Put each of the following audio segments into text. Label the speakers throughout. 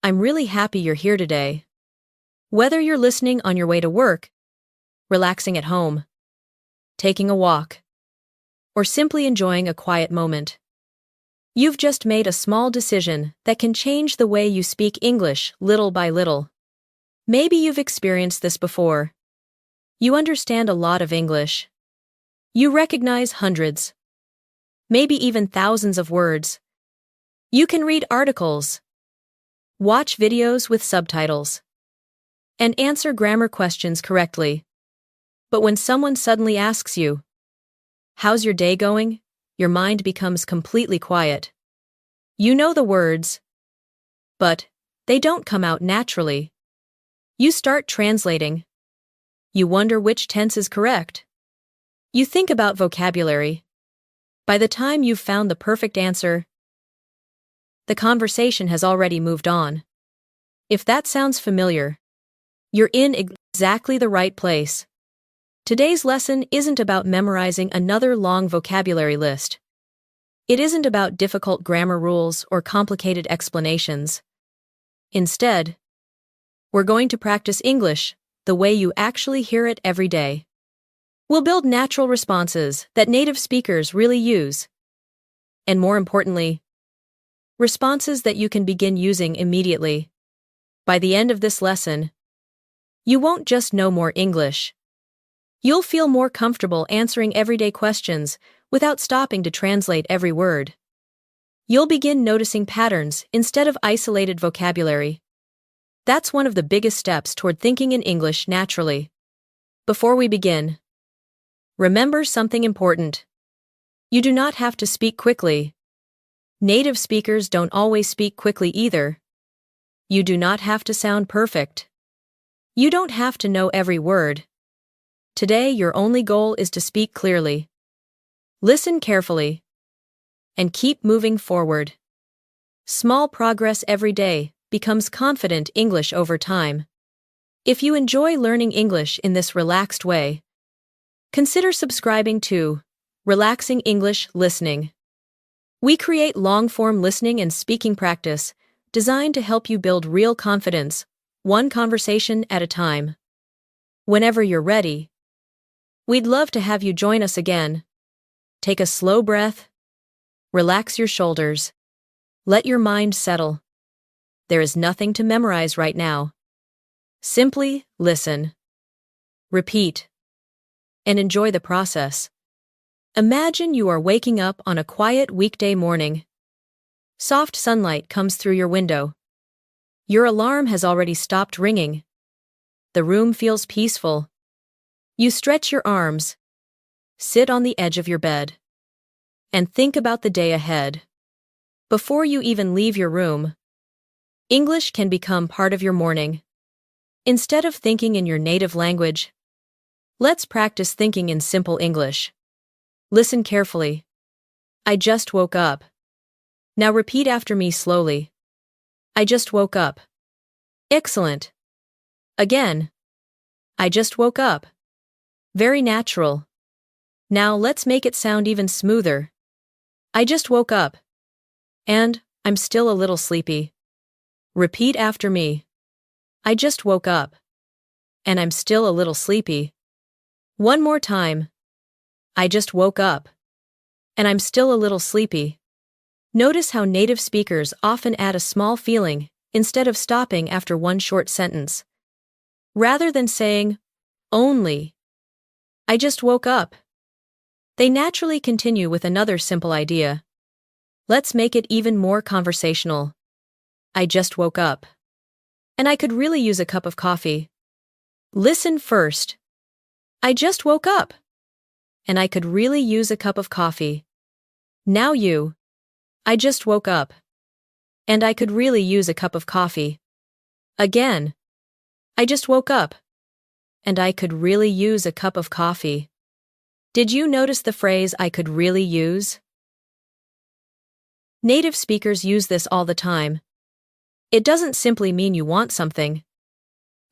Speaker 1: I'm really happy you're here today. Whether you're listening on your way to work, relaxing at home, taking a walk, or simply enjoying a quiet moment, you've just made a small decision that can change the way you speak English little by little. Maybe you've experienced this before. You understand a lot of English. You recognize hundreds, maybe even thousands of words. You can read articles, watch videos with subtitles, and answer grammar questions correctly. But when someone suddenly asks you, "How's your day going?" your mind becomes completely quiet. You know the words, but they don't come out naturally. You start translating. You wonder which tense is correct. You think about vocabulary. By the time you've found the perfect answer, the conversation has already moved on. If that sounds familiar, you're in exactly the right place. Today's lesson isn't about memorizing another long vocabulary list. It isn't about difficult grammar rules or complicated explanations. Instead, we're going to practice English the way you actually hear it every day. We'll build natural responses that native speakers really use. And more importantly, responses that you can begin using immediately. By the end of this lesson, you won't just know more English. You'll feel more comfortable answering everyday questions without stopping to translate every word. You'll begin noticing patterns instead of isolated vocabulary. That's one of the biggest steps toward thinking in English naturally. Before we begin, remember something important. You do not have to speak quickly. Native speakers don't always speak quickly either. You do not have to sound perfect. You don't have to know every word. Today, your only goal is to speak clearly. Listen carefully, and keep moving forward. Small progress every day becomes confident English over time. If you enjoy learning English in this relaxed way, consider subscribing to Relaxing English Listening. We create long-form listening and speaking practice designed to help you build real confidence, one conversation at a time. Whenever you're ready, we'd love to have you join us again. Take a slow breath, relax your shoulders, let your mind settle. There is nothing to memorize right now. Simply listen, repeat, and enjoy the process. Imagine you are waking up on a quiet weekday morning. Soft sunlight comes through your window. Your alarm has already stopped ringing. The room feels peaceful. You stretch your arms, sit on the edge of your bed, and think about the day ahead. Before you even leave your room, English can become part of your morning. Instead of thinking in your native language, let's practice thinking in simple English. Listen carefully. I just woke up. Now repeat after me slowly. I just woke up. Excellent. Again. I just woke up. Very natural. Now let's make it sound even smoother. I just woke up. And I'm still a little sleepy. Repeat after me. I just woke up. And I'm still a little sleepy. One more time. I just woke up. And I'm still a little sleepy. Notice how native speakers often add a small feeling instead of stopping after one short sentence. Rather than saying, only, I just woke up, they naturally continue with another simple idea. Let's make it even more conversational. I just woke up. And I could really use a cup of coffee. Listen first. I just woke up. And I could really use a cup of coffee. Now you. I just woke up. And I could really use a cup of coffee. Again. I just woke up. And I could really use a cup of coffee. Did you notice the phrase I could really use? Native speakers use this all the time. It doesn't simply mean you want something.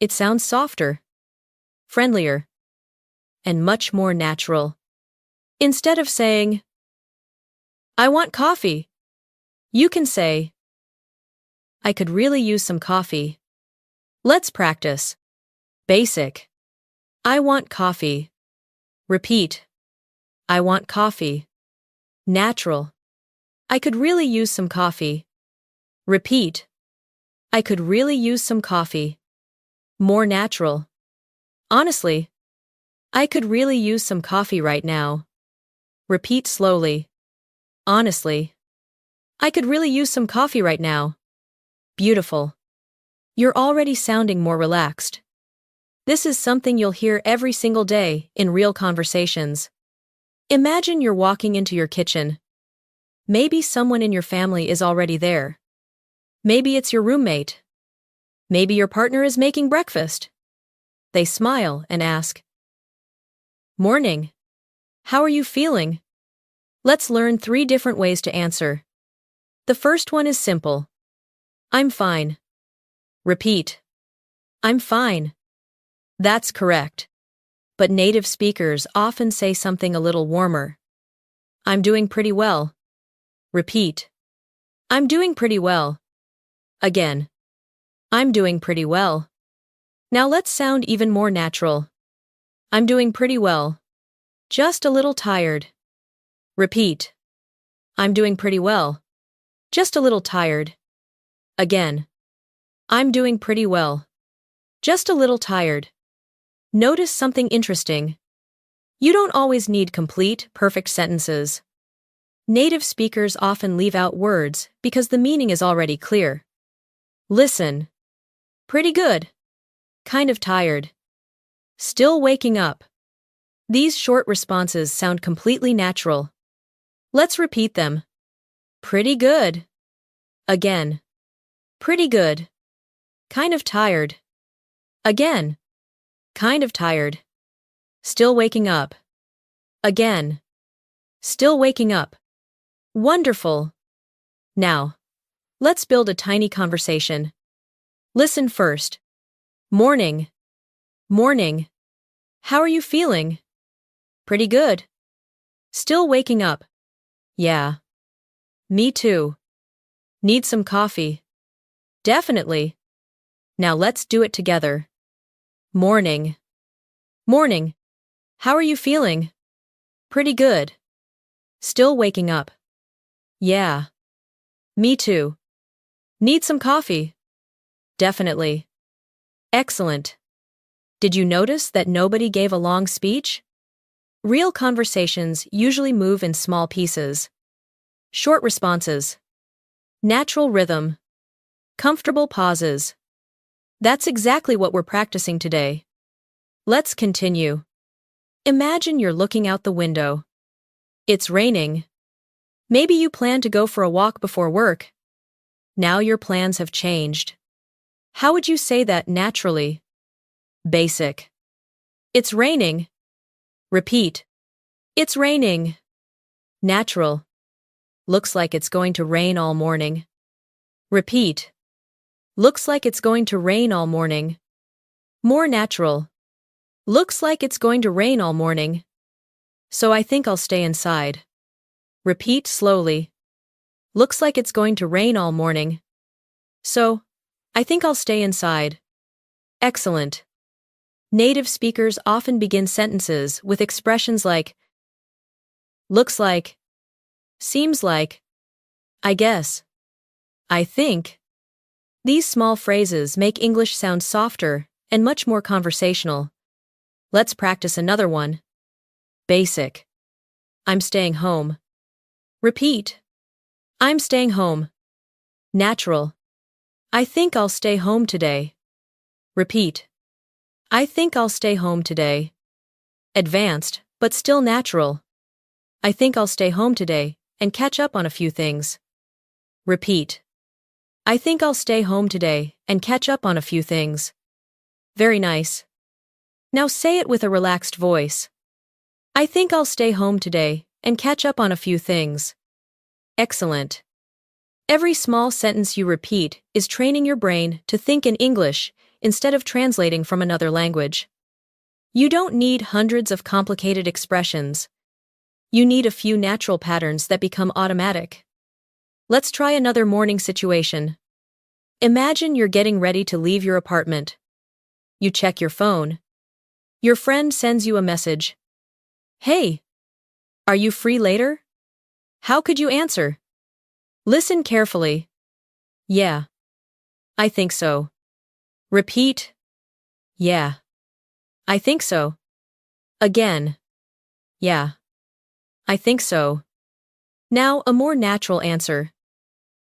Speaker 1: It sounds softer, friendlier, and much more natural. Instead of saying, I want coffee, you can say, I could really use some coffee. Let's practice. Basic. I want coffee. Repeat. I want coffee. Natural. I could really use some coffee. Repeat. I could really use some coffee. More natural. Honestly. I could really use some coffee right now. Repeat slowly. Honestly. I could really use some coffee right now. Beautiful. You're already sounding more relaxed. This is something you'll hear every single day in real conversations. Imagine you're walking into your kitchen. Maybe someone in your family is already there. Maybe it's your roommate. Maybe your partner is making breakfast. They smile and ask, "Morning. How are you feeling?" Let's learn 3 different ways to answer. The first one is simple. I'm fine. Repeat. I'm fine. That's correct. But native speakers often say something a little warmer. I'm doing pretty well. Repeat. I'm doing pretty well. Again. I'm doing pretty well. Now let's sound even more natural. I'm doing pretty well. Just a little tired. Repeat. I'm doing pretty well. Just a little tired. Again. I'm doing pretty well. Just a little tired. Notice something interesting. You don't always need complete, perfect sentences. Native speakers often leave out words because the meaning is already clear. Listen. Pretty good. Kind of tired. Still waking up. These short responses sound completely natural. Let's repeat them. Pretty good. Again. Pretty good. Kind of tired. Again. Kind of tired. Still waking up. Again. Still waking up. Wonderful. Now, let's build a tiny conversation. Listen first. Morning. Morning. How are you feeling? Pretty good. Still waking up. Yeah. Me too. Need some coffee. Definitely. Now let's do it together. Morning. Morning. How are you feeling? Pretty good. Still waking up. Yeah. Me too. Need some coffee. Definitely. Excellent. Did you notice that nobody gave a long speech? Real conversations usually move in small pieces. Short responses. Natural rhythm. Comfortable pauses. That's exactly what we're practicing today. Let's continue. Imagine you're looking out the window. It's raining. Maybe you plan to go for a walk before work. Now your plans have changed. How would you say that naturally? Basic. It's raining. Repeat. It's raining. Natural. Looks like it's going to rain all morning. Repeat. Looks like it's going to rain all morning. More natural. Looks like it's going to rain all morning. So I think I'll stay inside. Repeat slowly. Looks like it's going to rain all morning. So, I think I'll stay inside. Excellent. Native speakers often begin sentences with expressions like looks like, seems like, I guess, I think. These small phrases make English sound softer and much more conversational. Let's practice another one. Basic. I'm staying home. Repeat. I'm staying home. Natural. I think I'll stay home today. Repeat. I think I'll stay home today. Advanced, but still natural. I think I'll stay home today and catch up on a few things. Repeat. I think I'll stay home today and catch up on a few things. Very nice. Now say it with a relaxed voice. I think I'll stay home today and catch up on a few things. Excellent. Every small sentence you repeat is training your brain to think in English instead of translating from another language. You don't need hundreds of complicated expressions. You need a few natural patterns that become automatic. Let's try another morning situation. Imagine you're getting ready to leave your apartment. You check your phone. Your friend sends you a message. Hey, are you free later? How could you answer? Listen carefully. Yeah, I think so. Repeat. Yeah, I think so. Again. Yeah, I think so. Now, a more natural answer.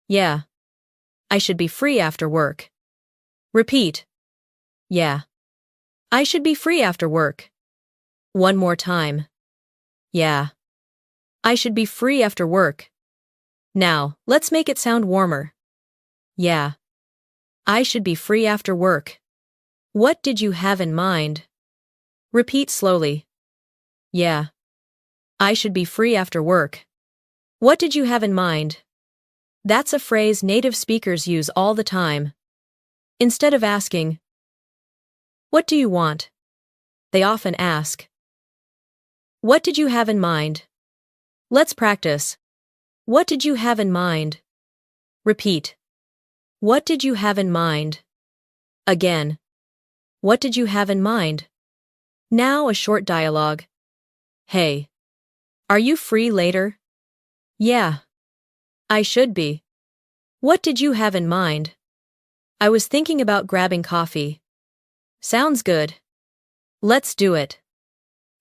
Speaker 1: Yeah, I should be free after work. Repeat. Yeah, I should be free after work. One more time. Yeah, I should be free after work. Now, let's make it sound warmer. Yeah, I should be free after work. What did you have in mind? Repeat slowly. Yeah, I should be free after work. What did you have in mind? That's a phrase native speakers use all the time. Instead of asking, what do you want? They often ask, what did you have in mind? Let's practice. What did you have in mind? Repeat. What did you have in mind? Again. What did you have in mind? Now a short dialogue. Hey, are you free later? Yeah, I should be. What did you have in mind? I was thinking about grabbing coffee. Sounds good. Let's do it.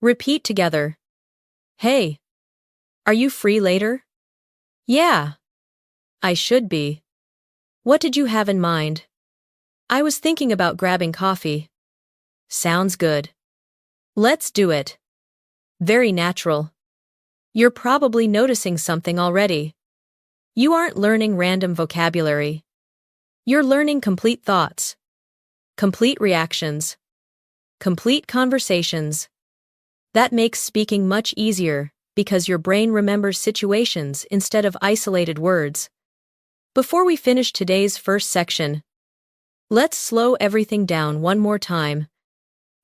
Speaker 1: Repeat together. Hey, are you free later? Yeah, I should be. What did you have in mind? I was thinking about grabbing coffee. Sounds good. Let's do it. Very natural. You're probably noticing something already. You aren't learning random vocabulary. You're learning complete thoughts, complete reactions, complete conversations. That makes speaking much easier because your brain remembers situations instead of isolated words. Before we finish today's first section, let's slow everything down one more time.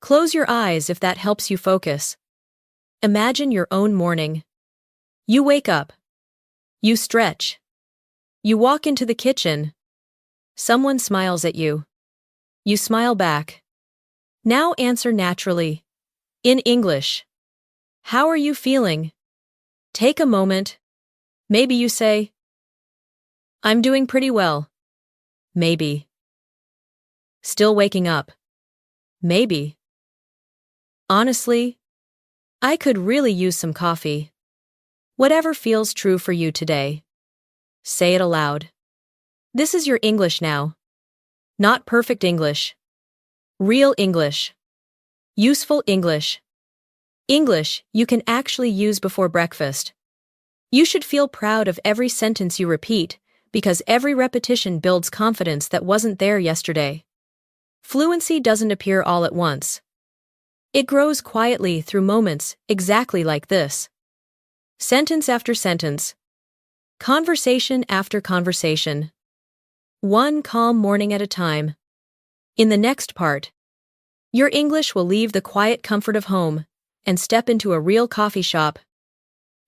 Speaker 1: Close your eyes if that helps you focus. Imagine your own morning. You wake up. You stretch. You walk into the kitchen. Someone smiles at you. You smile back. Now answer naturally. In English. How are you feeling? Take a moment. Maybe you say, I'm doing pretty well. Maybe. Still waking up. Maybe. Honestly, I could really use some coffee. Whatever feels true for you today. Say it aloud. This is your English now. Not perfect English. Real English. Useful English. English you can actually use before breakfast. You should feel proud of every sentence you repeat, because every repetition builds confidence that wasn't there yesterday. Fluency doesn't appear all at once. It grows quietly through moments exactly like this. Sentence after sentence. Conversation after conversation. One calm morning at a time. In the next part, your English will leave the quiet comfort of home and step into a real coffee shop,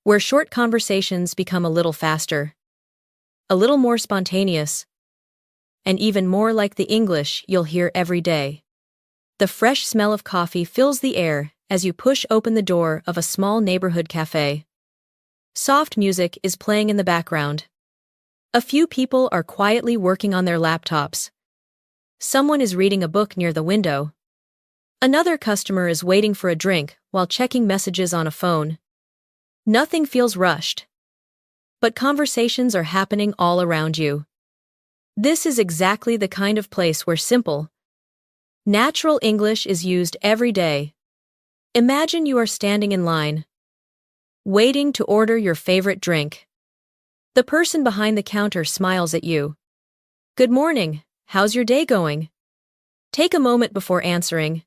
Speaker 1: where short conversations become a little faster, a little more spontaneous, and even more like the English you'll hear every day. The fresh smell of coffee fills the air as you push open the door of a small neighborhood cafe. Soft music is playing in the background. A few people are quietly working on their laptops. Someone is reading a book near the window. Another customer is waiting for a drink while checking messages on a phone. Nothing feels rushed. But conversations are happening all around you. This is exactly the kind of place where simple, natural English is used every day. Imagine you are standing in line, waiting to order your favorite drink. The person behind the counter smiles at you. Good morning, how's your day going? Take a moment before answering.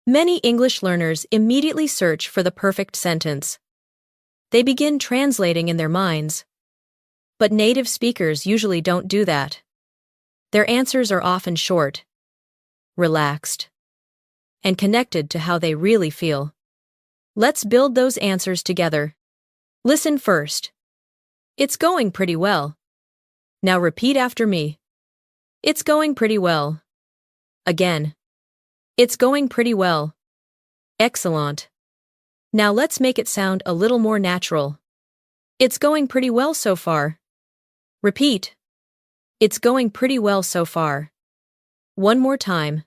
Speaker 1: Many English learners immediately search for the perfect sentence. They begin translating in their minds. But native speakers usually don't do that. Their answers are often short, relaxed, and connected to how they really feel. Let's build those answers together. Listen first. It's going pretty well. Now repeat after me. It's going pretty well. Again. It's going pretty well. Excellent. Now let's make it sound a little more natural. It's going pretty well so far. Repeat. It's going pretty well so far. One more time.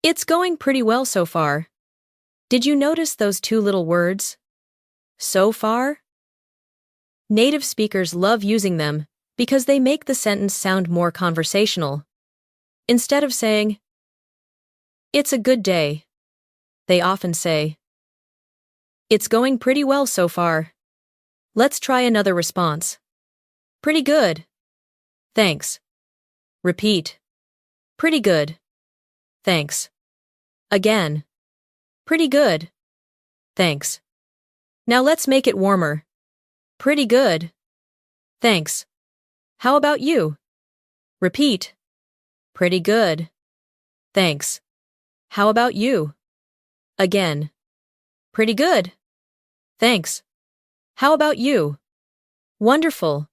Speaker 1: It's going pretty well so far. Did you notice those two little words? So far? Native speakers love using them because they make the sentence sound more conversational. Instead of saying, "It's a good day," they often say, "It's going pretty well so far." Let's try another response. Pretty good. Thanks. Repeat. Pretty good. Thanks. Again. Pretty good. Thanks. Now let's make it warmer. Pretty good. Thanks. How about you? Repeat. Pretty good. Thanks. How about you? Again. Pretty good. Thanks. How about you? Wonderful.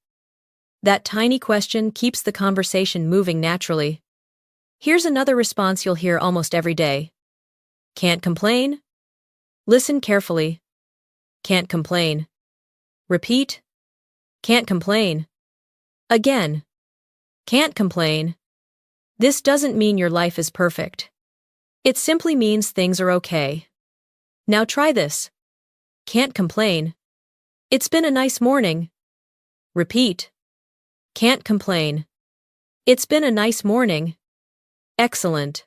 Speaker 1: That tiny question keeps the conversation moving naturally. Here's another response you'll hear almost every day. Can't complain? Listen carefully. Can't complain. Repeat. Can't complain. Again. Can't complain. This doesn't mean your life is perfect. It simply means things are okay. Now try this. Can't complain. It's been a nice morning. Repeat. Can't complain. It's been a nice morning. Excellent.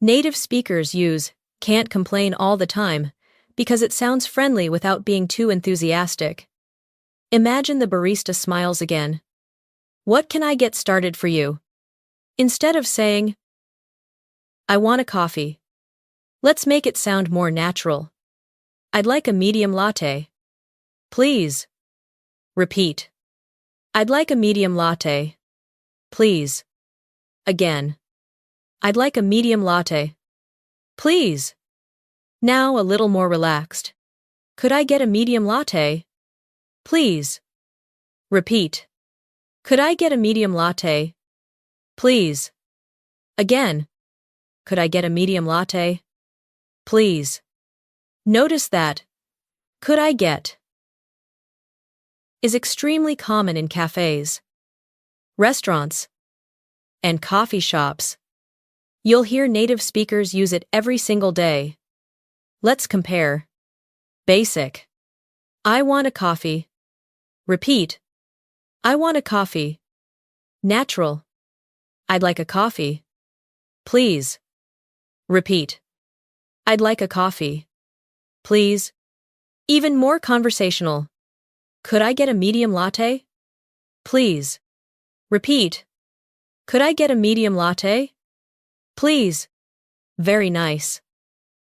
Speaker 1: Native speakers use can't complain all the time because it sounds friendly without being too enthusiastic. Imagine the barista smiles again. What can I get started for you? Instead of saying, I want a coffee. Let's make it sound more natural. I'd like a medium latte. Please. Repeat. I'd like a medium latte. Please. Again. I'd like a medium latte. Please. Now a little more relaxed. Could I get a medium latte? Please. Repeat. Could I get a medium latte? Please. Again. Could I get a medium latte? Please. Notice that could I get is extremely common in cafes, restaurants, and coffee shops. You'll hear native speakers use it every single day. Let's compare. Basic. I want a coffee. Repeat. I want a coffee. Natural. I'd like a coffee. Please. Repeat. I'd like a coffee. Please. Even more conversational. Could I get a medium latte? Please. Repeat. Could I get a medium latte? Please. Very nice.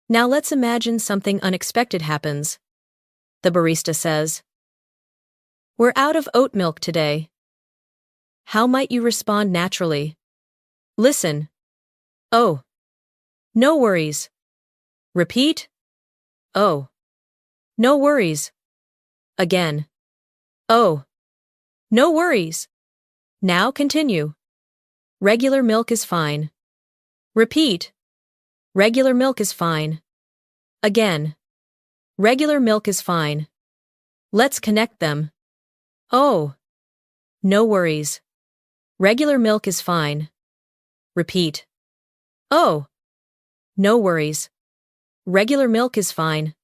Speaker 1: Now let's imagine something unexpected happens. The barista says, We're out of oat milk today. How might you respond naturally? Listen. Oh. No worries. Repeat. Oh. No worries. Again. Oh. No worries. Now continue. Regular milk is fine. Repeat. Regular milk is fine. Again. Regular milk is fine. Let's connect them. Oh. No worries. Regular milk is fine. Repeat. Oh. No worries. Regular milk is fine.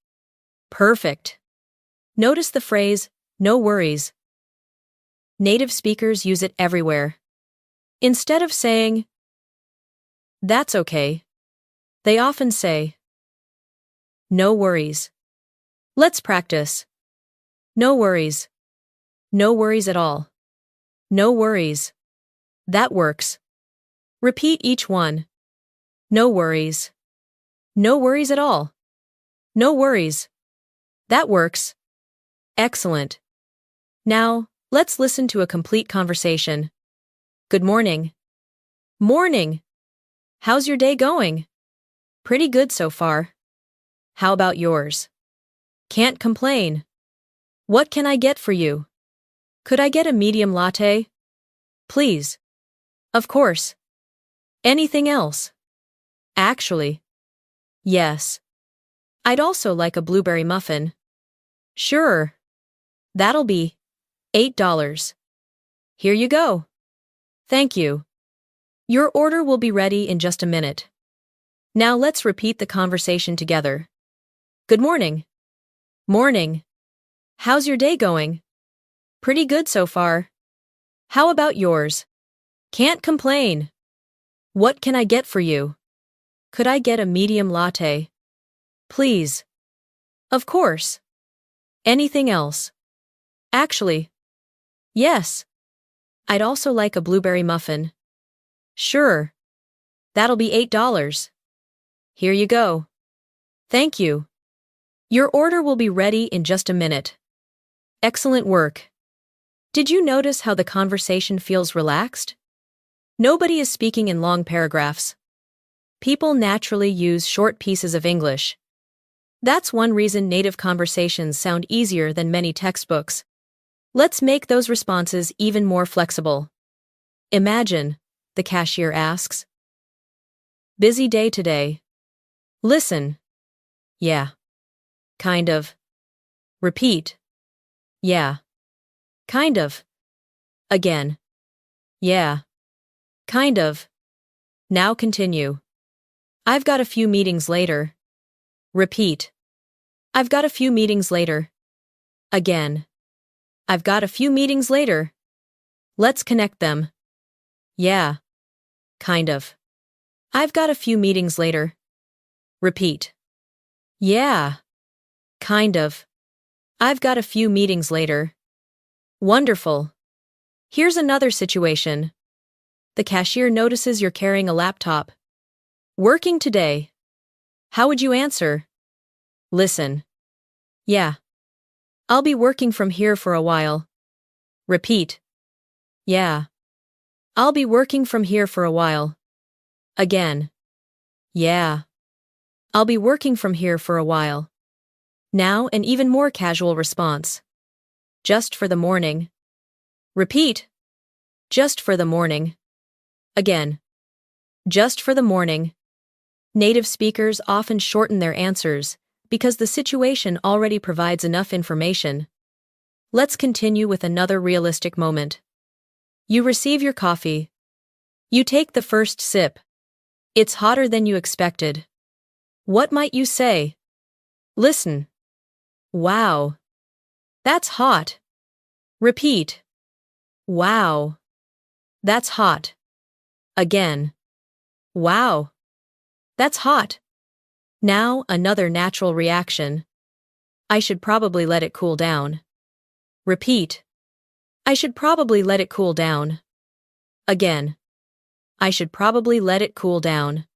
Speaker 1: Perfect. Notice the phrase, no worries. Native speakers use it everywhere. Instead of saying, that's okay, they often say, no worries. Let's practice. No worries. No worries at all. No worries. That works. Repeat each one. No worries. No worries at all. No worries. That works. Excellent. Now, let's listen to a complete conversation. Good morning. Morning. How's your day going? Pretty good so far. How about yours? Can't complain. What can I get for you? Could I get a medium latte? Please. Of course. Anything else? Actually, yes. I'd also like a blueberry muffin. Sure. That'll be $8. Here you go. Thank you. Your order will be ready in just a minute. Now let's repeat the conversation together. Good morning. Morning. How's your day going? Pretty good so far. How about yours? Can't complain. What can I get for you? Could I get a medium latte? Please. Of course. Anything else? Actually, yes. I'd also like a blueberry muffin. Sure. That'll be $8. Here you go. Thank you. Your order will be ready in just a minute. Excellent work. Did you notice how the conversation feels relaxed? Nobody is speaking in long paragraphs. People naturally use short pieces of English. That's one reason native conversations sound easier than many textbooks. Let's make those responses even more flexible. Imagine, the cashier asks. Busy day today. Listen. Yeah. Kind of. Repeat. Yeah. Kind of. Again. Yeah. Kind of. Now continue. I've got a few meetings later. Repeat. I've got a few meetings later. Again. I've got a few meetings later. Let's connect them. Yeah. Kind of. I've got a few meetings later. Repeat. Yeah. Kind of. I've got a few meetings later. Wonderful. Here's another situation. The cashier notices you're carrying a laptop. Working today. How would you answer? Listen. Yeah. I'll be working from here for a while. Repeat. Yeah. I'll be working from here for a while. Again. Yeah. I'll be working from here for a while. Now an even more casual response. Just for the morning. Repeat. Just for the morning. Again. Just for the morning. Native speakers often shorten their answers because the situation already provides enough information. Let's continue with another realistic moment. You receive your coffee. You take the first sip. It's hotter than you expected. What might you say? Listen. Wow. That's hot. Repeat. Wow. That's hot. Again. Wow. That's hot. Now another natural reaction. I should probably let it cool down. Repeat. I should probably let it cool down. Again. I should probably let it cool down.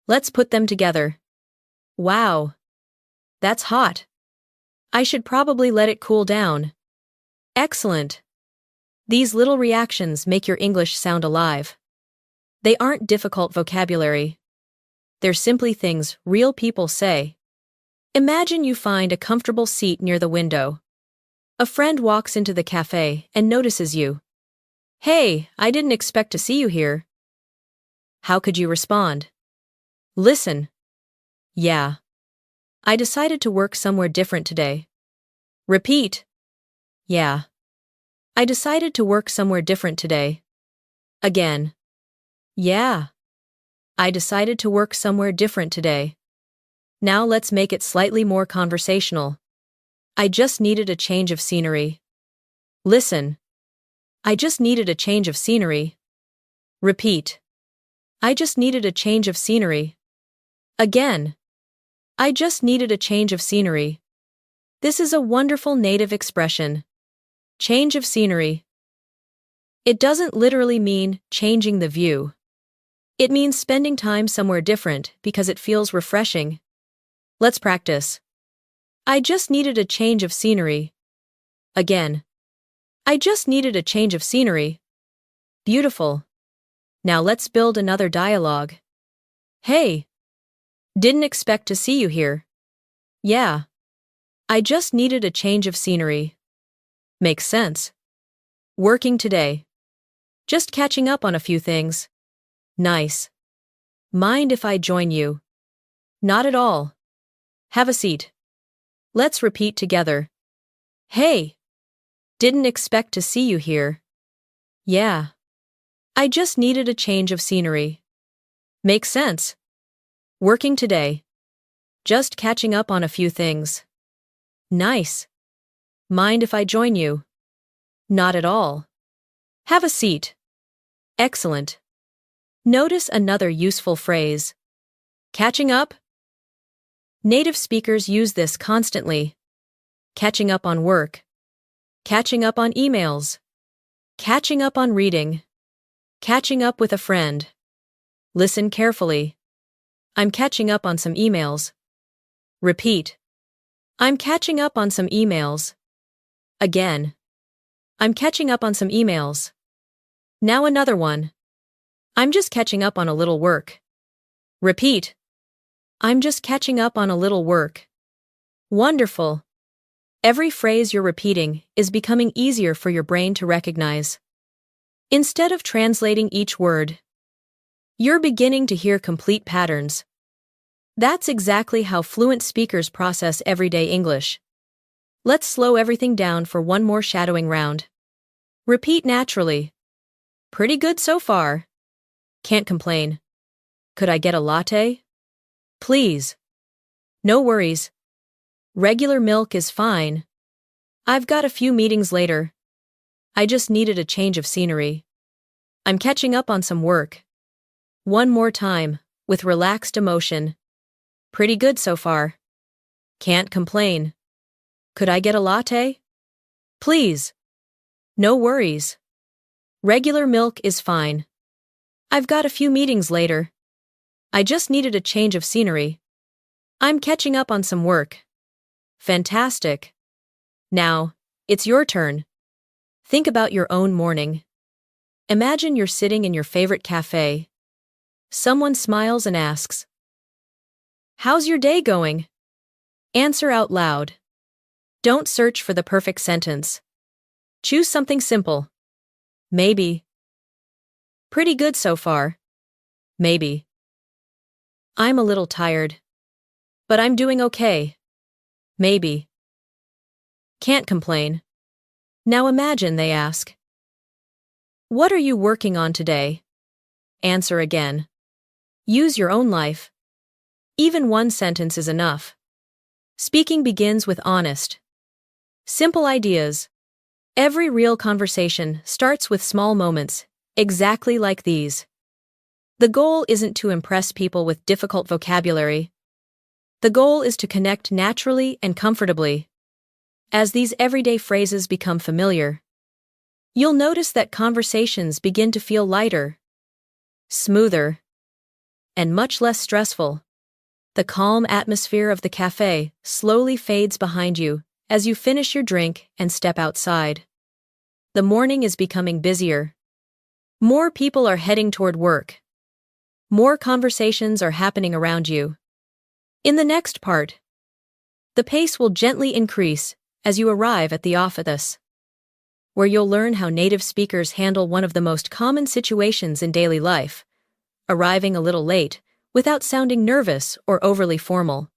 Speaker 1: Let's put them together. Wow. That's hot. I should probably let it cool down. Excellent. These little reactions make your English sound alive. They aren't difficult vocabulary. They're simply things real people say. Imagine you find a comfortable seat near the window. A friend walks into the cafe and notices you. Hey, I didn't expect to see you here. How could you respond? Listen. Yeah. I decided to work somewhere different today. Repeat. Yeah. I decided to work somewhere different today. Again. Yeah. I decided to work somewhere different today. Now let's make it slightly more conversational. I just needed a change of scenery. Listen. I just needed a change of scenery. Repeat. I just needed a change of scenery. Again. I just needed a change of scenery. This is a wonderful native expression. Change of scenery. It doesn't literally mean changing the view. It means spending time somewhere different because it feels refreshing. Let's practice. I just needed a change of scenery. Again. I just needed a change of scenery. Beautiful. Now let's build another dialogue. Hey. Didn't expect to see you here. Yeah. I just needed a change of scenery. Makes sense. Working today. Just catching up on a few things. Nice. Mind if I join you? Not at all. Have a seat. Let's repeat together. Hey. Didn't expect to see you here. Yeah. I just needed a change of scenery. Makes sense. Working today. Just catching up on a few things. Nice. Mind if I join you? Not at all. Have a seat. Excellent. Notice another useful phrase. Catching up? Native speakers use this constantly. Catching up on work. Catching up on emails. Catching up on reading. Catching up with a friend. Listen carefully. I'm catching up on some emails. Repeat. I'm catching up on some emails. Again. I'm catching up on some emails. Now another one. I'm just catching up on a little work. Repeat. I'm just catching up on a little work. Wonderful. Every phrase you're repeating is becoming easier for your brain to recognize. Instead of translating each word, you're beginning to hear complete patterns. That's exactly how fluent speakers process everyday English. Let's slow everything down for one more shadowing round. Repeat naturally. Pretty good so far. Can't complain. Could I get a latte? Please. No worries. Regular milk is fine. I've got a few meetings later. I just needed a change of scenery. I'm catching up on some work. One more time, with relaxed emotion. Pretty good so far. Can't complain. Could I get a latte? Please. No worries. Regular milk is fine. I've got a few meetings later. I just needed a change of scenery. I'm catching up on some work. Fantastic. Now, it's your turn. Think about your own morning. Imagine you're sitting in your favorite cafe. Someone smiles and asks, "How's your day going?" Answer out loud. Don't search for the perfect sentence. Choose something simple. Maybe. Pretty good so far. Maybe. I'm a little tired. But I'm doing okay. Maybe. Can't complain. Now imagine they ask, "What are you working on today?" Answer again. Use your own life. Even one sentence is enough. Speaking begins with honest, simple ideas. Every real conversation starts with small moments, exactly like these. The goal isn't to impress people with difficult vocabulary. The goal is to connect naturally and comfortably. As these everyday phrases become familiar, you'll notice that conversations begin to feel lighter, smoother, and much less stressful. The calm atmosphere of the cafe slowly fades behind you as you finish your drink and step outside. The morning is becoming busier. More people are heading toward work. More conversations are happening around you. In the next part, the pace will gently increase as you arrive at the office, where you'll learn how native speakers handle one of the most common situations in daily life, arriving a little late without sounding nervous or overly formal.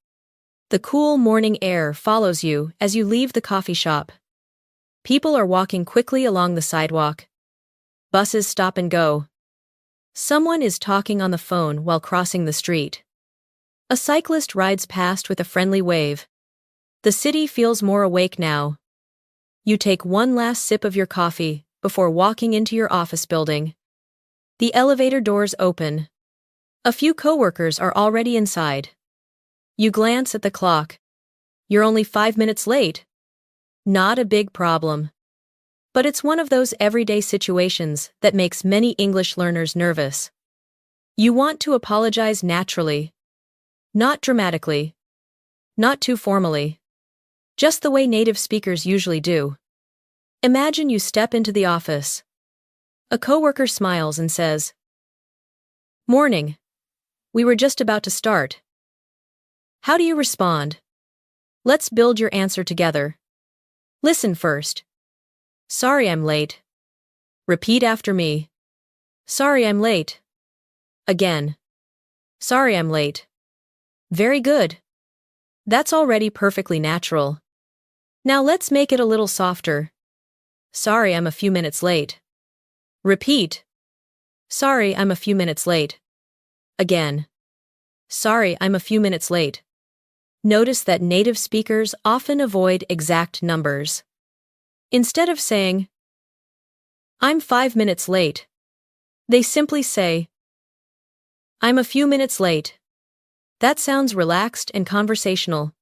Speaker 1: The cool morning air follows you as you leave the coffee shop. People are walking quickly along the sidewalk. Buses stop and go. Someone is talking on the phone while crossing the street. A cyclist rides past with a friendly wave. The city feels more awake now. You take one last sip of your coffee before walking into your office building. The elevator doors open. A few coworkers are already inside. You glance at the clock. You're only 5 minutes late. Not a big problem. But it's one of those everyday situations that makes many English learners nervous. You want to apologize naturally. Not dramatically. Not too formally. Just the way native speakers usually do. Imagine you step into the office. A coworker smiles and says, "Morning. We were just about to start." How do you respond? Let's build your answer together. Listen first. "Sorry I'm late." Repeat after me. Sorry I'm late. Again. Sorry I'm late. Very good. That's already perfectly natural. Now let's make it a little softer. Sorry I'm a few minutes late. Repeat. Sorry I'm a few minutes late. Again. Sorry I'm a few minutes late. Notice that native speakers often avoid exact numbers. Instead of saying, I'm 5 minutes late, they simply say, I'm a few minutes late. That sounds relaxed and conversational.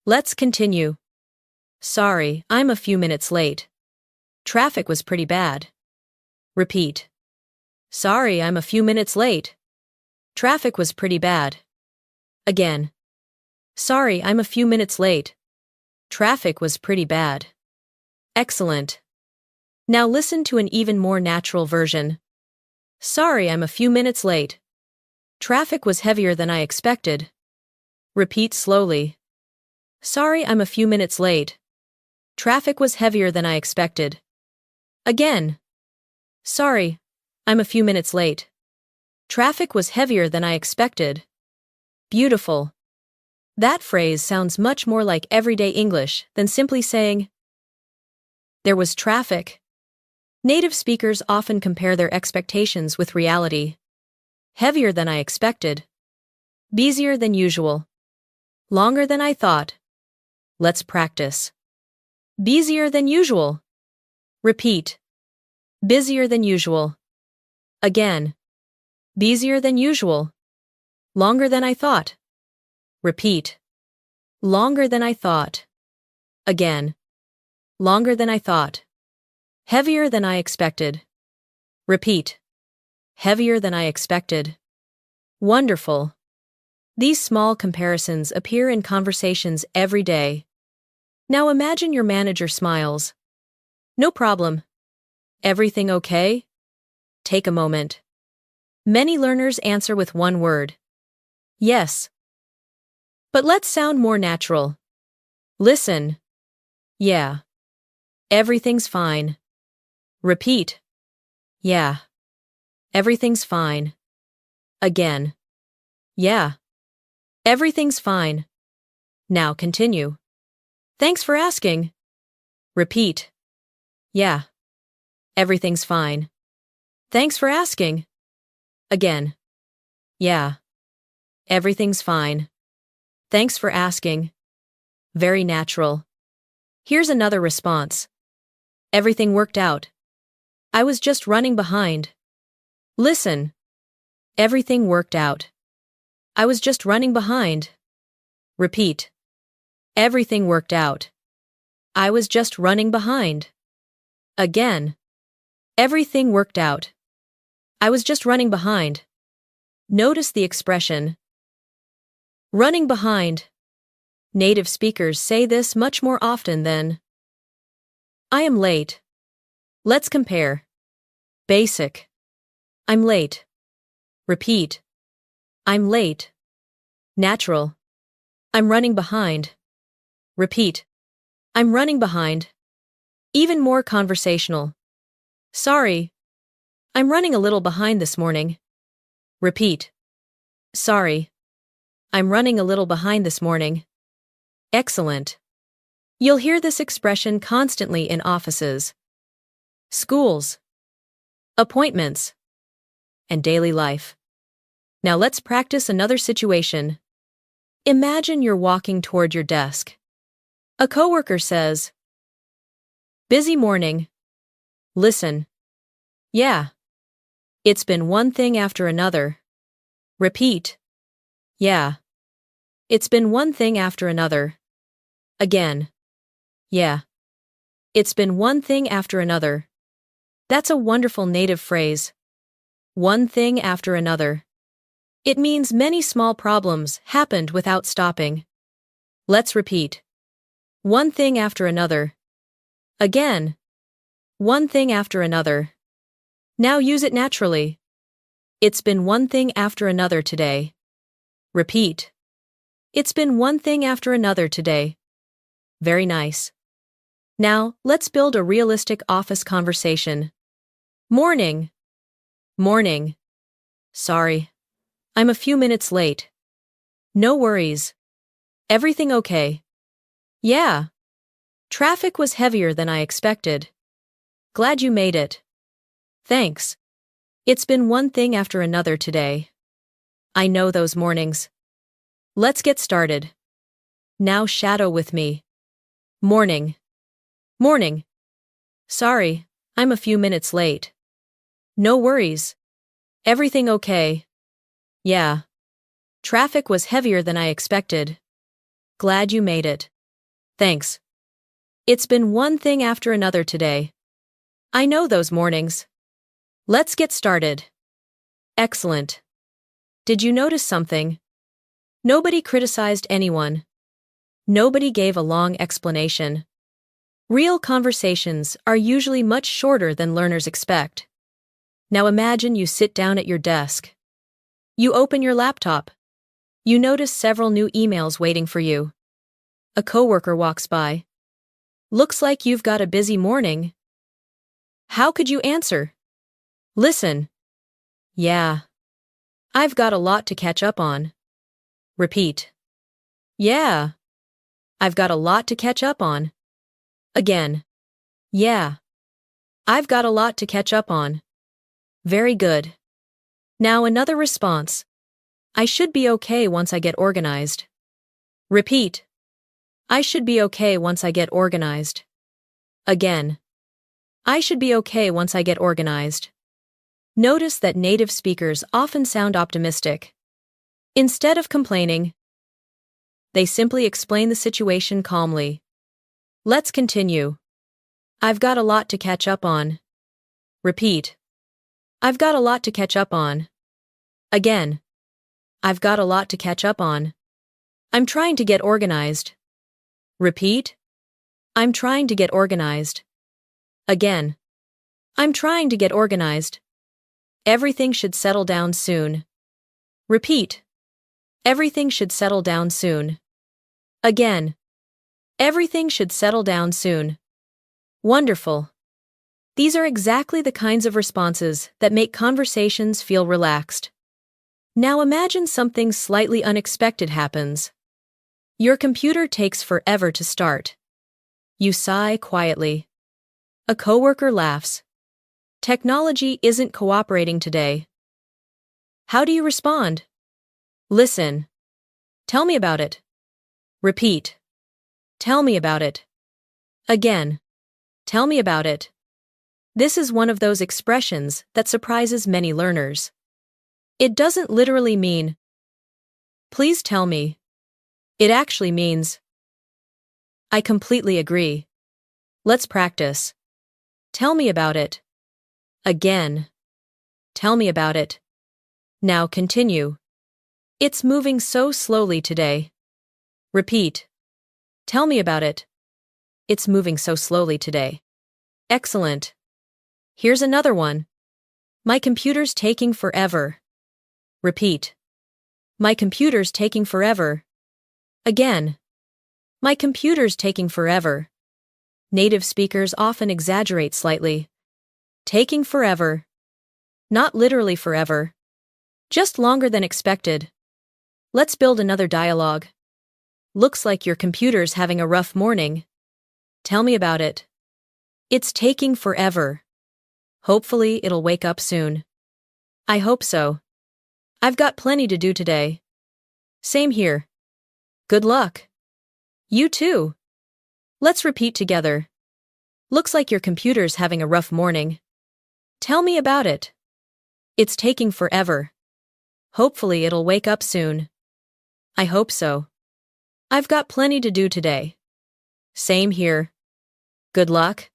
Speaker 1: Let's continue. Sorry, I'm a few minutes late. Traffic was pretty bad. Repeat. Sorry, I'm a few minutes late. Traffic was pretty bad. Again. Sorry, I'm a few minutes late. Traffic was pretty bad. Excellent. Now listen to an even more natural version. Sorry, I'm a few minutes late. Traffic was heavier than I expected. Repeat slowly. Sorry, I'm a few minutes late. Traffic was heavier than I expected. Again. Sorry, I'm a few minutes late. Traffic was heavier than I expected. Beautiful. That phrase sounds much more like everyday English than simply saying, there was traffic. Native speakers often compare their expectations with reality. Heavier than I expected. Busier than usual. Longer than I thought. Let's practice. Busier than usual. Repeat. Busier than usual. Again. Busier than usual. Longer than I thought. Repeat. Longer than I thought. Again. Longer than I thought. Heavier than I expected. Repeat. Heavier than I expected. Wonderful. These small comparisons appear in conversations every day. Now imagine your manager smiles. No problem. Everything okay? Take a moment. Many learners answer with one word. Yes. But let's sound more natural. Listen. Yeah. Everything's fine. Repeat. Yeah. Everything's fine. Again. Yeah. Everything's fine. Now continue. Thanks for asking. Repeat. Yeah. Everything's fine. Thanks for asking. Again. Yeah. Everything's fine. Thanks for asking. Very natural. Here's another response. Everything worked out. I was just running behind. Listen. Everything worked out. I was just running behind. Repeat. Everything worked out. I was just running behind. Again. Everything worked out. I was just running behind. Notice the expression. Running behind. Native speakers say this much more often than I am late. Let's compare. Basic. I'm late. Repeat. I'm late. Natural. I'm running behind. Repeat. I'm running behind. Even more conversational. Sorry. I'm running a little behind this morning. Repeat. Sorry. I'm running a little behind this morning. Excellent. You'll hear this expression constantly in offices, schools, appointments, and daily life. Now let's practice another situation. Imagine you're walking toward your desk. A coworker says, busy morning. Listen. Yeah. It's been one thing after another. Repeat. Yeah. It's been one thing after another. Again. Yeah. It's been one thing after another. That's a wonderful native phrase. One thing after another. It means many small problems happened without stopping. Let's repeat. One thing after another. Again. One thing after another. Now use it naturally. It's been one thing after another today. Repeat. It's been one thing after another today. Very nice. Now, let's build a realistic office conversation. Morning. Morning. Sorry. I'm a few minutes late. No worries. Everything okay? Yeah. Traffic was heavier than I expected. Glad you made it. Thanks. It's been one thing after another today. I know those mornings. Let's get started. Now shadow with me. Morning. Morning. Sorry, I'm a few minutes late. No worries. Everything okay? Yeah. Traffic was heavier than I expected. Glad you made it. Thanks. It's been one thing after another today. I know those mornings. Let's get started. Excellent. Did you notice something? Nobody criticized anyone. Nobody gave a long explanation. Real conversations are usually much shorter than learners expect. Now imagine you sit down at your desk. You open your laptop. You notice several new emails waiting for you. A coworker walks by. Looks like you've got a busy morning. How could you answer? Listen. Yeah. I've got a lot to catch up on. Repeat. Yeah. I've got a lot to catch up on. Again. Yeah. I've got a lot to catch up on. Very good. Now another response. I should be okay once I get organized. Repeat. I should be okay once I get organized. Again. I should be okay once I get organized. Notice that native speakers often sound optimistic. Instead of complaining, they simply explain the situation calmly. Let's continue. I've got a lot to catch up on. Repeat. I've got a lot to catch up on. Again. I've got a lot to catch up on. I'm trying to get organized. Repeat. I'm trying to get organized. Again. I'm trying to get organized. Everything should settle down soon. Repeat. Everything should settle down soon. Again. Everything should settle down soon. Wonderful. These are exactly the kinds of responses that make conversations feel relaxed. Now imagine something slightly unexpected happens. Your computer takes forever to start. You sigh quietly. A coworker laughs. Technology isn't cooperating today. How do you respond? Listen. Tell me about it. Repeat. Tell me about it. Again. Tell me about it. This is one of those expressions that surprises many learners. It doesn't literally mean, please tell me. It actually means, I completely agree. Let's practice. Tell me about it. Again. Tell me about it. Now continue. It's moving so slowly today. Repeat. Tell me about it. It's moving so slowly today. Excellent. Here's another one. My computer's taking forever. Repeat. My computer's taking forever. Again. My computer's taking forever. Native speakers often exaggerate slightly. Taking forever. Not literally forever. Just longer than expected. Let's build another dialogue. Looks like your computer's having a rough morning. Tell me about it. It's taking forever. Hopefully it'll wake up soon. I hope so. I've got plenty to do today. Same here. Good luck. You too. Let's repeat together. Looks like your computer's having a rough morning. Tell me about it. It's taking forever. Hopefully it'll wake up soon. I hope so. I've got plenty to do today. Same here. Good luck.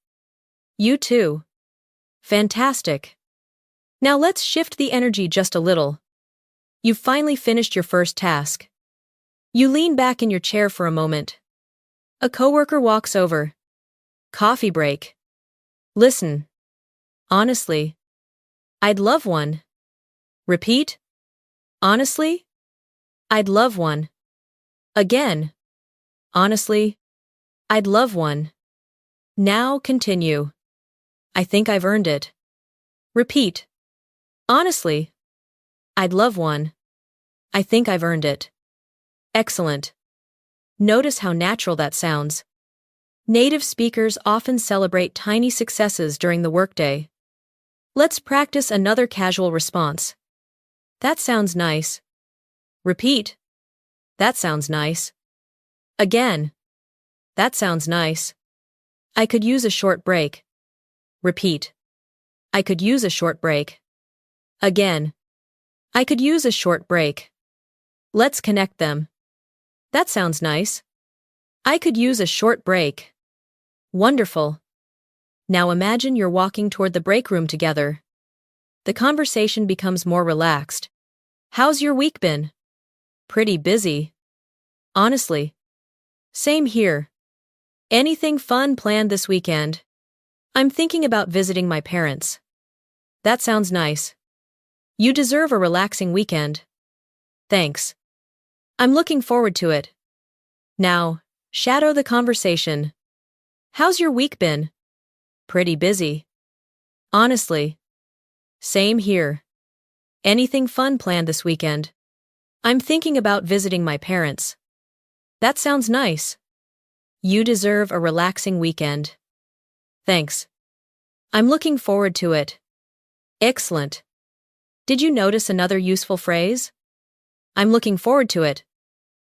Speaker 1: You too. Fantastic. Now let's shift the energy just a little. You've finally finished your first task. You lean back in your chair for a moment. A coworker walks over. Coffee break. Listen. Honestly. I'd love one. Repeat. Honestly. I'd love one. Again. Honestly. I'd love one. Now continue. I think I've earned it. Repeat. Honestly, I'd love one. I think I've earned it. Excellent. Notice how natural that sounds. Native speakers often celebrate tiny successes during the workday. Let's practice another casual response. That sounds nice. Repeat. That sounds nice. Again. That sounds nice. I could use a short break. Repeat. I could use a short break. Again. I could use a short break. Let's connect them. That sounds nice. I could use a short break. Wonderful. Now imagine you're walking toward the break room together. The conversation becomes more relaxed. How's your week been? Pretty busy. Honestly. Same here. Anything fun planned this weekend? I'm thinking about visiting my parents. That sounds nice. You deserve a relaxing weekend. Thanks. I'm looking forward to it. Now, shadow the conversation. How's your week been? Pretty busy. Honestly. Same here. Anything fun planned this weekend? I'm thinking about visiting my parents. That sounds nice. You deserve a relaxing weekend. Thanks. I'm looking forward to it. Excellent. Did you notice another useful phrase? I'm looking forward to it.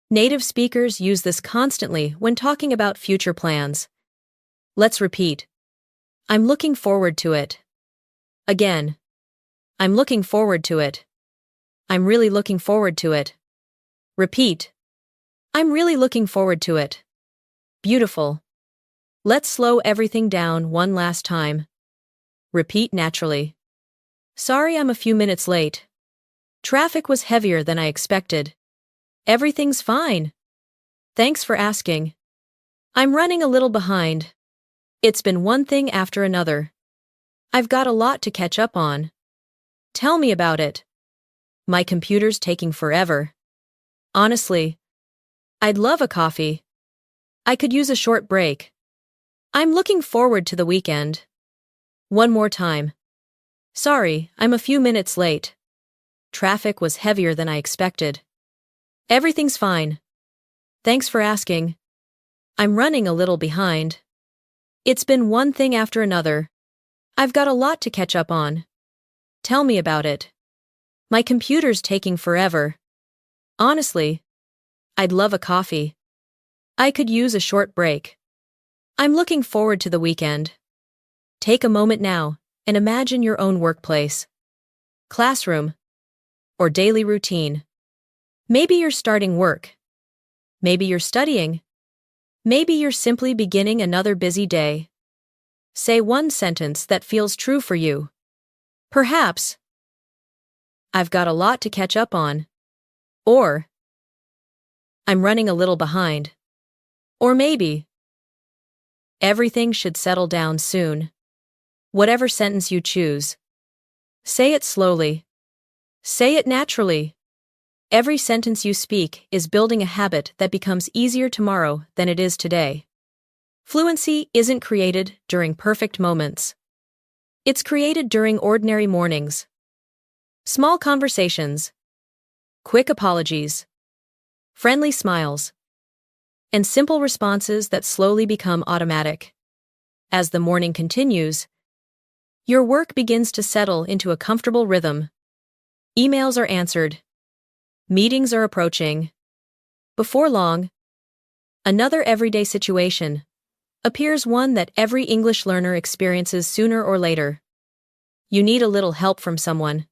Speaker 1: Native speakers use this constantly when talking about future plans. Let's repeat. I'm looking forward to it. Again. I'm looking forward to it. I'm really looking forward to it. Repeat. I'm really looking forward to it. Beautiful. Let's slow everything down one last time. Repeat naturally. Sorry I'm a few minutes late. Traffic was heavier than I expected. Everything's fine. Thanks for asking. I'm running a little behind. It's been one thing after another. I've got a lot to catch up on. Tell me about it. My computer's taking forever. Honestly, I'd love a coffee. I could use a short break. I'm looking forward to the weekend. One more time. Sorry, I'm a few minutes late. Traffic was heavier than I expected. Everything's fine. Thanks for asking. I'm running a little behind. It's been one thing after another. I've got a lot to catch up on. Tell me about it. My computer's taking forever. Honestly, I'd love a coffee. I could use a short break. I'm looking forward to the weekend. Take a moment now and imagine your own workplace, classroom, or daily routine. Maybe you're starting work. Maybe you're studying. Maybe you're simply beginning another busy day. Say one sentence that feels true for you. Perhaps, I've got a lot to catch up on. Or, I'm running a little behind. Or maybe, everything should settle down soon. Whatever sentence you choose. Say it slowly. Say it naturally. Every sentence you speak is building a habit that becomes easier tomorrow than it is today. Fluency isn't created during perfect moments. It's created during ordinary mornings. Small conversations. Quick apologies. Friendly smiles. And simple responses that slowly become automatic. As the morning continues, your work begins to settle into a comfortable rhythm. Emails are answered. Meetings are approaching. Before long, another everyday situation appears, one that every English learner experiences sooner or later. You need a little help from someone.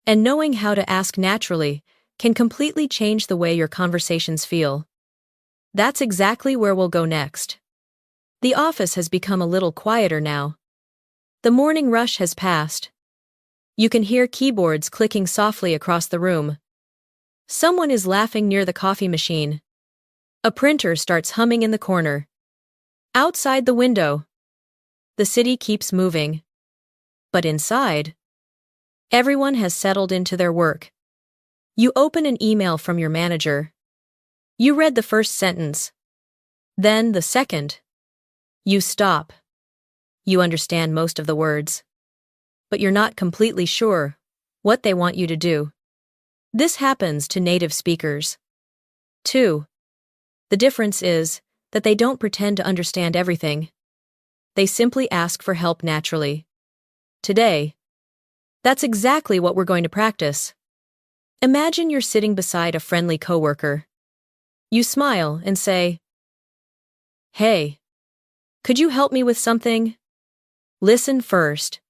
Speaker 1: And knowing how to ask naturally can completely change the way your conversations feel. That's exactly where we'll go next. The office has become a little quieter now. The morning rush has passed. You can hear keyboards clicking softly across the room. Someone is laughing near the coffee machine. A printer starts humming in the corner. Outside the window, the city keeps moving. But inside, everyone has settled into their work. You open an email from your manager. You read the first sentence. Then the second. You stop. You understand most of the words. But you're not completely sure what they want you to do. This happens to native speakers. 2. The difference is that they don't pretend to understand everything. They simply ask for help naturally. Today, that's exactly what we're going to practice. Imagine you're sitting beside a friendly coworker. You smile and say, "Hey, could you help me with something?" Listen first.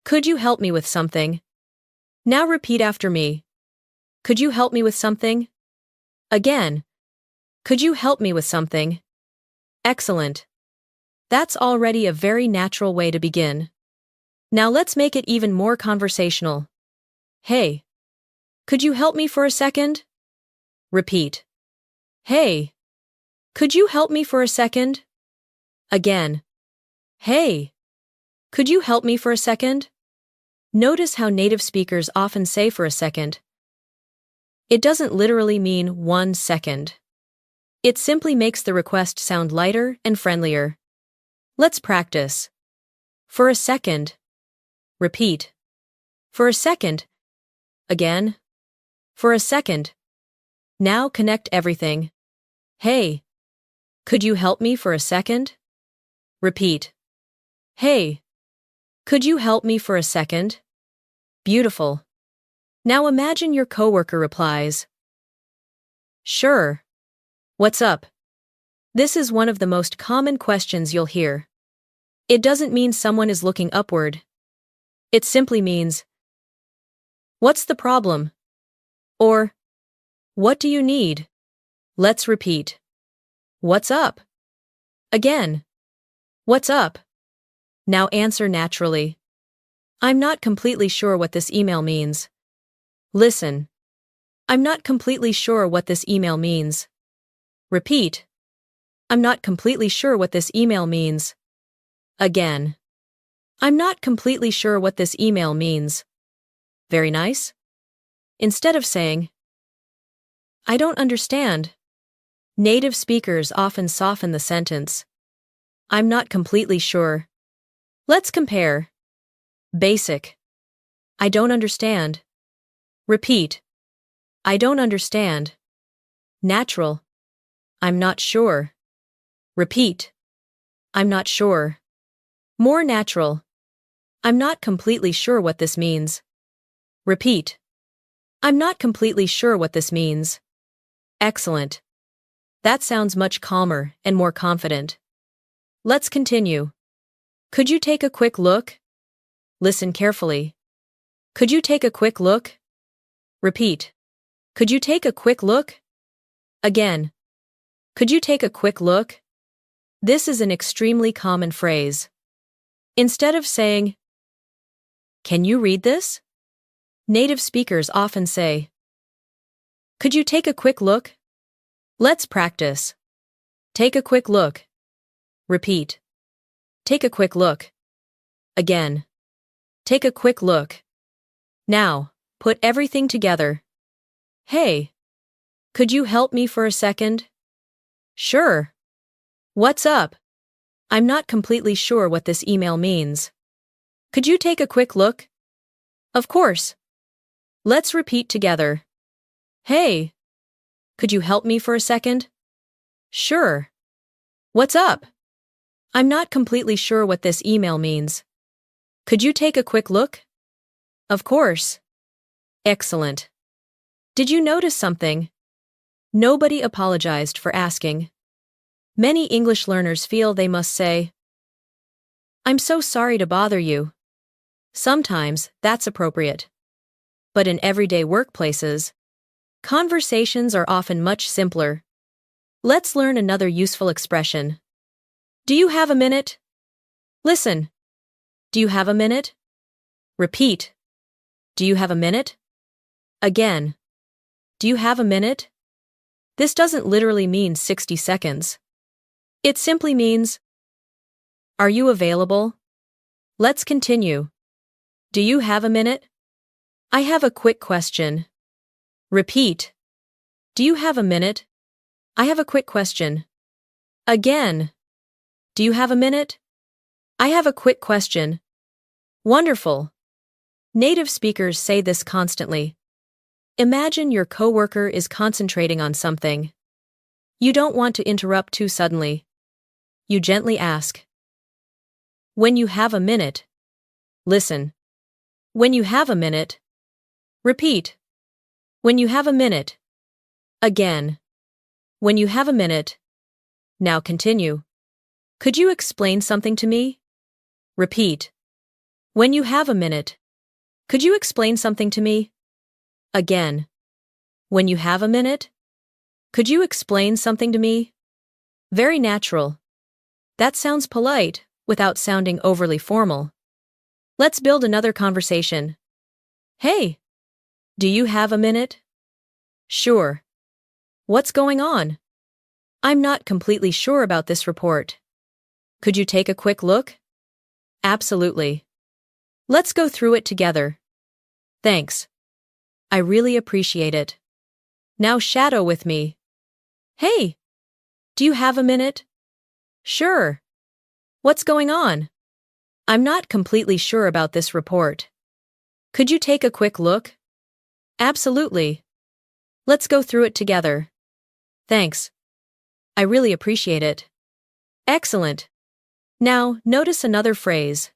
Speaker 1: Could you help me with something? Now repeat after me. Could you help me with something? Again. Could you help me with something? Excellent. That's already a very natural way to begin. Now let's make it even more conversational. Hey, could you help me for a second? Repeat. Hey, could you help me for a second? Again. Hey, could you help me for a second? Notice how native speakers often say for a second. It doesn't literally mean 1 second. It simply makes the request sound lighter and friendlier. Let's practice. For a second. Repeat. For a second. Again. For a second. Now connect everything. Hey, could you help me for a second? Repeat. Hey, could you help me for a second? Beautiful. Now imagine your coworker replies, "Sure. What's up?" This is one of the most common questions you'll hear. It doesn't mean someone is looking upward. It simply means, "What's the problem?" Or, "What do you need?" Let's repeat. What's up? Again. What's up? Now answer naturally. I'm not completely sure what this email means. Listen. I'm not completely sure what this email means. Repeat. I'm not completely sure what this email means. Again. I'm not completely sure what this email means. Very nice. Instead of saying, "I don't understand," native speakers often soften the sentence. I'm not completely sure. Let's compare. Basic. I don't understand. Repeat. I don't understand. Natural. I'm not sure. Repeat. I'm not sure. More natural. I'm not completely sure what this means. Repeat. I'm not completely sure what this means. Excellent. That sounds much calmer and more confident. Let's continue. Could you take a quick look? Listen carefully. Could you take a quick look? Repeat. Could you take a quick look? Again. Could you take a quick look? This is an extremely common phrase. Instead of saying, "Can you read this?" native speakers often say, "Could you take a quick look?" Let's practice. Take a quick look. Repeat. Take a quick look. Again. Take a quick look. Now, put everything together. Hey, could you help me for a second? Sure. What's up? I'm not completely sure what this email means. Could you take a quick look? Of course. Let's repeat together. Hey, could you help me for a second? Sure. What's up? I'm not completely sure what this email means. Could you take a quick look? Of course. Excellent. Did you notice something? Nobody apologized for asking. Many English learners feel they must say, "I'm so sorry to bother you." Sometimes that's appropriate. But in everyday workplaces, conversations are often much simpler. Let's learn another useful expression. Do you have a minute? Listen. Do you have a minute? Repeat. Do you have a minute? Again. Do you have a minute? This doesn't literally mean 60 seconds. It simply means, are you available? Let's continue. Do you have a minute? I have a quick question. Repeat. Do you have a minute? I have a quick question. Again. Do you have a minute? I have a quick question. Wonderful. Native speakers say this constantly. Imagine your coworker is concentrating on something. You don't want to interrupt too suddenly. You gently ask. When you have a minute. Listen. When you have a minute. Repeat. When you have a minute. Again. When you have a minute. Now continue. Could you explain something to me? Repeat. When you have a minute. Could you explain something to me? Again. When you have a minute. Could you explain something to me? Very natural. That sounds polite, without sounding overly formal. Let's build another conversation. Hey, do you have a minute? Sure. What's going on? I'm not completely sure about this report. Could you take a quick look? Absolutely. Let's go through it together. Thanks. I really appreciate it. Now shadow with me. Hey, do you have a minute? Sure. What's going on? I'm not completely sure about this report. Could you take a quick look? Absolutely. Let's go through it together. Thanks. I really appreciate it. Excellent. Now, notice another phrase.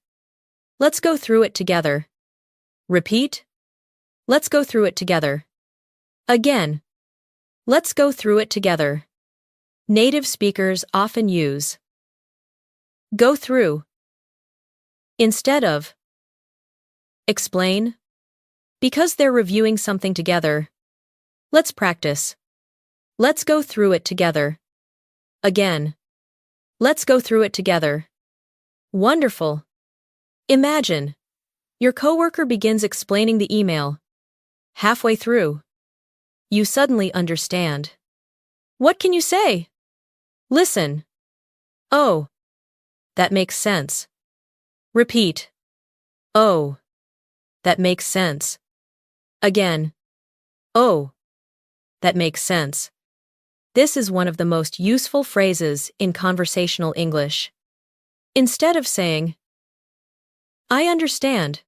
Speaker 1: Let's go through it together. Repeat. Let's go through it together. Again. Let's go through it together. Native speakers often use go through instead of explain because they're reviewing something together. Let's practice. Let's go through it together. Again. Let's go through it together. Wonderful. Imagine. Your coworker begins explaining the email. Halfway through. You suddenly understand. What can you say? Listen. Oh. That makes sense. Repeat. Oh. That makes sense. Again. Oh. That makes sense. This is one of the most useful phrases in conversational English. Instead of saying, I understand,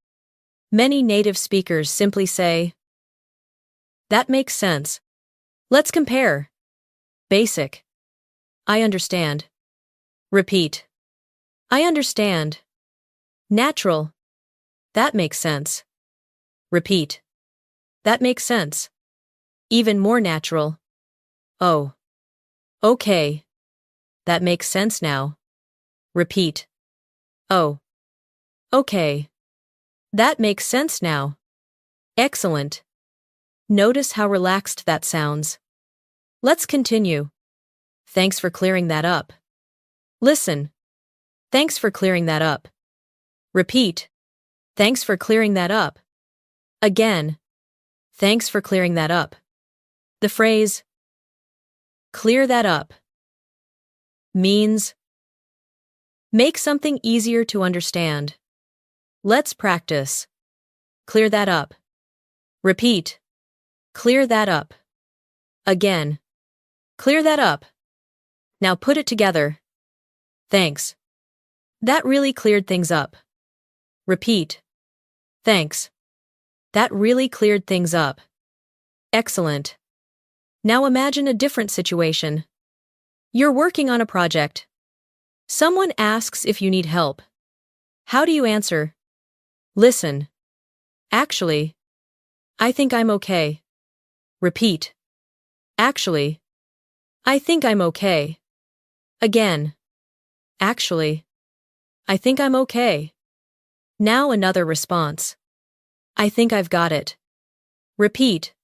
Speaker 1: many native speakers simply say, that makes sense. Let's compare. Basic. I understand. Repeat. I understand. Natural. That makes sense. Repeat. That makes sense. Even more natural. Oh. Okay. That makes sense now. Repeat. Oh. Okay. That makes sense now. Excellent. Notice how relaxed that sounds. Let's continue. Thanks for clearing that up. Listen. Thanks for clearing that up. Repeat. Thanks for clearing that up. Again. Thanks for clearing that up. The phrase, clear that up, means make something easier to understand. Let's practice. Clear that up. Repeat. Clear that up. Again. Clear that up. Now put it together. Thanks. That really cleared things up. Repeat. Thanks. That really cleared things up. Excellent. Now imagine a different situation. You're working on a project. Someone asks if you need help. How do you answer? Listen. Actually. I think I'm okay. Repeat. Actually. I think I'm okay. Again. Actually. I think I'm okay. Now another response. I think I've got it. Repeat.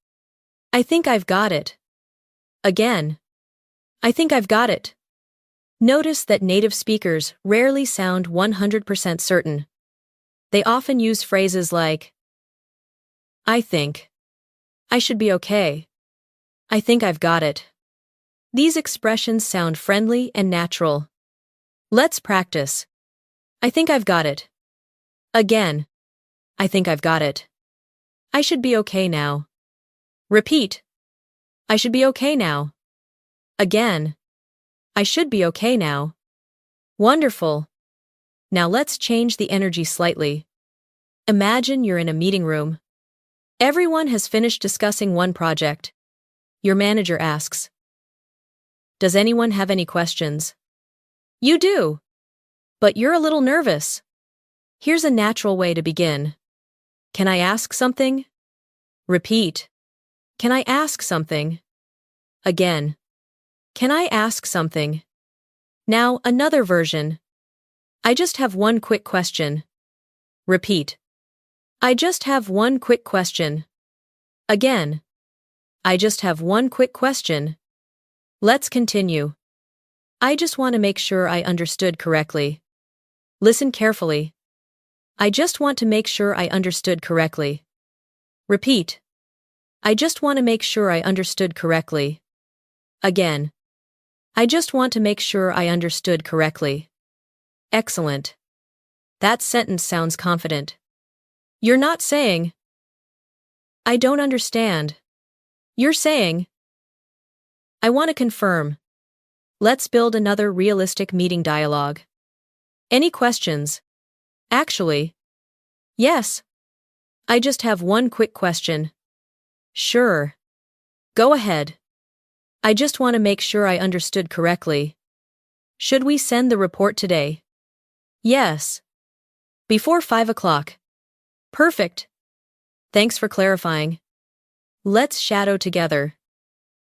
Speaker 1: I think I've got it. Again. I think I've got it. Notice that native speakers rarely sound 100% certain. They often use phrases like, I think. I should be okay. I think I've got it. These expressions sound friendly and natural. Let's practice. I think I've got it. Again. I think I've got it. I should be okay now. Repeat. I should be okay now. Again. I should be okay now. Wonderful. Now let's change the energy slightly. Imagine you're in a meeting room. Everyone has finished discussing one project. Your manager asks, "Does anyone have any questions?" You do, but you're a little nervous. Here's a natural way to begin. Can I ask something? Repeat. Can I ask something? Again. Can I ask something? Now, another version. I just have one quick question. Repeat. I just have one quick question. Again. I just have one quick question. Let's continue. I just want to make sure I understood correctly. Listen carefully. I just want to make sure I understood correctly. Repeat. I just want to make sure I understood correctly. Again. I just want to make sure I understood correctly. Excellent. That sentence sounds confident. You're not saying, "I don't understand." You're saying, "I want to confirm." Let's build another realistic meeting dialogue. Any questions? Actually, yes. I just have one quick question. Sure. Go ahead. I just want to make sure I understood correctly. Should we send the report today? Yes. Before 5 o'clock. Perfect. Thanks for clarifying. Let's shadow together.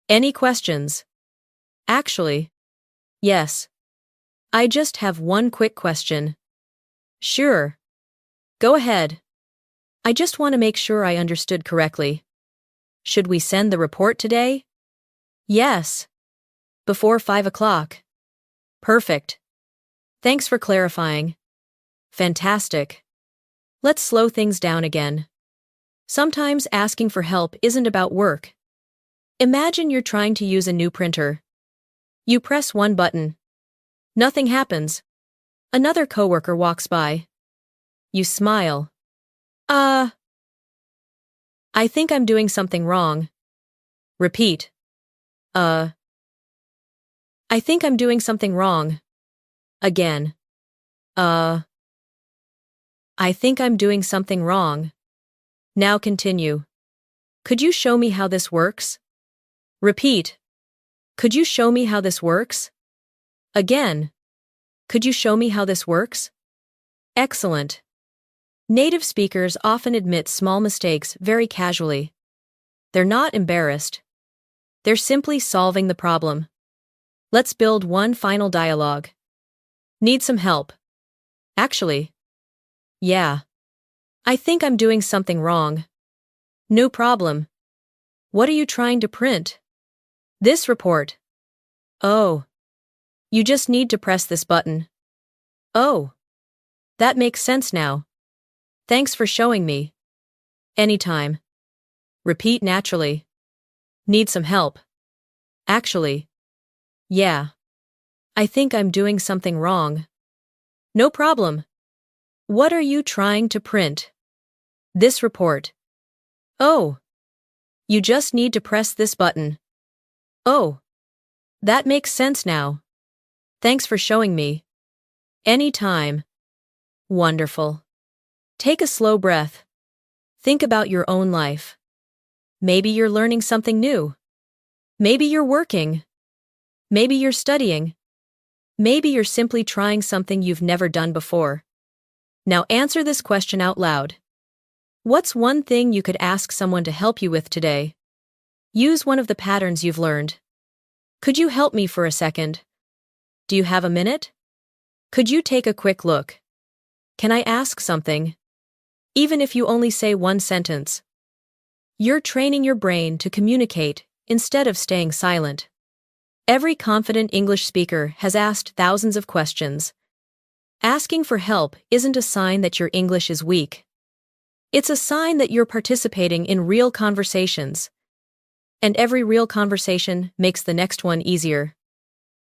Speaker 1: Any questions? Actually, yes. I just have one quick question. Sure. Go ahead. I just want to make sure I understood correctly. Should we send the report today? Yes. Before 5 o'clock. Perfect. Thanks for clarifying. Fantastic. Let's slow things down again. Sometimes asking for help isn't about work. Imagine you're trying to use a new printer. You press one button. Nothing happens. Another coworker walks by. You smile. I think I'm doing something wrong. Repeat. I think I'm doing something wrong. Again. I think I'm doing something wrong. Now continue. Could you show me how this works? Repeat. Could you show me how this works? Again. Could you show me how this works? Excellent. Native speakers often admit small mistakes very casually. They're not embarrassed. They're simply solving the problem. Let's build one final dialogue. Need some help? Actually. Yeah. I think I'm doing something wrong. No problem. What are you trying to print? This report. Oh. You just need to press this button. Oh. That makes sense now. Thanks for showing me. Anytime. Repeat naturally. Need some help? Actually. Yeah. I think I'm doing something wrong. No problem. What are you trying to print? This report. Oh. You just need to press this button. Oh. That makes sense now. Thanks for showing me. Anytime. Wonderful. Take a slow breath. Think about your own life. Maybe you're learning something new. Maybe you're working. Maybe you're studying. Maybe you're simply trying something you've never done before. Now answer this question out loud. What's one thing you could ask someone to help you with today? Use one of the patterns you've learned. Could you help me for a second? Do you have a minute? Could you take a quick look? Can I ask something? Even if you only say one sentence. You're training your brain to communicate instead of staying silent. Every confident English speaker has asked thousands of questions. Asking for help isn't a sign that your English is weak. It's a sign that you're participating in real conversations. And every real conversation makes the next one easier.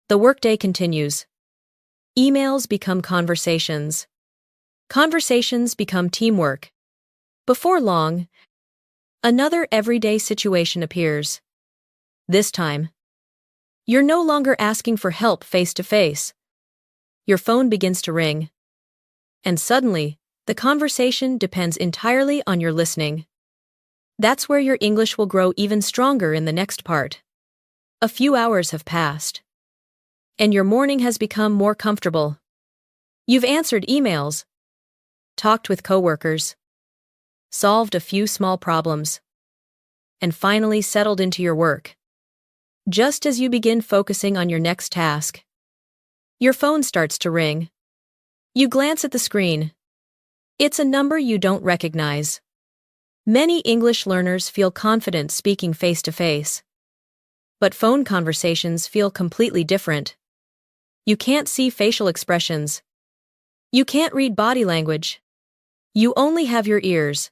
Speaker 1: The workday continues. Emails become conversations. Conversations become teamwork. Before long, another everyday situation appears. This time, you're no longer asking for help face to face. Your phone begins to ring. And suddenly, the conversation depends entirely on your listening. That's where your English will grow even stronger in the next part. A few hours have passed, and your morning has become more comfortable. You've answered emails, talked with coworkers, solved a few small problems, and finally settled into your work. Just as you begin focusing on your next task, your phone starts to ring. You glance at the screen. It's a number you don't recognize. Many English learners feel confident speaking face-to-face. But phone conversations feel completely different. You can't see facial expressions. You can't read body language. You only have your ears.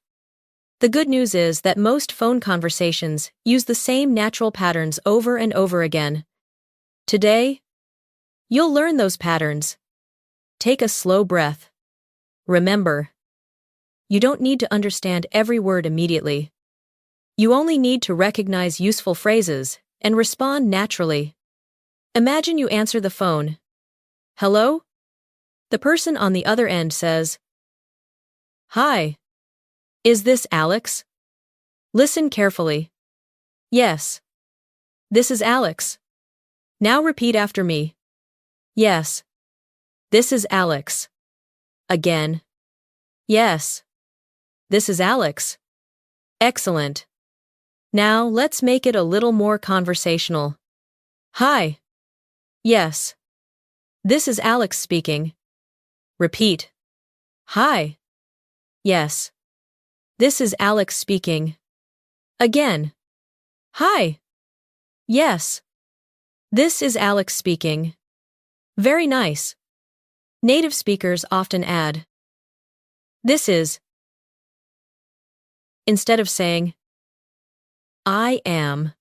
Speaker 1: The good news is that most phone conversations use the same natural patterns over and over again. Today, you'll learn those patterns. Take a slow breath. Remember, you don't need to understand every word immediately. You only need to recognize useful phrases and respond naturally. Imagine you answer the phone. Hello? The person on the other end says, Hi. Is this Alex? Listen carefully. Yes. This is Alex. Now repeat after me. Yes. This is Alex. Again. Yes. This is Alex. Excellent. Now let's make it a little more conversational. Hi. Yes. This is Alex speaking. Repeat. Hi. Yes. This is Alex speaking. Again. Hi. Yes. This is Alex speaking. Very nice. Native speakers often add, This is, instead of saying, I am.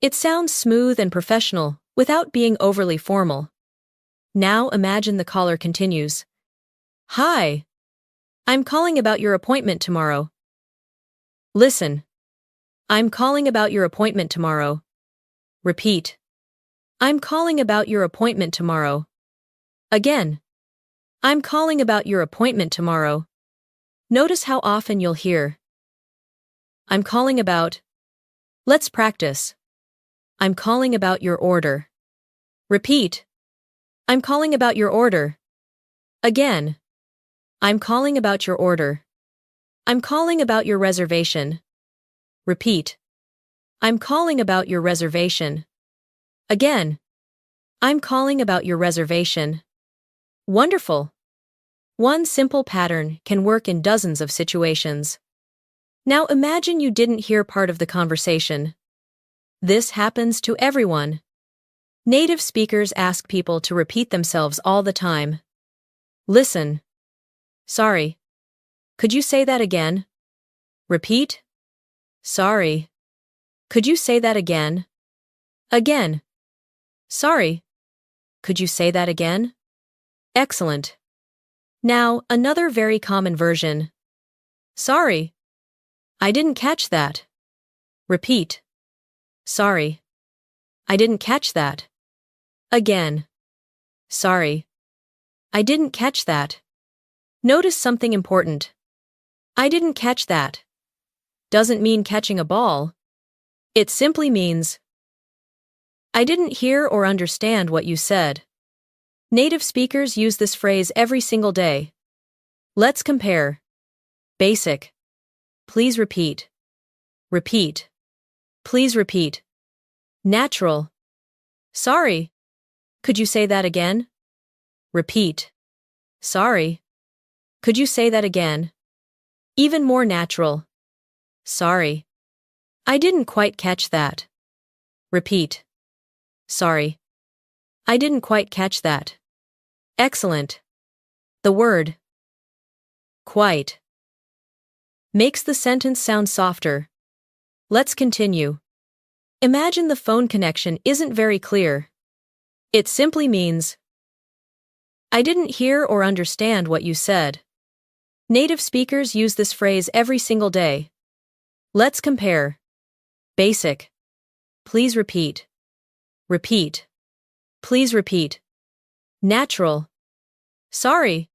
Speaker 1: It sounds smooth and professional without being overly formal. Now imagine the caller continues. Hi. I'm calling about your appointment tomorrow. Listen. I'm calling about your appointment tomorrow. Repeat. I'm calling about your appointment tomorrow. Again. I'm calling about your appointment tomorrow. Notice how often you'll hear. I'm calling about. Let's practice. I'm calling about your order. Repeat. I'm calling about your order. Again. I'm calling about your order. I'm calling about your reservation. Repeat. I'm calling about your reservation. Again. I'm calling about your reservation. Wonderful. One simple pattern can work in dozens of situations. Now imagine you didn't hear part of the conversation. This happens to everyone. Native speakers ask people to repeat themselves all the time. Listen. Sorry. Could you say that again? Repeat. Sorry. Could you say that again? Again. Sorry. Could you say that again? Excellent. Now, another very common version. Sorry. I didn't catch that. Repeat. Sorry. I didn't catch that. Again. Sorry. I didn't catch that. Notice something important. I didn't catch that. Doesn't mean catching a ball. It simply means I didn't hear or understand what you said. Native speakers use this phrase every single day. Let's compare. Basic. Please repeat. Repeat. Please repeat. Natural. Sorry. Could you say that again? Repeat. Sorry. Could you say that again? Even more natural. Sorry. I didn't quite catch that. Repeat. Sorry. I didn't quite catch that. Excellent. The word quite makes the sentence sound softer. Let's continue. Imagine the phone connection isn't very clear. It simply means I didn't hear or understand what you said. Native speakers use this phrase every single day. Let's compare. Basic. Please repeat. Repeat. Please repeat. Natural. Sorry.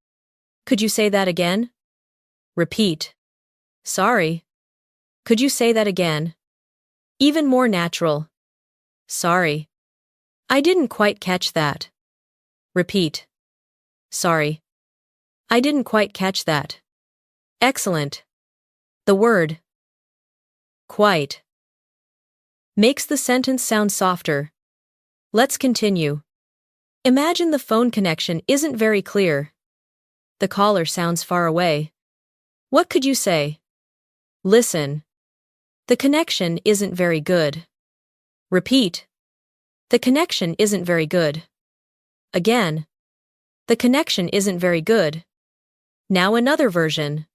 Speaker 1: Could you say that again? Repeat. Sorry. Could you say that again? Even more natural. Sorry. I didn't quite catch that. Repeat. Sorry. I didn't quite catch that. Excellent. The word quite makes the sentence sound softer. Let's continue. Imagine the phone connection isn't very clear. The caller sounds far away. What could you say? Listen. The connection isn't very good. Repeat. The connection isn't very good. Again. The connection isn't very good. Now another version.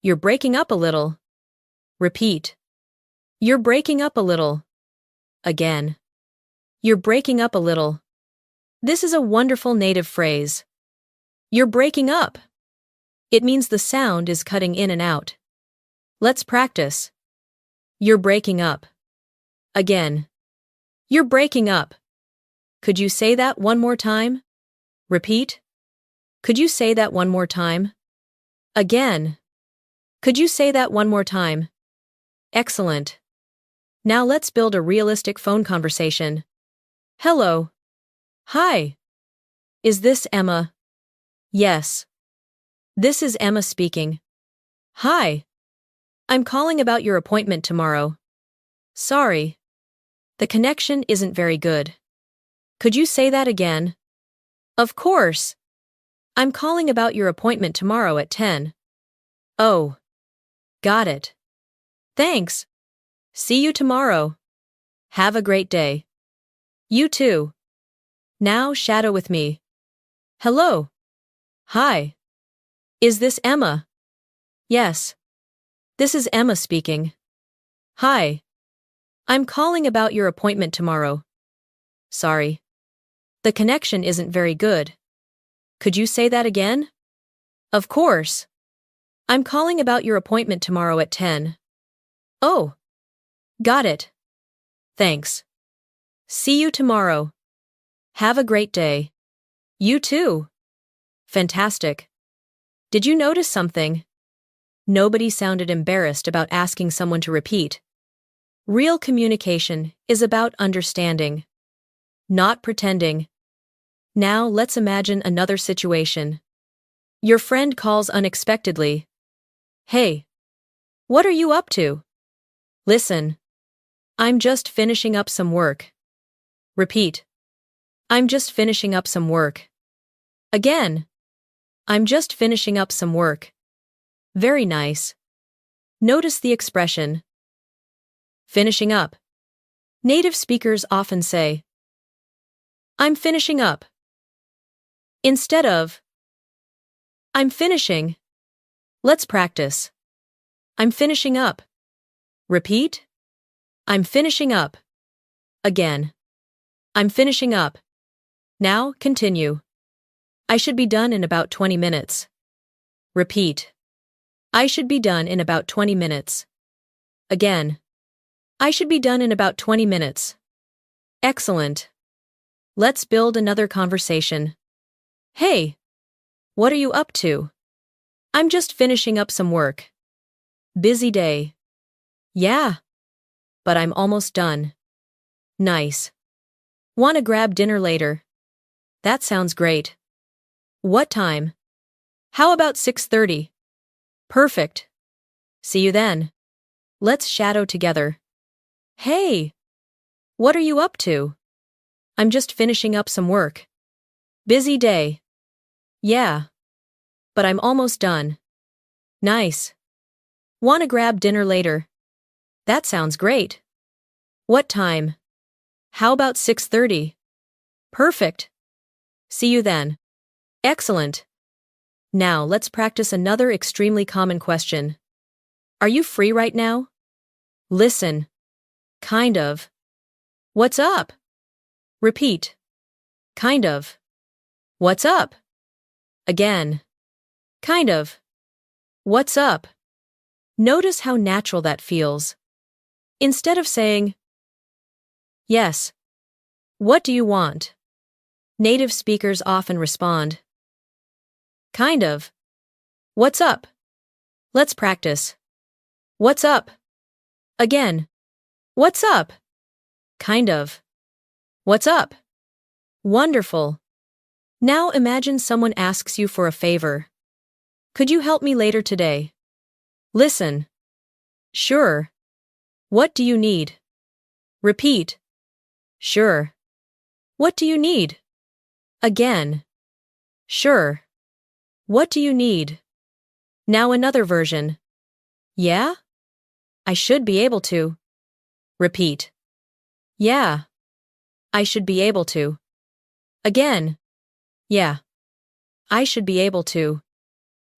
Speaker 1: You're breaking up a little. Repeat. You're breaking up a little. Again. You're breaking up a little. This is a wonderful native phrase. You're breaking up. It means the sound is cutting in and out. Let's practice. You're breaking up. Again. You're breaking up. Could you say that one more time? Repeat. Could you say that one more time? Again. Could you say that one more time? Excellent. Now let's build a realistic phone conversation. Hello. Hi. Is this Emma? Yes. This is Emma speaking. Hi. I'm calling about your appointment tomorrow. Sorry. The connection isn't very good. Could you say that again? Of course. I'm calling about your appointment tomorrow at 10. Oh. Got it. Thanks. See you tomorrow. Have a great day. You too. Now shadow with me. Hello. Hi. Is this Emma? Yes. This is Emma speaking. Hi. I'm calling about your appointment tomorrow. Sorry. The connection isn't very good. Could you say that again? Of course. I'm calling about your appointment tomorrow at 10. Oh. Got it. Thanks. See you tomorrow. Have a great day. You too. Fantastic. Did you notice something? Nobody sounded embarrassed about asking someone to repeat. Real communication is about understanding, not pretending. Now let's imagine another situation. Your friend calls unexpectedly. Hey. What are you up to? Listen. I'm just finishing up some work. Repeat. I'm just finishing up some work. Again. I'm just finishing up some work. Very nice. Notice the expression. Finishing up. Native speakers often say, I'm finishing up. Instead of, I'm finishing. Let's practice. I'm finishing up. Repeat. I'm finishing up. Again. I'm finishing up. Now, continue. I should be done in about 20 minutes. Repeat. I should be done in about 20 minutes. Again. I should be done in about 20 minutes. Excellent. Let's build another conversation. Hey. What are you up to? I'm just finishing up some work. Busy day. Yeah. But I'm almost done. Nice. Wanna grab dinner later? That sounds great. What time? How about 6:30? Perfect. See you then. Let's shadow together. Hey. What are you up to? I'm just finishing up some work. Busy day. Yeah. But I'm almost done. Nice. Wanna grab dinner later? That sounds great. What time? How about 6:30? Perfect. See you then. Excellent. Now let's practice another extremely common question. Are you free right now? Listen. Kind of. What's up? Repeat. Kind of. What's up? Again. Kind of. What's up? Notice how natural that feels. Instead of saying, yes. What do you want? Native speakers often respond, kind of. What's up? Let's practice. What's up? Again. What's up? Kind of. What's up? Wonderful. Now imagine someone asks you for a favor. Could you help me later today? Listen. Sure. What do you need? Repeat. Sure. What do you need? Again. Sure. What do you need? Now another version. Yeah? I should be able to. Repeat. Yeah. I should be able to. Again. Yeah. I should be able to.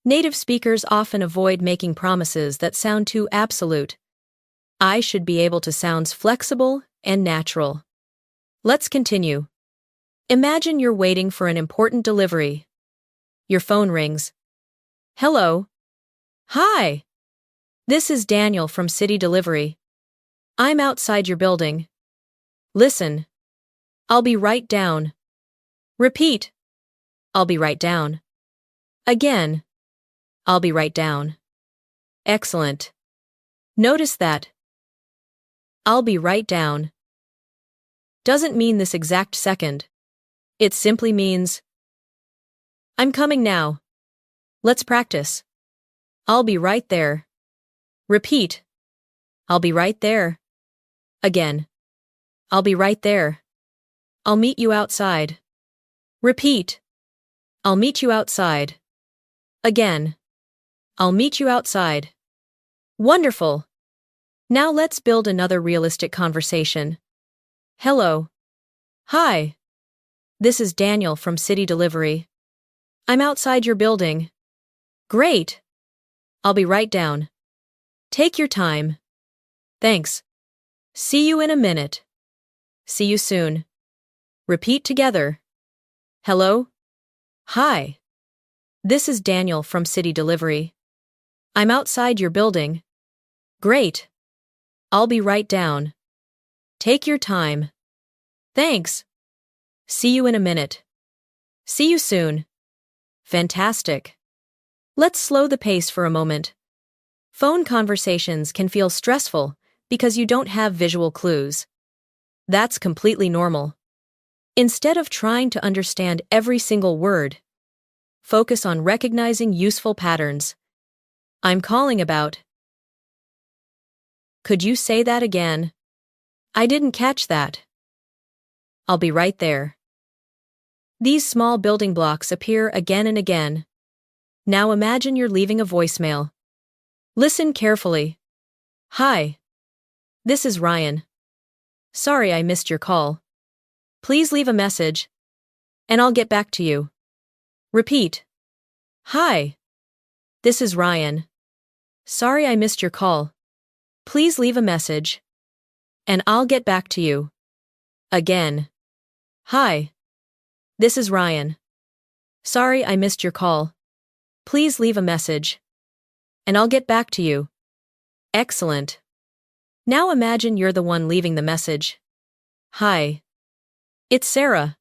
Speaker 1: Native speakers often avoid making promises that sound too absolute. I should be able to sounds flexible and natural. Let's continue. Imagine you're waiting for an important delivery. Your phone rings. Hello. Hi. This is Daniel from City Delivery. I'm outside your building. Listen. I'll be right down. Repeat. I'll be right down. Again. I'll be right down. Excellent. Notice that I'll be right down doesn't mean this exact second. It simply means I'm coming now. Let's practice. I'll be right there. Repeat. I'll be right there. Again. I'll be right there. I'll meet you outside. Repeat. I'll meet you outside. Again. I'll meet you outside. Wonderful. Now let's build another realistic conversation. Hello. Hi. This is Daniel from City Delivery. I'm outside your building. Great. I'll be right down. Take your time. Thanks. See you in a minute. See you soon. Repeat together. Hello. Hi. This is Daniel from City Delivery. I'm outside your building. Great. I'll be right down. Take your time. Thanks. See you in a minute. See you soon. Fantastic. Let's slow the pace for a moment. Phone conversations can feel stressful because you don't have visual clues. That's completely normal. Instead of trying to understand every single word, focus on recognizing useful patterns. I'm calling about. Could you say that again? I didn't catch that. I'll be right there. These small building blocks appear again and again. Now imagine you're leaving a voicemail. Listen carefully. Hi. This is Ryan. Sorry I missed your call. Please leave a message, and I'll get back to you. Repeat. Hi. This is Ryan. Sorry I missed your call. Please leave a message, and I'll get back to you. Again. Hi. This is Ryan. Sorry I missed your call. Please leave a message, and I'll get back to you. Excellent. Now imagine you're the one leaving the message. Hi. It's Sarah.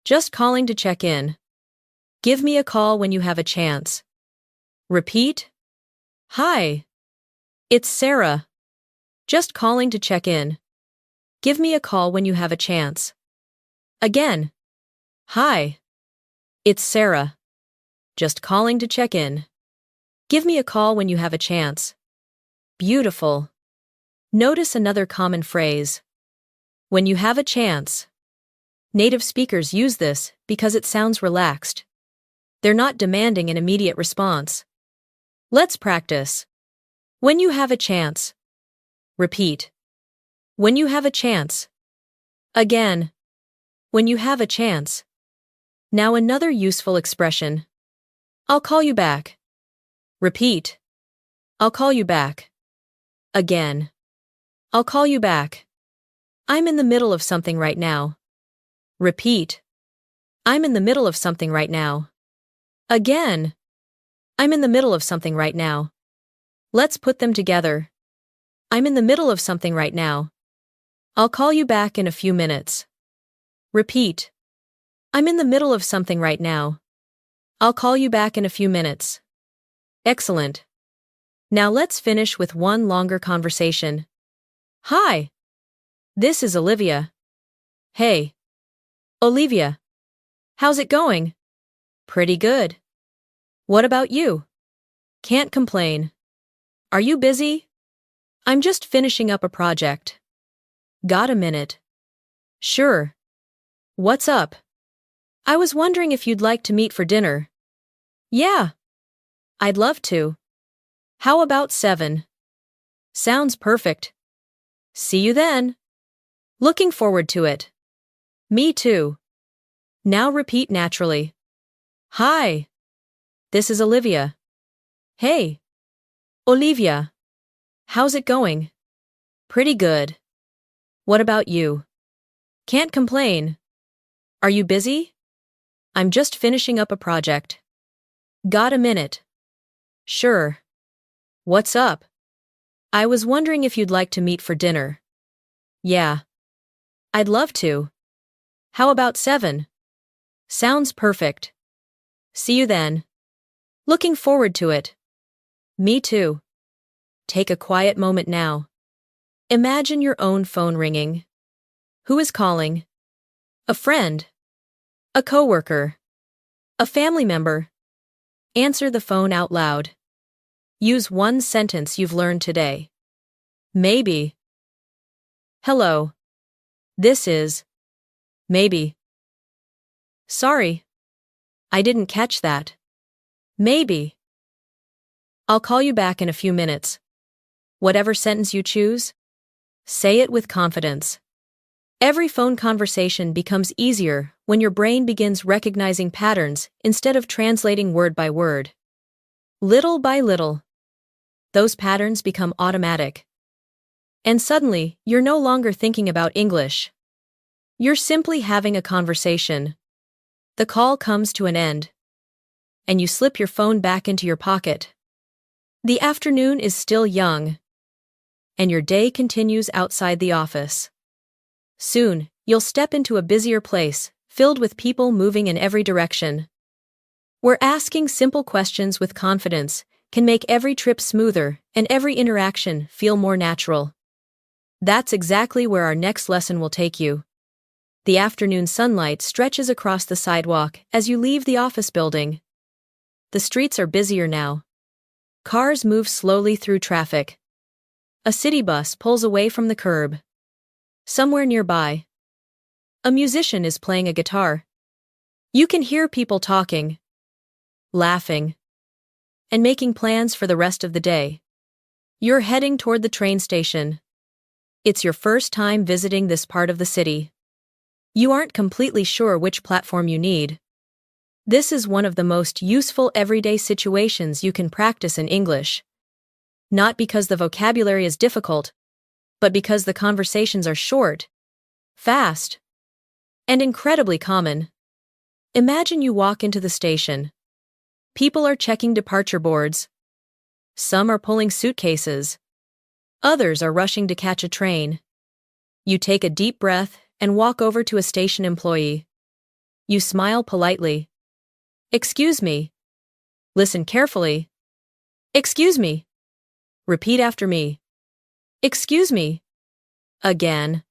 Speaker 1: Just calling to check in. Give me a call when you have a chance. Repeat. Hi. It's Sarah. Just calling to check in. Give me a call when you have a chance. Again. Hi. It's Sarah. Just calling to check in. Give me a call when you have a chance. Beautiful. Notice another common phrase. When you have a chance. Native speakers use this because it sounds relaxed. They're not demanding an immediate response. Let's practice. When you have a chance. Repeat. When you have a chance. Again. When you have a chance. Now another useful expression. I'll call you back. Repeat. I'll call you back. Again. I'll call you back. I'm in the middle of something right now. Repeat. I'm in the middle of something right now. Again. I'm in the middle of something right now. Let's put them together. I'm in the middle of something right now. I'll call you back in a few minutes. Repeat. I'm in the middle of something right now. I'll call you back in a few minutes. Excellent. Now let's finish with one longer conversation. Hi. This is Olivia. Hey. Olivia. How's it going? Pretty good. What about you? Can't complain. Are you busy? I'm just finishing up a project. Got a minute? Sure. What's up? I was wondering if you'd like to meet for dinner. Yeah. I'd love to. How about 7? Sounds perfect. See you then. Looking forward to it. Me too. Now repeat naturally. Hi. This is Olivia. Hey. Olivia. How's it going? Pretty good. What about you? Can't complain. Are you busy? I'm just finishing up a project. Got a minute? Sure. What's up? I was wondering if you'd like to meet for dinner. Yeah. I'd love to. How about 7? Sounds perfect. See you then. Looking forward to it. Me too. Take a quiet moment now. Imagine your own phone ringing. Who is calling? A friend. A coworker. A family member. Answer the phone out loud. Use one sentence you've learned today. Maybe. Hello. This is. Maybe. Sorry. I didn't catch that. Maybe. I'll call you back in a few minutes. Whatever sentence you choose, say it with confidence. Every phone conversation becomes easier when your brain begins recognizing patterns instead of translating word by word. Little by little, those patterns become automatic. And suddenly, you're no longer thinking about English. You're simply having a conversation. The call comes to an end, and you slip your phone back into your pocket. The afternoon is still young, and your day continues outside the office. Soon, you'll step into a busier place, filled with people moving in every direction. Where asking simple questions with confidence can make every trip smoother and every interaction feel more natural. That's exactly where our next lesson will take you. The afternoon sunlight stretches across the sidewalk as you leave the office building. The streets are busier now. Cars move slowly through traffic. A city bus pulls away from the curb. Somewhere nearby, a musician is playing a guitar. You can hear people talking, laughing, and making plans for the rest of the day. You're heading toward the train station. It's your first time visiting this part of the city. You aren't completely sure which platform you need. This is one of the most useful everyday situations you can practice in English. Not because the vocabulary is difficult, but because the conversations are short, fast, and incredibly common. Imagine you walk into the station. People are checking departure boards. Some are pulling suitcases. Others are rushing to catch a train. You take a deep breath and walk over to a station employee. You smile politely. Excuse me. Listen carefully. Excuse me. Repeat after me. Excuse me. Again.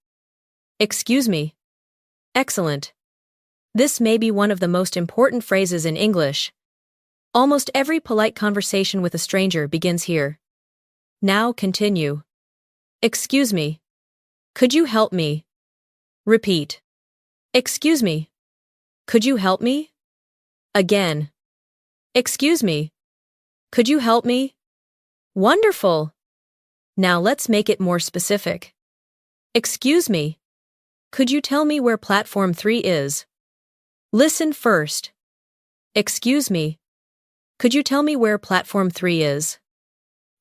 Speaker 1: Excuse me. Excellent. This may be one of the most important phrases in English. Almost every polite conversation with a stranger begins here. Now continue. Excuse me. Could you help me? Repeat. Excuse me. Could you help me? Again. Excuse me. Could you help me? Wonderful. Now let's make it more specific. Excuse me. Could you tell me where platform 3 is? Listen first. Excuse me. Could you tell me where platform 3 is?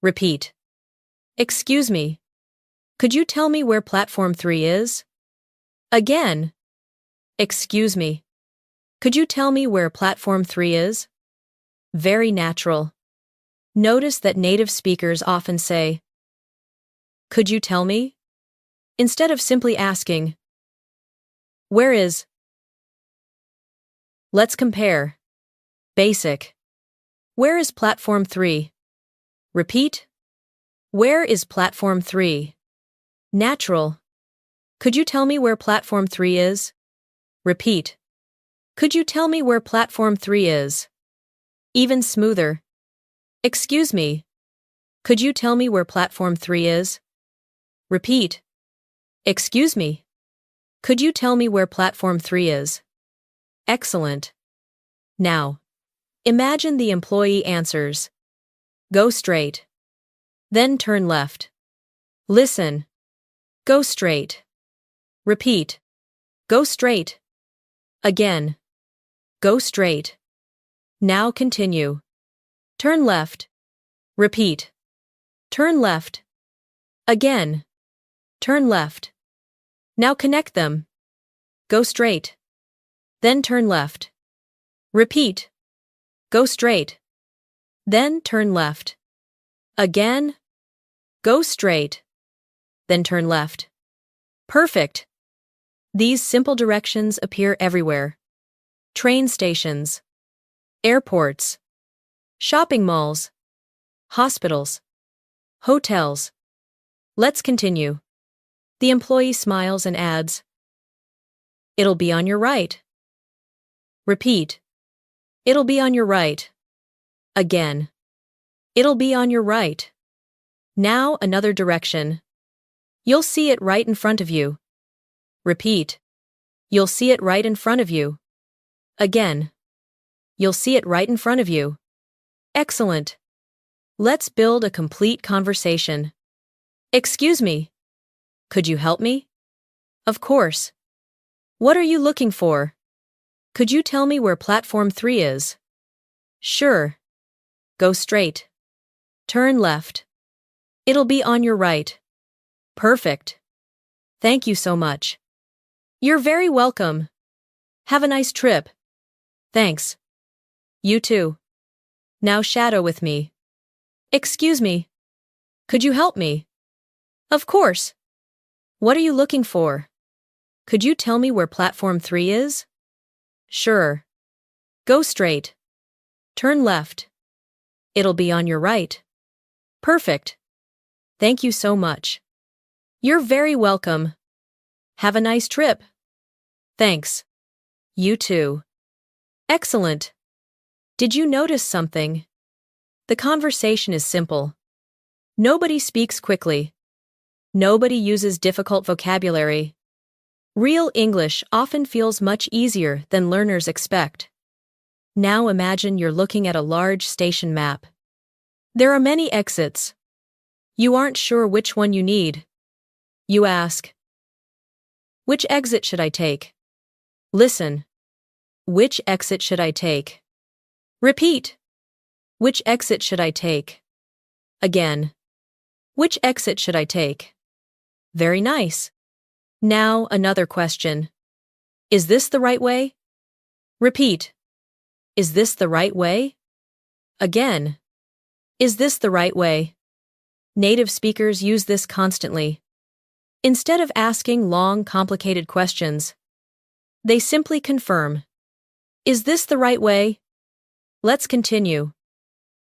Speaker 1: Repeat. Excuse me. Could you tell me where platform 3 is? Again. Excuse me. Could you tell me where platform 3 is? Very natural. Notice that native speakers often say, "Could you tell me?" instead of simply asking, "Where is?" Let's compare. Basic. Where is platform 3? Repeat. Where is platform 3? Natural. Could you tell me where platform 3 is? Repeat. Could you tell me where platform 3 is? Even smoother. Excuse me. Could you tell me where platform 3 is? Repeat. Excuse me. Could you tell me where platform 3 is? Excellent. Now, imagine the employee answers. Go straight. Then turn left. Listen. Go straight. Repeat. Go straight. Again. Go straight. Now continue. Turn left. Repeat. Turn left. Again. Turn left. Now connect them. Go straight. Then turn left. Repeat. Go straight. Then turn left. Again. Go straight. Then turn left. Perfect. These simple directions appear everywhere. Train stations, airports, shopping malls, hospitals, hotels. Let's continue. The employee smiles and adds, "It'll be on your right." Repeat. It'll be on your right. Again. It'll be on your right. Now another direction. You'll see it right in front of you. Repeat. You'll see it right in front of you. Again. You'll see it right in front of you. Excellent. Let's build a complete conversation. Excuse me. Could you help me? Of course. What are you looking for? Could you tell me where platform 3 is? Sure. Go straight. Turn left. It'll be on your right. Perfect. Thank you so much. You're very welcome. Have a nice trip. Thanks. You too. Now shadow with me. Excuse me. Could you help me? Of course. What are you looking for? Could you tell me where platform 3 is? Sure. Go straight. Turn left. It'll be on your right. Perfect. Thank you so much. You're very welcome. Have a nice trip. Thanks. You too. Excellent. Did you notice something? The conversation is simple. Nobody speaks quickly. Nobody uses difficult vocabulary. Real English often feels much easier than learners expect. Now imagine you're looking at a large station map. There are many exits. You aren't sure which one you need. You ask, "Which exit should I take?" Listen. Which exit should I take? Repeat. Which exit should I take? Again. Which exit should I take? Very nice. Now another question. Is this the right way? Repeat. Is this the right way? Again. Is this the right way? Native speakers use this constantly. Instead of asking long, complicated questions, they simply confirm. Is this the right way? Let's continue.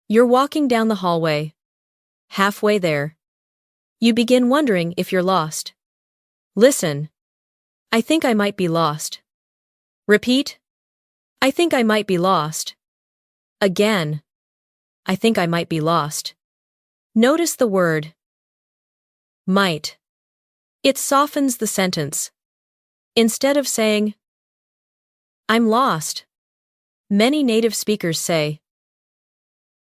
Speaker 1: You're walking down the hallway. Halfway there. You begin wondering if you're lost. Listen. I think I might be lost. Repeat. I think I might be lost. Again. I think I might be lost. Notice the word might. It softens the sentence. Instead of saying, I'm lost, many native speakers say,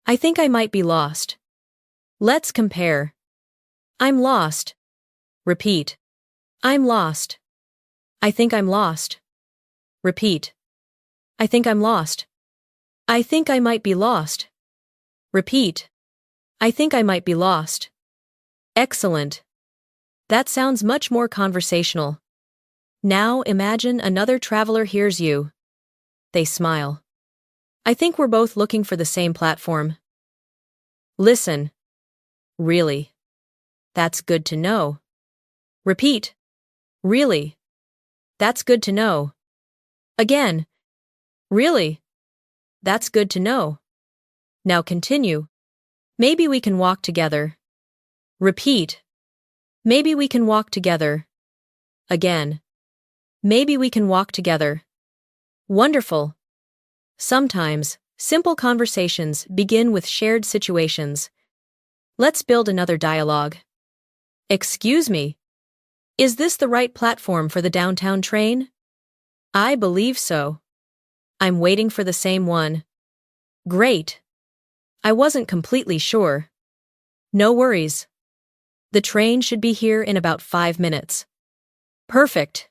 Speaker 1: I think I might be lost. Let's compare. I'm lost. Repeat. I'm lost. I think I'm lost. Repeat. I think I'm lost. I think I might be lost. Repeat. I think I might be lost. Excellent. That sounds much more conversational. Now imagine another traveler hears you. They smile. I think we're both looking for the same platform. Listen. Really? That's good to know. Repeat. Really? That's good to know. Again. Really? That's good to know. Now continue. Maybe we can walk together. Repeat. Maybe we can walk together. Again. Maybe we can walk together. Wonderful. Sometimes, simple conversations begin with shared situations. Let's build another dialogue. Excuse me. Is this the right platform for the downtown train? I believe so. I'm waiting for the same one. Great. I wasn't completely sure. No worries. The train should be here in about 5 minutes. Perfect.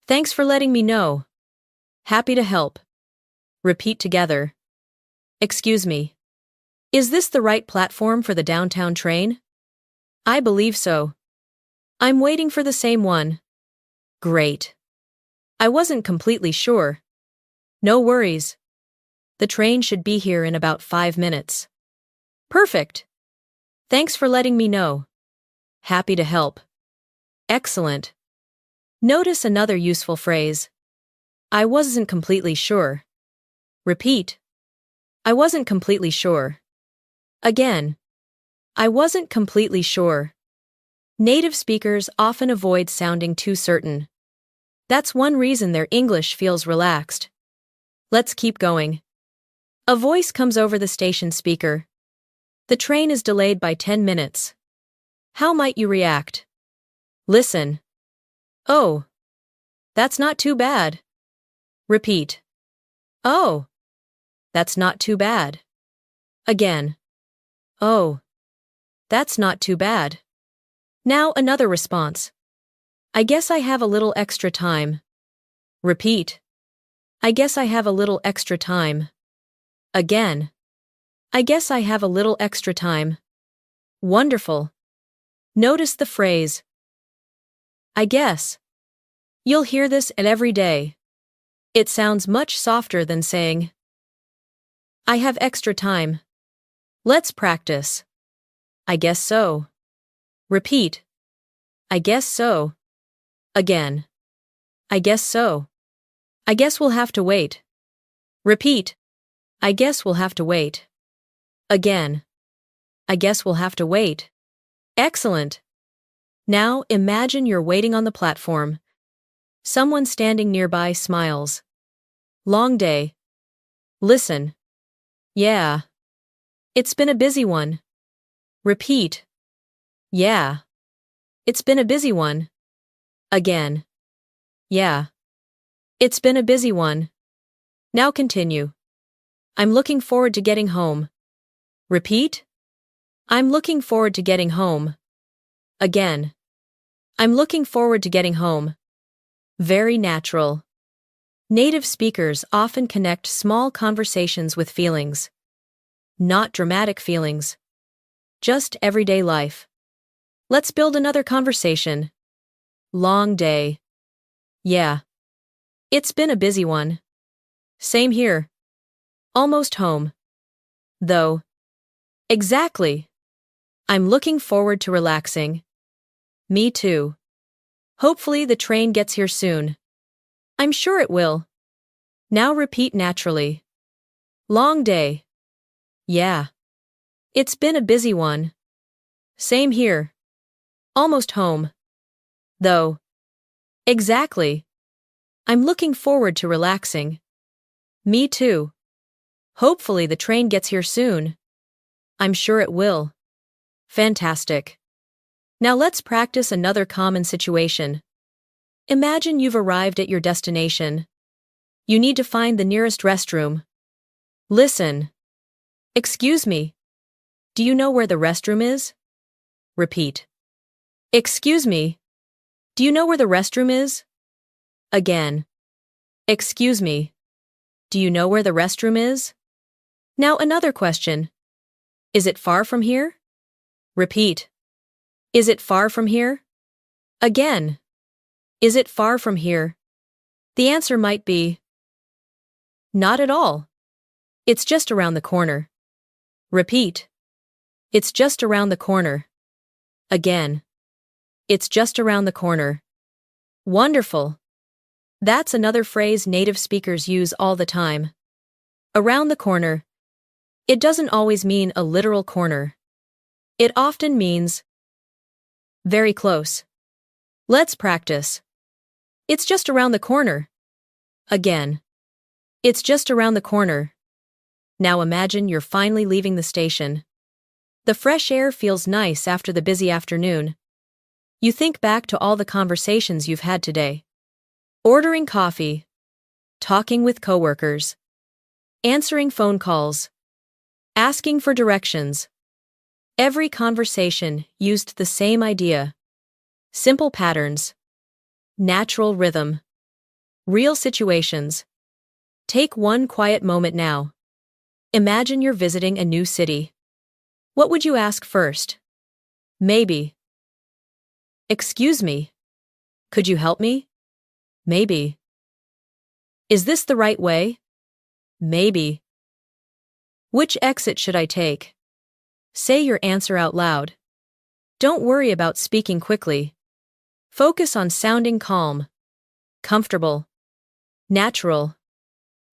Speaker 1: Thanks for letting me know. Happy to help. Repeat together. Excuse me. Is this the right platform for the downtown train? I believe so. I'm waiting for the same one. Great. I wasn't completely sure. No worries. The train should be here in about 5 minutes. Perfect. Thanks for letting me know. Happy to help. Excellent. Notice another useful phrase. I wasn't completely sure. Repeat. I wasn't completely sure. Again. I wasn't completely sure. Native speakers often avoid sounding too certain. That's one reason their English feels relaxed. Let's keep going. A voice comes over the station speaker. The train is delayed by 10 minutes. How might you react? Listen. Oh. That's not too bad. Repeat. Oh. That's not too bad. Again. Oh. That's not too bad. Now another response. I guess I have a little extra time. Repeat. I guess I have a little extra time. Again. I guess I have a little extra time. Wonderful. Notice the phrase. I guess. You'll hear this every day. It sounds much softer than saying, I have extra time. Let's practice. I guess so. Repeat. I guess so. Again. I guess so. I guess we'll have to wait. Repeat. I guess we'll have to wait. Again. I guess we'll have to wait. Excellent. Now imagine you're waiting on the platform. Someone standing nearby smiles. Long day. Listen. Yeah. It's been a busy one. Repeat. Yeah. It's been a busy one. Again. Yeah. It's been a busy one. Now continue. I'm looking forward to getting home. Repeat. I'm looking forward to getting home. Again. I'm looking forward to getting home. Very natural. Native speakers often connect small conversations with feelings. Not dramatic feelings. Just everyday life. Let's build another conversation. Long day. Yeah. It's been a busy one. Same here. Almost home. Though. Exactly. I'm looking forward to relaxing. Me too. Hopefully the train gets here soon. I'm sure it will. Now repeat naturally. Long day. Yeah. It's been a busy one. Same here. Almost home. Though. Exactly. I'm looking forward to relaxing. Me too. Hopefully the train gets here soon. I'm sure it will. Fantastic. Now let's practice another common situation. Imagine you've arrived at your destination. You need to find the nearest restroom. Listen. Excuse me. Do you know where the restroom is? Repeat. Excuse me. Do you know where the restroom is? Again. Excuse me. Do you know where the restroom is? Now another question. Is it far from here? Repeat. Is it far from here? Again. Is it far from here? The answer might be not at all. It's just around the corner. Repeat. It's just around the corner. Again. It's just around the corner. Wonderful. That's another phrase native speakers use all the time. Around the corner. It doesn't always mean a literal corner. It often means very close. Let's practice. It's just around the corner. Again. It's just around the corner. Now imagine you're finally leaving the station. The fresh air feels nice after the busy afternoon. You think back to all the conversations you've had today. Ordering coffee. Talking with coworkers. Answering phone calls. Asking for directions. Every conversation used the same idea. Simple patterns. Natural rhythm. Real situations. Take one quiet moment now. Imagine you're visiting a new city. What would you ask first? Maybe. Excuse me. Could you help me? Maybe. Is this the right way? Maybe. Which exit should I take? Say your answer out loud. Don't worry about speaking quickly. Focus on sounding calm, comfortable, natural.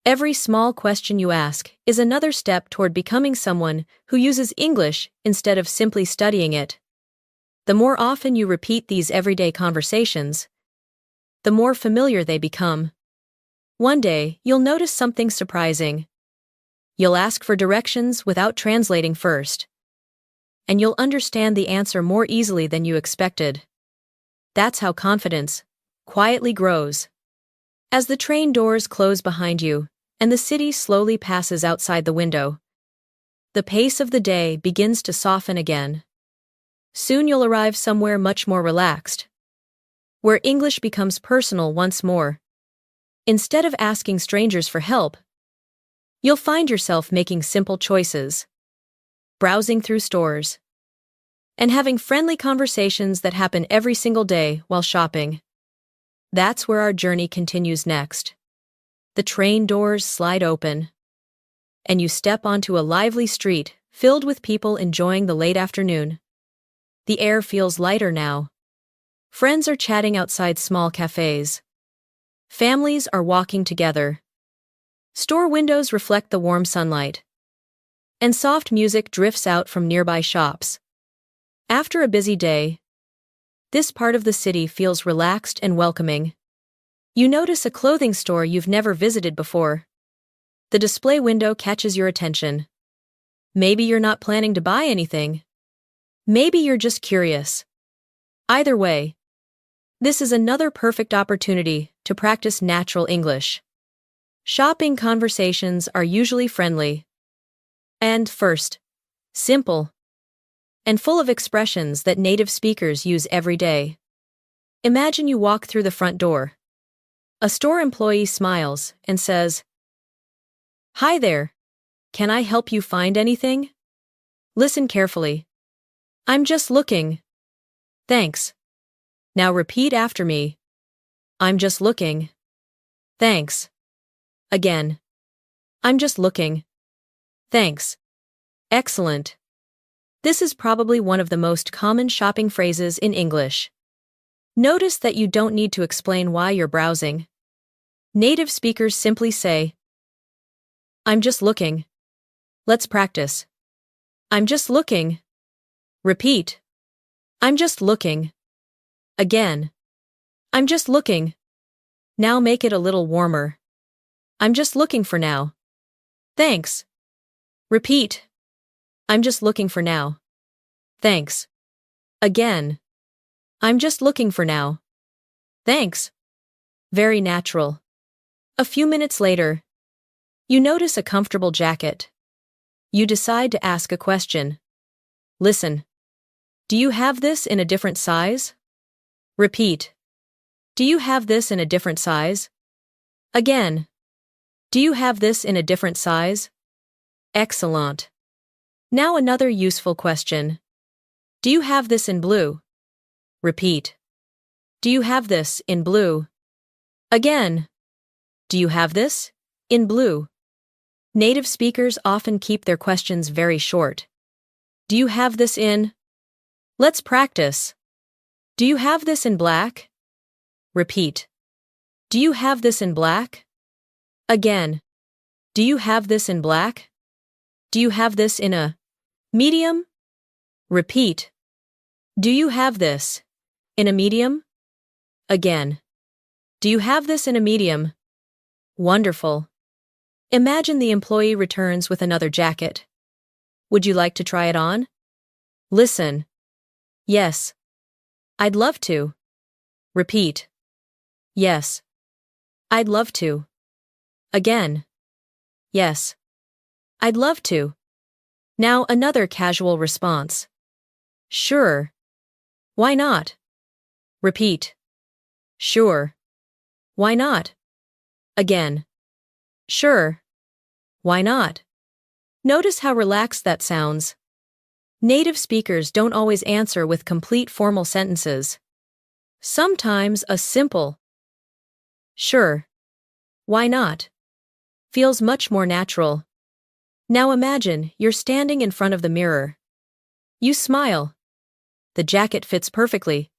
Speaker 1: Every small question you ask is another step toward becoming someone who uses English instead of simply studying it. The more often you repeat these everyday conversations, the more familiar they become. One day, you'll notice something surprising. You'll ask for directions without translating first, and you'll understand the answer more easily than you expected. That's how confidence quietly grows. As the train doors close behind you and the city slowly passes outside the window, the pace of the day begins to soften again. Soon you'll arrive somewhere much more relaxed, where English becomes personal once more. Instead of asking strangers for help, you'll find yourself making simple choices, browsing through stores, and having friendly conversations that happen every single day while shopping. That's where our journey continues next. The train doors slide open, and you step onto a lively street filled with people enjoying the late afternoon. The air feels lighter now. Friends are chatting outside small cafes. Families are walking together. Store windows reflect the warm sunlight, and soft music drifts out from nearby shops. After a busy day, this part of the city feels relaxed and welcoming. You notice a clothing store you've never visited before. The display window catches your attention. Maybe you're not planning to buy anything. Maybe you're just curious. Either way, this is another perfect opportunity to practice natural English. Shopping conversations are usually friendly and, first, simple and full of expressions that native speakers use every day. Imagine you walk through the front door. A store employee smiles and says, "Hi there. Can I help you find anything?" Listen carefully. "I'm just looking." "Thanks." Now repeat after me. "I'm just looking." "Thanks." Again. "I'm just looking." "Thanks." Excellent. This is probably one of the most common shopping phrases in English. Notice that you don't need to explain why you're browsing. Native speakers simply say, "I'm just looking." Let's practice. "I'm just looking." Repeat. "I'm just looking." Again. "I'm just looking." Now make it a little warmer. "I'm just looking for now." Thanks. Repeat. "I'm just looking for now." Thanks. Again. "I'm just looking for now." Thanks. Very natural. A few minutes later, you notice a comfortable jacket. You decide to ask a question. Listen. "Do you have this in a different size?" Repeat. "Do you have this in a different size?" Again. "Do you have this in a different size?" Excellent. Now another useful question. "Do you have this in blue?" Repeat. "Do you have this in blue?" Again. "Do you have this in blue?" Native speakers often keep their questions very short. "Do you have this in?" Let's practice. "Do you have this in black?" Repeat. "Do you have this in black?" Again. "Do you have this in black?" Do you have this in a medium? Repeat. Do you have this in a medium? Again. Do you have this in a medium? Wonderful. Imagine the employee returns with another jacket. Would you like to try it on? Listen. Yes. I'd love to. Repeat. Yes. I'd love to. Again. Yes. I'd love to. Now another casual response. Sure. Why not? Repeat. Sure. Why not? Again. Sure. Why not? Notice how relaxed that sounds. Native speakers don't always answer with complete formal sentences. Sometimes a simple sure. Why not? Feels much more natural. Now imagine you're standing in front of the mirror. You smile. The jacket fits perfectly.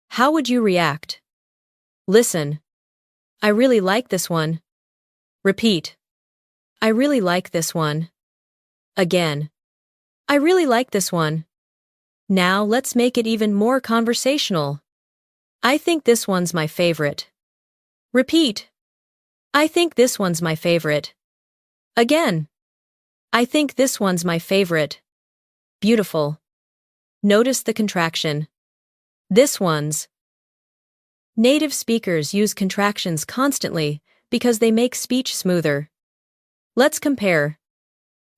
Speaker 1: How would you react? Listen. I really like this one. Repeat. I really like this one. Again. I really like this one. Now let's make it even more conversational. I think this one's my favorite. Repeat. I think this one's my favorite. Again. I think this one's my favorite. Beautiful. Notice the contraction. This one's. Native speakers use contractions constantly because they make speech smoother. Let's compare.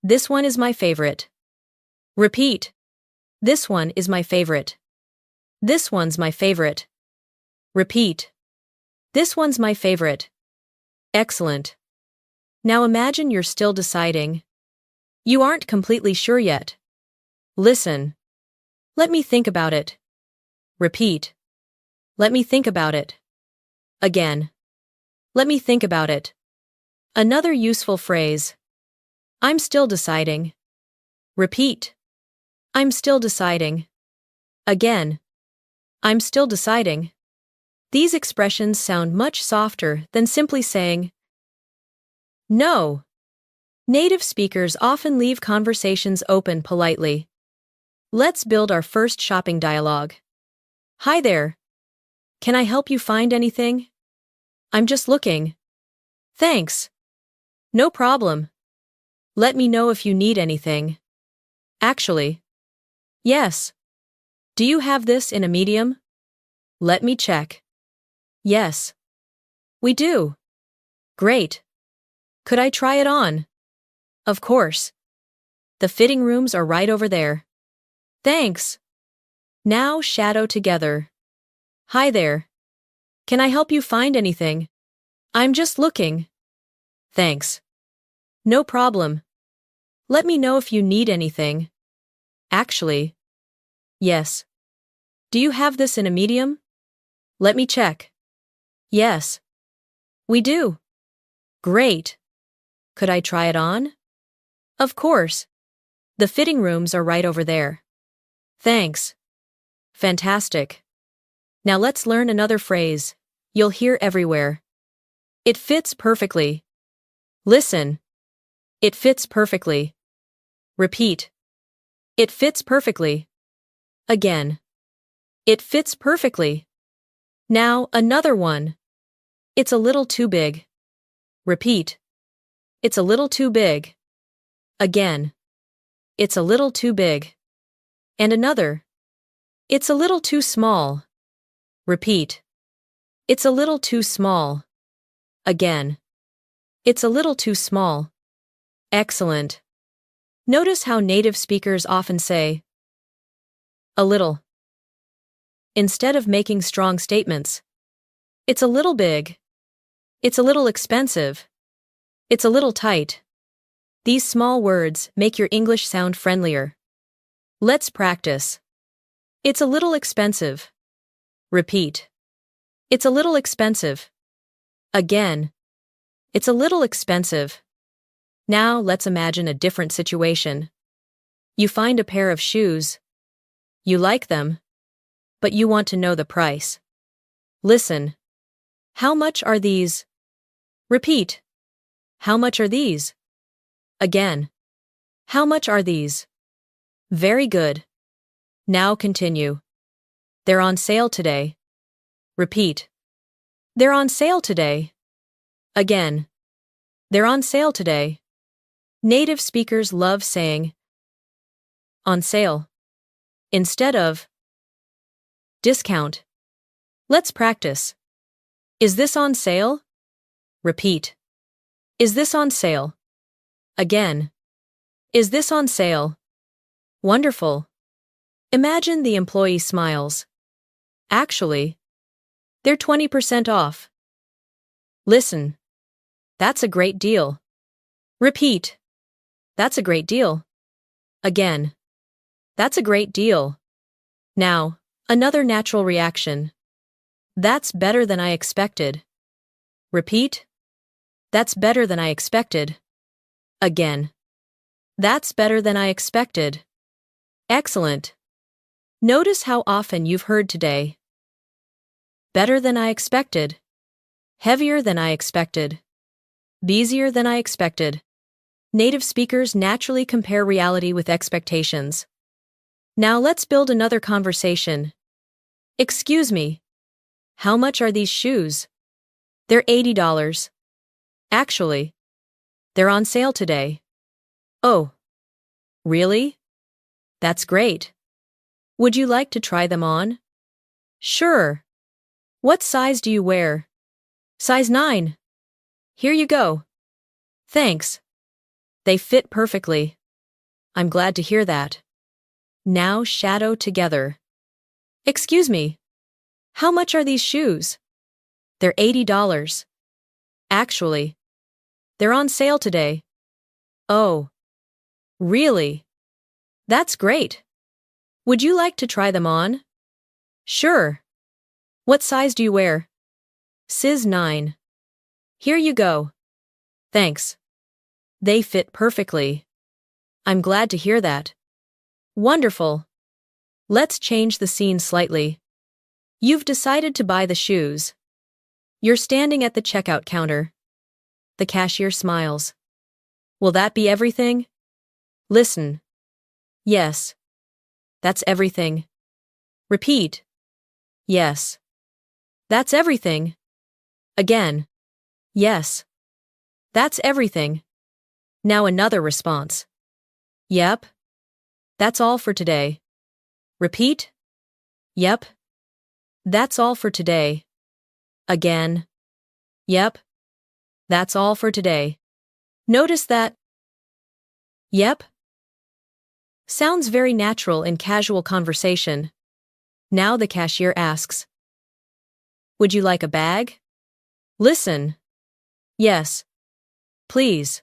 Speaker 1: This one is my favorite. Repeat. This one is my favorite. This one's my favorite. Repeat. This one's my favorite. Excellent. Now imagine you're still deciding. You aren't completely sure yet. Listen. Let me think about it. Repeat. Let me think about it. Again. Let me think about it. Another useful phrase. I'm still deciding. Repeat. I'm still deciding. Again. I'm still deciding. These expressions sound much softer than simply saying no. Native speakers often leave conversations open politely. Let's build our first shopping dialogue. Hi there. Can I help you find anything? I'm just looking. Thanks. No problem. Let me know if you need anything. Actually. Yes. Do you have this in a medium? Let me check. Yes. We do. Great. Could I try it on? Of course. The fitting rooms are right over there. Thanks. Now shadow together. Hi there. Can I help you find anything? I'm just looking. Thanks. No problem. Let me know if you need anything. Actually. Yes. Do you have this in a medium? Let me check. Yes. We do. Great. Could I try it on? Of course. The fitting rooms are right over there. Thanks. Fantastic. Now let's learn another phrase you'll hear everywhere. It fits perfectly. Listen. It fits perfectly. Repeat. It fits perfectly. Again. It fits perfectly. Now another one. It's a little too big. Repeat. It's a little too big. Again. It's a little too big. And another. It's a little too small. Repeat. It's a little too small. Again. It's a little too small. Excellent. Notice how native speakers often say a little instead of making strong statements. It's a little big. It's a little expensive. It's a little tight. These small words make your English sound friendlier. Let's practice. It's a little expensive. Repeat. It's a little expensive. Again. It's a little expensive. Now let's imagine a different situation. You find a pair of shoes. You like them, but you want to know the price. Listen. How much are these? Repeat. How much are these? Again. How much are these? Very good. Now continue. They're on sale today. Repeat. They're on sale today. Again. They're on sale today. Native speakers love saying on sale instead of discount. Let's practice. Is this on sale? Repeat. Is this on sale? Again. Is this on sale? Wonderful. Imagine the employee smiles. Actually, they're 20% off. Listen. That's a great deal. Repeat. That's a great deal. Again. That's a great deal. Now, another natural reaction. That's better than I expected. Repeat. That's better than I expected. Again. That's better than I expected. Excellent. Notice how often you've heard today. Better than I expected. Heavier than I expected. Busier than I expected. Native speakers naturally compare reality with expectations. Now let's build another conversation. Excuse me. How much are these shoes? They're $80. Actually, they're on sale today. Oh, really? That's great. Would you like to try them on? Sure. What size do you wear? Size 9. Here you go. Thanks. They fit perfectly. I'm glad to hear that. Now shadow together. Excuse me. How much are these shoes? They're $80. Actually, they're on sale today. Oh, really? That's great. Would you like to try them on? Sure. What size do you wear? Size 9. Here you go. Thanks. They fit perfectly. I'm glad to hear that. Wonderful. Let's change the scene slightly. You've decided to buy the shoes. You're standing at the checkout counter. The cashier smiles. Will that be everything? Listen. Yes. That's everything. Repeat. Yes. That's everything. Again. Yes. That's everything. Now another response. Yep. That's all for today. Repeat. Yep. That's all for today. Again. Yep. That's all for today. Notice that yep sounds very natural in casual conversation. Now the cashier asks, would you like a bag? Listen. Yes. Please.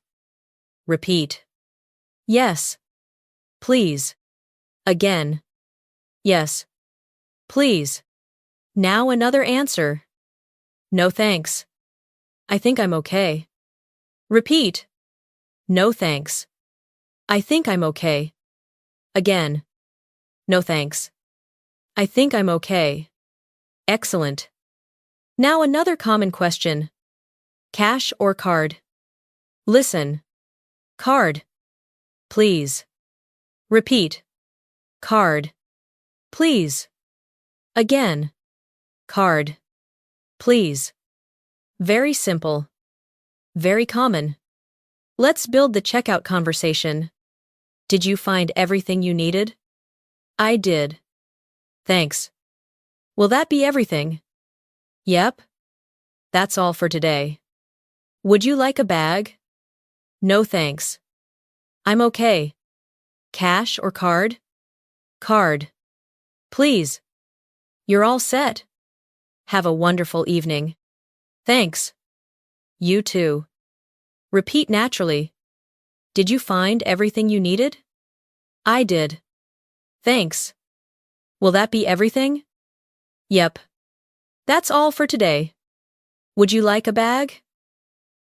Speaker 1: Repeat. Yes. Please. Again. Yes. Please. Now another answer. No thanks. I think I'm okay. Repeat. No thanks. I think I'm okay. Again. No thanks. I think I'm okay. Excellent. Now another common question. Cash or card? Listen. Card. Please. Repeat. Card. Please. Again. Card. Please. Very simple. Very common. Let's build the checkout conversation. Did you find everything you needed? I did. Thanks. Will that be everything? Yep. That's all for today. Would you like a bag? No thanks. I'm okay. Cash or card? Card. Please. You're all set. Have a wonderful evening. Thanks. You too. Repeat naturally. Did you find everything you needed? I did. Thanks. Will that be everything? Yep. That's all for today. Would you like a bag?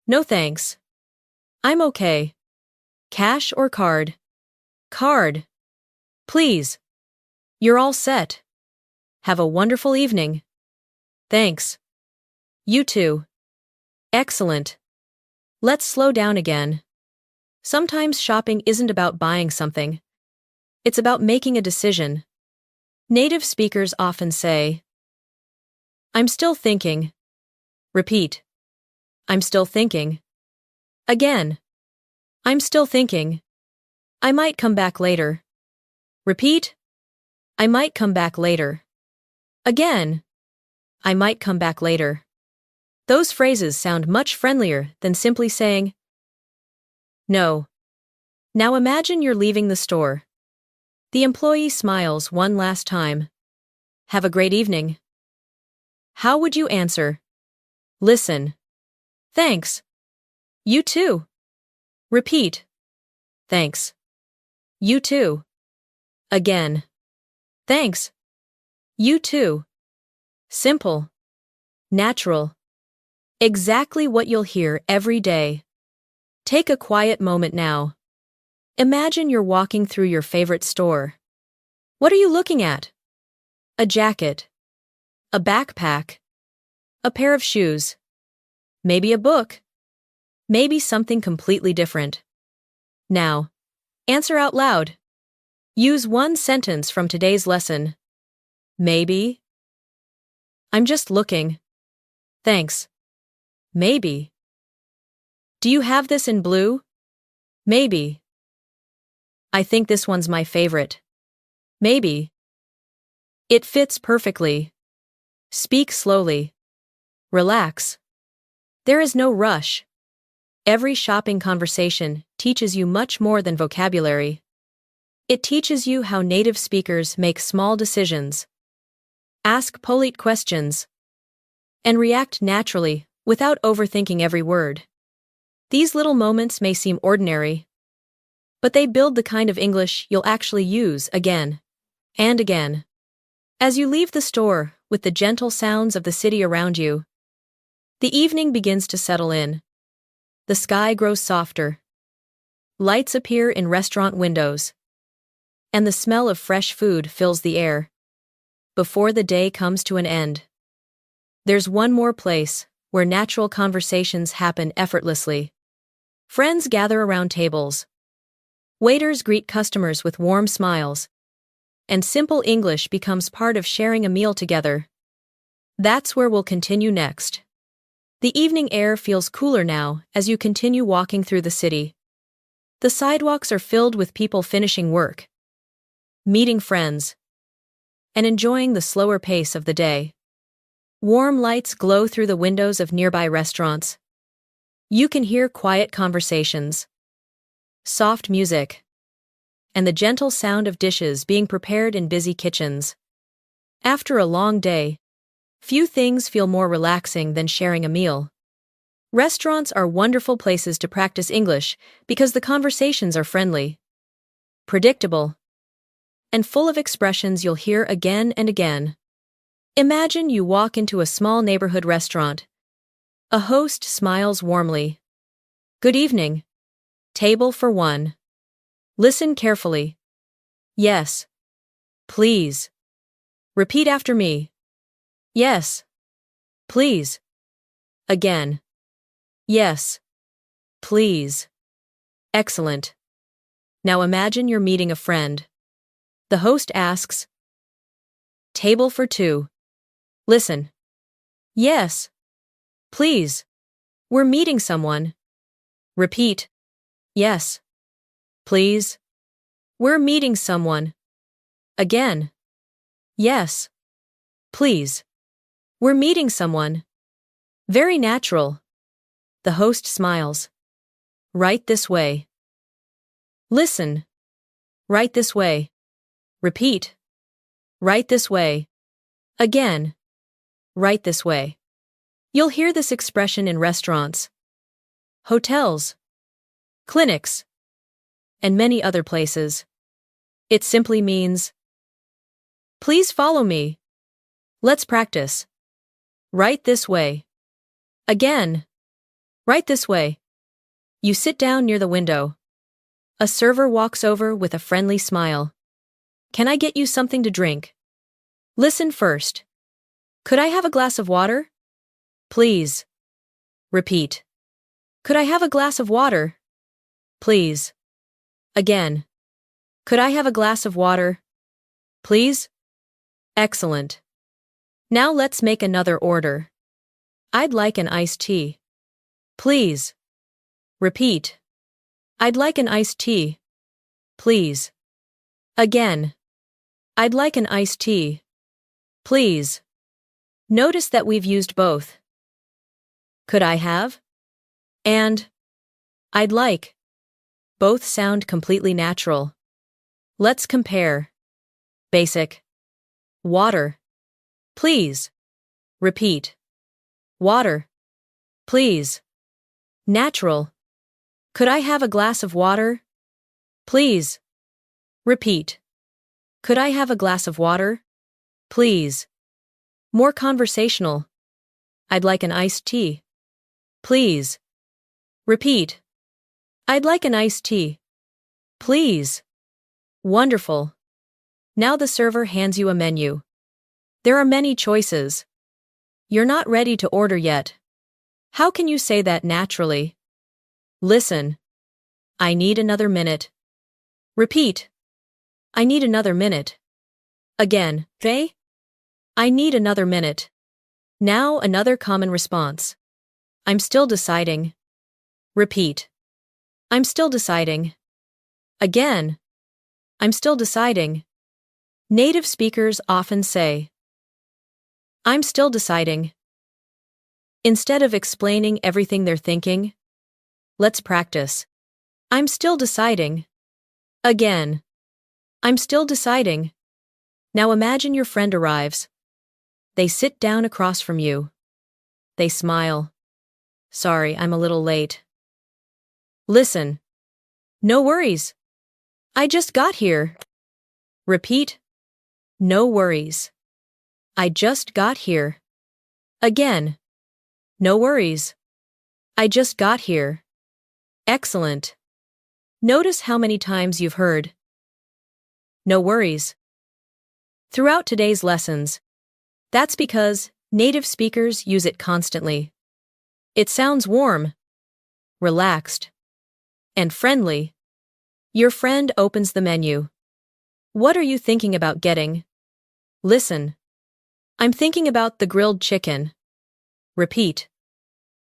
Speaker 1: No thanks. I'm okay. Cash or card? Card. Please. You're all set. Have a wonderful evening. Thanks. You too. Excellent. Let's slow down again. Sometimes shopping isn't about buying something. It's about making a decision. Native speakers often say, "I'm still thinking." Repeat, "I'm still thinking." Again, "I'm still thinking." "I might come back later." Repeat, "I might come back later." Again, "I might come back later." Those phrases sound much friendlier than simply saying, "No." Now imagine you're leaving the store. The employee smiles one last time. "Have a great evening." How would you answer? Listen. "Thanks." "You too." Repeat. "Thanks." "You too." Again. "Thanks." "You too." Simple. Natural. Exactly what you'll hear every day. Take a quiet moment now. Imagine you're walking through your favorite store. What are you looking at? A jacket. A backpack. A pair of shoes. Maybe a book. Maybe something completely different. Now, answer out loud. Use one sentence from today's lesson. Maybe. "I'm just looking." Thanks. Maybe. "Do you have this in blue?" Maybe. "I think this one's my favorite." Maybe. "It fits perfectly." Speak slowly. Relax. There is no rush. Every shopping conversation teaches you much more than vocabulary. It teaches you how native speakers make small decisions, ask polite questions, and react naturally without overthinking every word. These little moments may seem ordinary, but they build the kind of English you'll actually use again and again. As you leave the store with the gentle sounds of the city around you, the evening begins to settle in. The sky grows softer. Lights appear in restaurant windows, and the smell of fresh food fills the air. Before the day comes to an end, there's one more place where natural conversations happen effortlessly. Friends gather around tables. Waiters greet customers with warm smiles, and simple English becomes part of sharing a meal together. That's where we'll continue next. The evening air feels cooler now as you continue walking through the city. The sidewalks are filled with people finishing work, meeting friends, and enjoying the slower pace of the day. Warm lights glow through the windows of nearby restaurants. You can hear quiet conversations, soft music, and the gentle sound of dishes being prepared in busy kitchens. After a long day, few things feel more relaxing than sharing a meal. Restaurants are wonderful places to practice English because the conversations are friendly, predictable, and full of expressions you'll hear again and again. Imagine you walk into a small neighborhood restaurant. A host smiles warmly. "Good evening. Table for one." Listen carefully. "Yes. Please." Repeat after me. "Yes. Please." Again. "Yes. Please." Excellent. Now imagine you're meeting a friend. The host asks, "Table for two." Listen. "Yes. Please. We're meeting someone." Repeat. "Yes. Please. We're meeting someone." Again. "Yes. Please. We're meeting someone." Very natural. The host smiles. "Right this way." Listen. "Right this way." Repeat. "Right this way." Again. "Right this way." You'll hear this expression in restaurants, hotels, clinics, and many other places. It simply means, "Please follow me. Let's practice." Right this way. Again. Right this way. You sit down near the window. A server walks over with a friendly smile. "Can I get you something to drink?" Listen first. "Could I have a glass of water?" Please. Repeat. "Could I have a glass of water?" Please. Again. Could I have a glass of water? Please? Excellent. Now let's make another order. I'd like an iced tea. Please. Repeat. I'd like an iced tea. Please. Again. I'd like an iced tea. Please. Notice that we've used both. Could I have? And I'd like. Both sound completely natural. Let's compare. Basic. Water. Please. Repeat. Water. Please. Natural. Could I have a glass of water? Please. Repeat. Could I have a glass of water? Please. More conversational. I'd like an iced tea. Please. Repeat. I'd like an iced tea. Please. Wonderful. Now the server hands you a menu. There are many choices. You're not ready to order yet. How can you say that naturally? Listen. I need another minute. Repeat. I need another minute. Again. I need another minute. Now another common response. I'm still deciding. Repeat. I'm still deciding. Again. I'm still deciding. Native speakers often say, I'm still deciding. Instead of explaining everything they're thinking, let's practice. I'm still deciding. Again. I'm still deciding. Now imagine your friend arrives. They sit down across from you. They smile. Sorry, I'm a little late. Listen. No worries. I just got here. Repeat. No worries. I just got here. Again. No worries. I just got here. Excellent. Notice how many times you've heard no worries throughout today's lessons. That's because native speakers use it constantly. It sounds warm, relaxed, and friendly. Your friend opens the menu. What are you thinking about getting? Listen. I'm thinking about the grilled chicken. Repeat.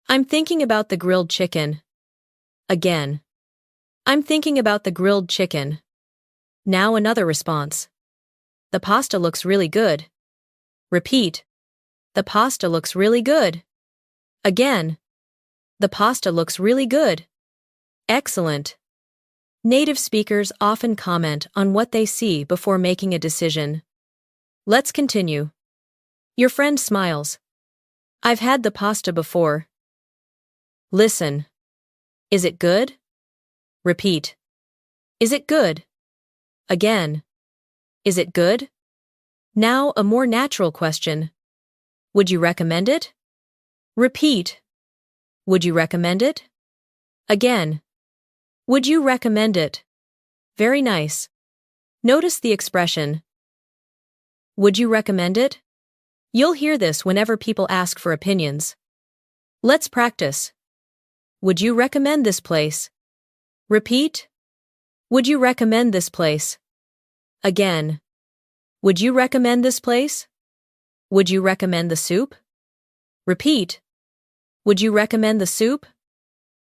Speaker 1: I'm thinking about the grilled chicken. Again. I'm thinking about the grilled chicken. Now another response. The pasta looks really good. Repeat. The pasta looks really good. Again. The pasta looks really good. Excellent. Native speakers often comment on what they see before making a decision. Let's continue. Your friend smiles. I've had the pasta before. Listen. Is it good? Repeat. Is it good? Again. Is it good? Now a more natural question. Would you recommend it? Repeat. Would you recommend it? Again. Would you recommend it? Very nice. Notice the expression. Would you recommend it? You'll hear this whenever people ask for opinions. Let's practice. Would you recommend this place? Repeat. Would you recommend this place? Again. Would you recommend this place? Would you recommend the soup? Repeat. Would you recommend the soup?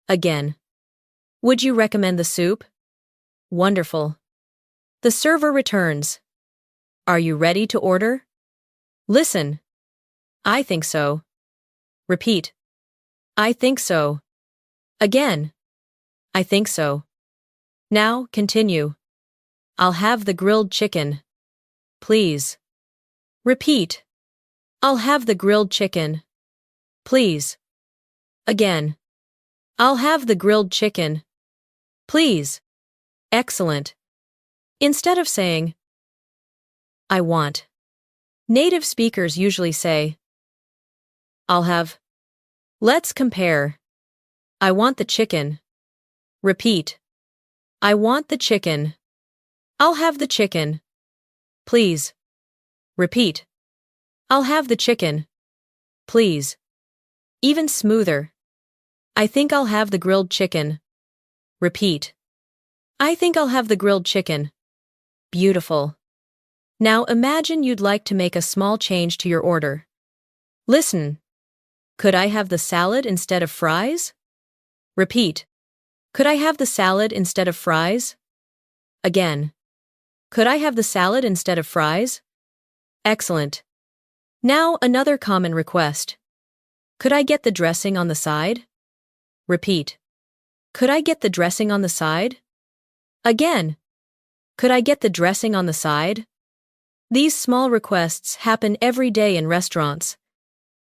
Speaker 1: Again. Would you recommend the soup? Wonderful. The server returns. Are you ready to order? Listen. I think so. Repeat. I think so. Again. I think so. Now, continue. I'll have the grilled chicken. Please. Repeat. I'll have the grilled chicken. Please. Again. I'll have the grilled chicken. Please. Excellent. Instead of saying, I want, native speakers usually say, I'll have. Let's compare. I want the chicken. Repeat. I want the chicken. I'll have the chicken. Please. Repeat. I'll have the chicken. Please. Even smoother. I think I'll have the grilled chicken. Repeat. I think I'll have the grilled chicken. Beautiful. Now imagine you'd like to make a small change to your order. Listen. Could I have the salad instead of fries? Repeat. Could I have the salad instead of fries? Again. Could I have the salad instead of fries? Excellent. Now another common request. Could I get the dressing on the side? Repeat. Could I get the dressing on the side? Again. Could I get the dressing on the side? These small requests happen every day in restaurants.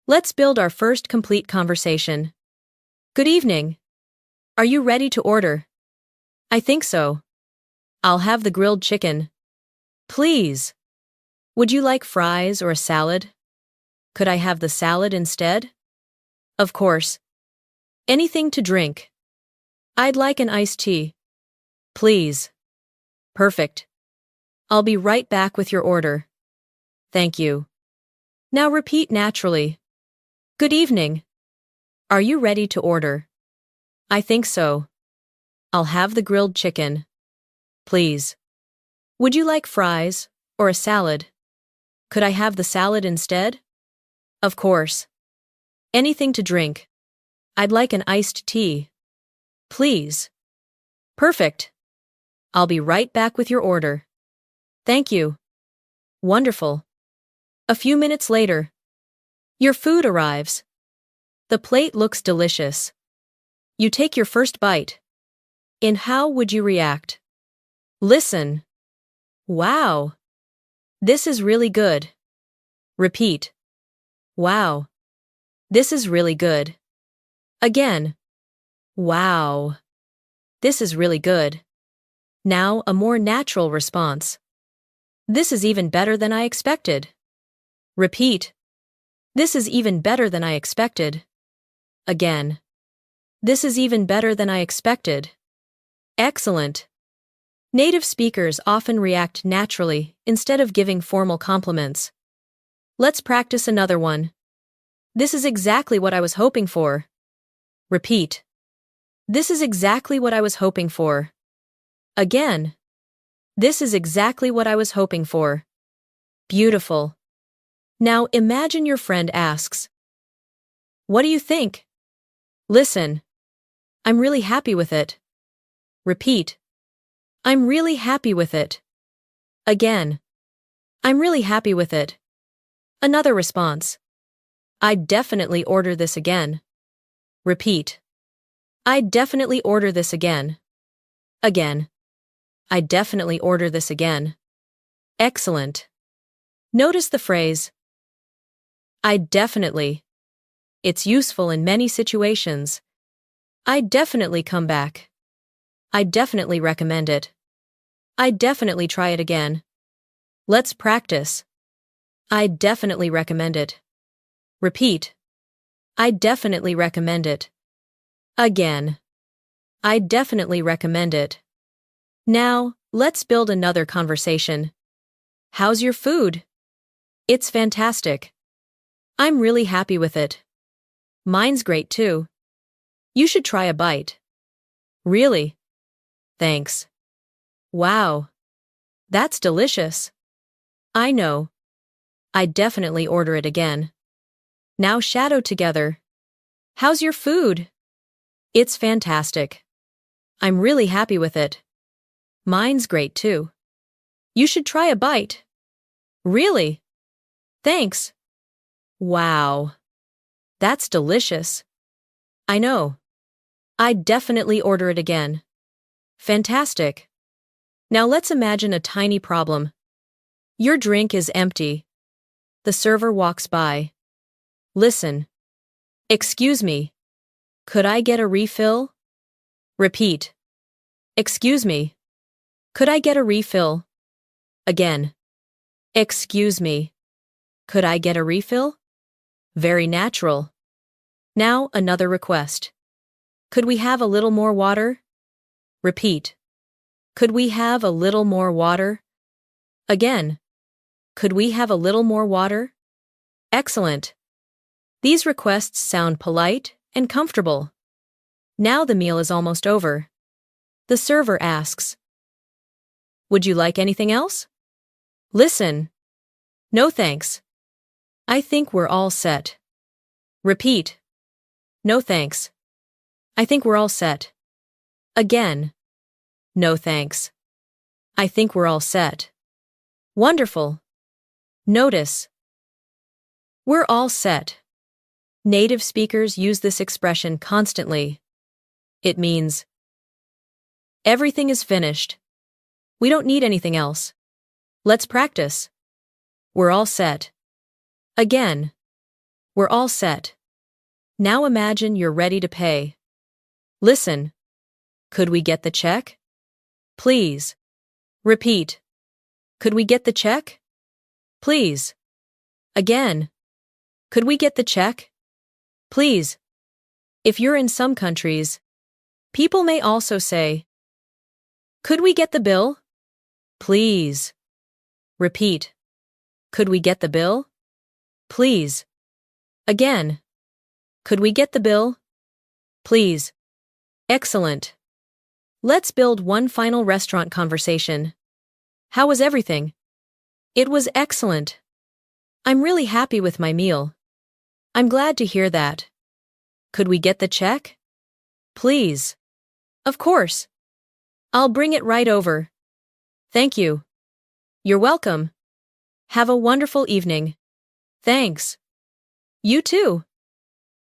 Speaker 1: Let's build our first complete conversation. Good evening. Are you ready to order? I think so. I'll have the grilled chicken. Please. Would you like fries or a salad? Could I have the salad instead? Of course. Anything to drink? I'd like an iced tea. Please. Perfect. I'll be right back with your order. Thank you. Now repeat naturally. Good evening. Are you ready to order? I think so. I'll have the grilled chicken. Please. Would you like fries or a salad? Could I have the salad instead? Of course. Anything to drink? I'd like an iced tea. Please. Perfect. I'll be right back with your order. Thank you. Wonderful. A few minutes later. Your food arrives. The plate looks delicious. You take your first bite. And how would you react? Listen. Wow. This is really good. Repeat. Wow. This is really good. Again. Wow. This is really good. Now a more natural response. This is even better than I expected. Repeat. This is even better than I expected. Again. This is even better than I expected. Excellent. Native speakers often react naturally instead of giving formal compliments. Let's practice another one. This is exactly what I was hoping for. Repeat. This is exactly what I was hoping for. Again. This is exactly what I was hoping for. Beautiful. Now imagine your friend asks, what do you think? Listen. I'm really happy with it. Repeat. I'm really happy with it. Again. I'm really happy with it. Another response. I'd definitely order this again. Repeat. I'd definitely order this again. Again. I'd definitely order this again. Excellent. Notice the phrase, I'd definitely. It's useful in many situations. I'd definitely come back. I'd definitely recommend it. I'd definitely try it again. Let's practice. I'd definitely recommend it. Repeat. I'd definitely recommend it. Again. I'd definitely recommend it. Now, let's build another conversation. How's your food? It's fantastic. I'm really happy with it. Mine's great too. You should try a bite. Really? Thanks. Wow. That's delicious. I know. I'd definitely order it again. Now shadow together. How's your food? It's fantastic. I'm really happy with it. Mine's great too. You should try a bite. Really? Thanks. Wow. That's delicious. I know. I'd definitely order it again. Fantastic. Now let's imagine a tiny problem. Your drink is empty. The server walks by. Listen. Excuse me. Could I get a refill? Repeat. Excuse me. Could I get a refill? Again. Excuse me. Could I get a refill? Very natural. Now another request. Could we have a little more water? Repeat. Could we have a little more water? Again. Could we have a little more water? Excellent. These requests sound polite and comfortable. Now the meal is almost over. The server asks, "Would you like anything else?" Listen. "No thanks. I think we're all set." Repeat. "No thanks. I think we're all set." Again. "No thanks. I think we're all set." Wonderful. Notice. We're all set. Native speakers use this expression constantly. It means, everything is finished. We don't need anything else. Let's practice. We're all set. Again. We're all set. Now imagine you're ready to pay. Listen. Could we get the check? Please. Repeat. Could we get the check? Please. Again. Could we get the check? Please. If you're in some countries, people may also say, "Could we get the bill? Please." Repeat. Could we get the bill? Please. Again. Could we get the bill? Please. Excellent. Let's build one final restaurant conversation. How was everything? It was excellent. I'm really happy with my meal. I'm glad to hear that. Could we get the check? Please. Of course. I'll bring it right over. Thank you. You're welcome. Have a wonderful evening. Thanks. You too.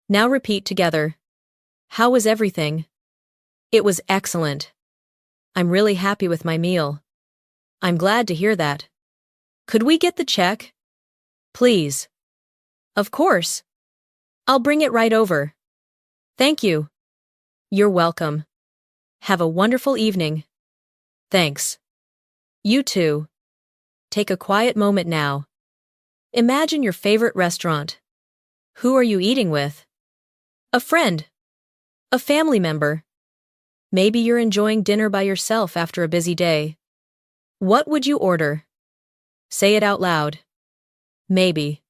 Speaker 1: Now repeat together. How was everything? It was excellent. I'm really happy with my meal. I'm glad to hear that. Could we get the check? Please. Of course. I'll bring it right over. Thank you. You're welcome. Have a wonderful evening. Thanks. You too. Take a quiet moment now. Imagine your favorite restaurant. Who are you eating with? A friend. A family member. Maybe you're enjoying dinner by yourself after a busy day. What would you order? Say it out loud. Maybe.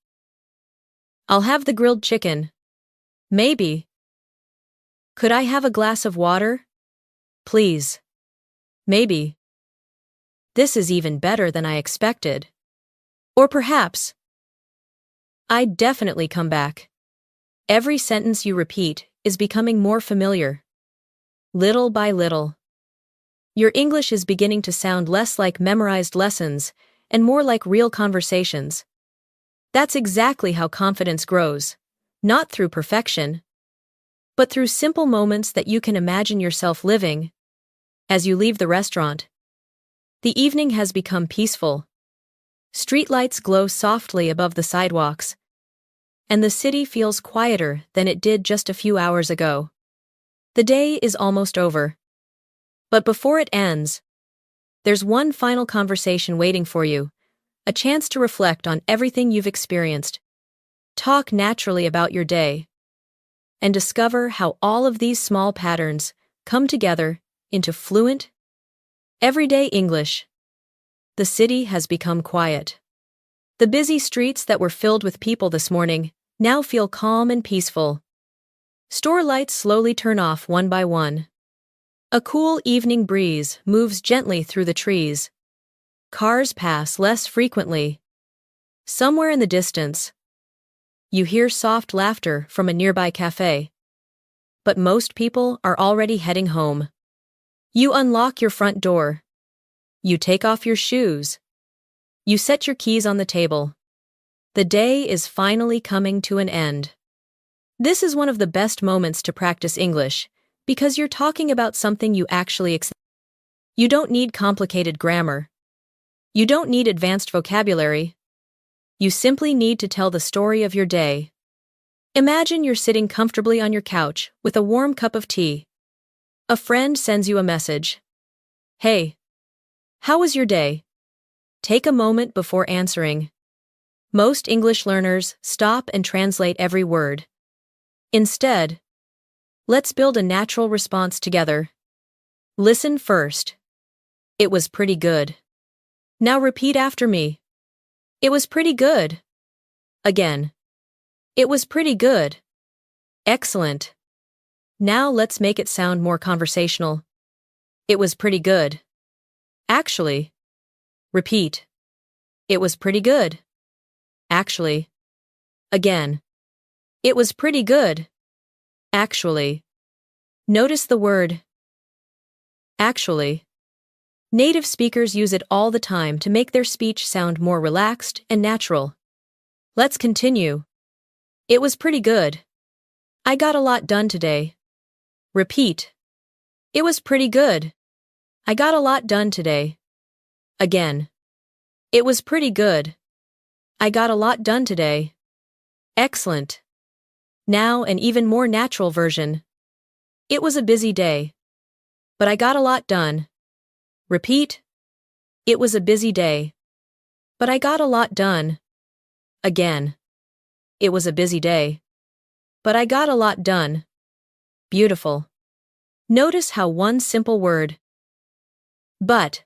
Speaker 1: I'll have the grilled chicken. Maybe. Could I have a glass of water? Please. Maybe. This is even better than I expected. Or perhaps, I'd definitely come back. Every sentence you repeat is becoming more familiar. Little by little. Your English is beginning to sound less like memorized lessons and more like real conversations. That's exactly how confidence grows, not through perfection, but through simple moments that you can imagine yourself living. As you leave the restaurant, the evening has become peaceful. Streetlights glow softly above the sidewalks, and the city feels quieter than it did just a few hours ago. The day is almost over. But before it ends, there's one final conversation waiting for you, a chance to reflect on everything you've experienced, talk naturally about your day, and discover how all of these small patterns come together into fluent, everyday English. The city has become quiet. The busy streets that were filled with people this morning now feel calm and peaceful. Store lights slowly turn off one by one. A cool evening breeze moves gently through the trees. Cars pass less frequently. Somewhere in the distance, you hear soft laughter from a nearby cafe. But most people are already heading home. You unlock your front door. You take off your shoes. You set your keys on the table. The day is finally coming to an end. This is one of the best moments to practice English, because you're talking about something you actually accept. You don't need complicated grammar. You don't need advanced vocabulary. You simply need to tell the story of your day. Imagine you're sitting comfortably on your couch with a warm cup of tea. A friend sends you a message. Hey, how was your day? Take a moment before answering. Most English learners stop and translate every word. Instead, let's build a natural response together. Listen first. It was pretty good. Now repeat after me. It was pretty good. Again. It was pretty good. Excellent. Now let's make it sound more conversational. It was pretty good. Actually. Repeat. It was pretty good. Actually. Again. It was pretty good. Actually. Notice the word actually. Native speakers use it all the time to make their speech sound more relaxed and natural. Let's continue. It was pretty good. I got a lot done today. Repeat. It was pretty good. I got a lot done today. Again. It was pretty good. I got a lot done today. Excellent. Now an even more natural version. It was a busy day. But I got a lot done. Repeat. It was a busy day. But I got a lot done. Again. It was a busy day. But I got a lot done. Beautiful. Notice how one simple word, but,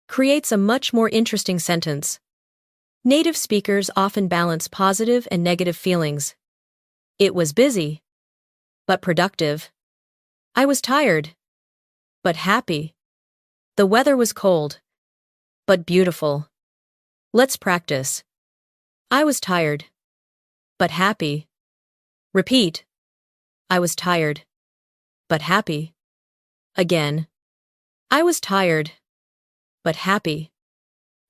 Speaker 1: creates a much more interesting sentence. Native speakers often balance positive and negative feelings. It was busy, but productive. I was tired, but happy. The weather was cold, but beautiful. Let's practice. I was tired, but happy. Repeat. I was tired, but happy. Again. I was tired, but happy.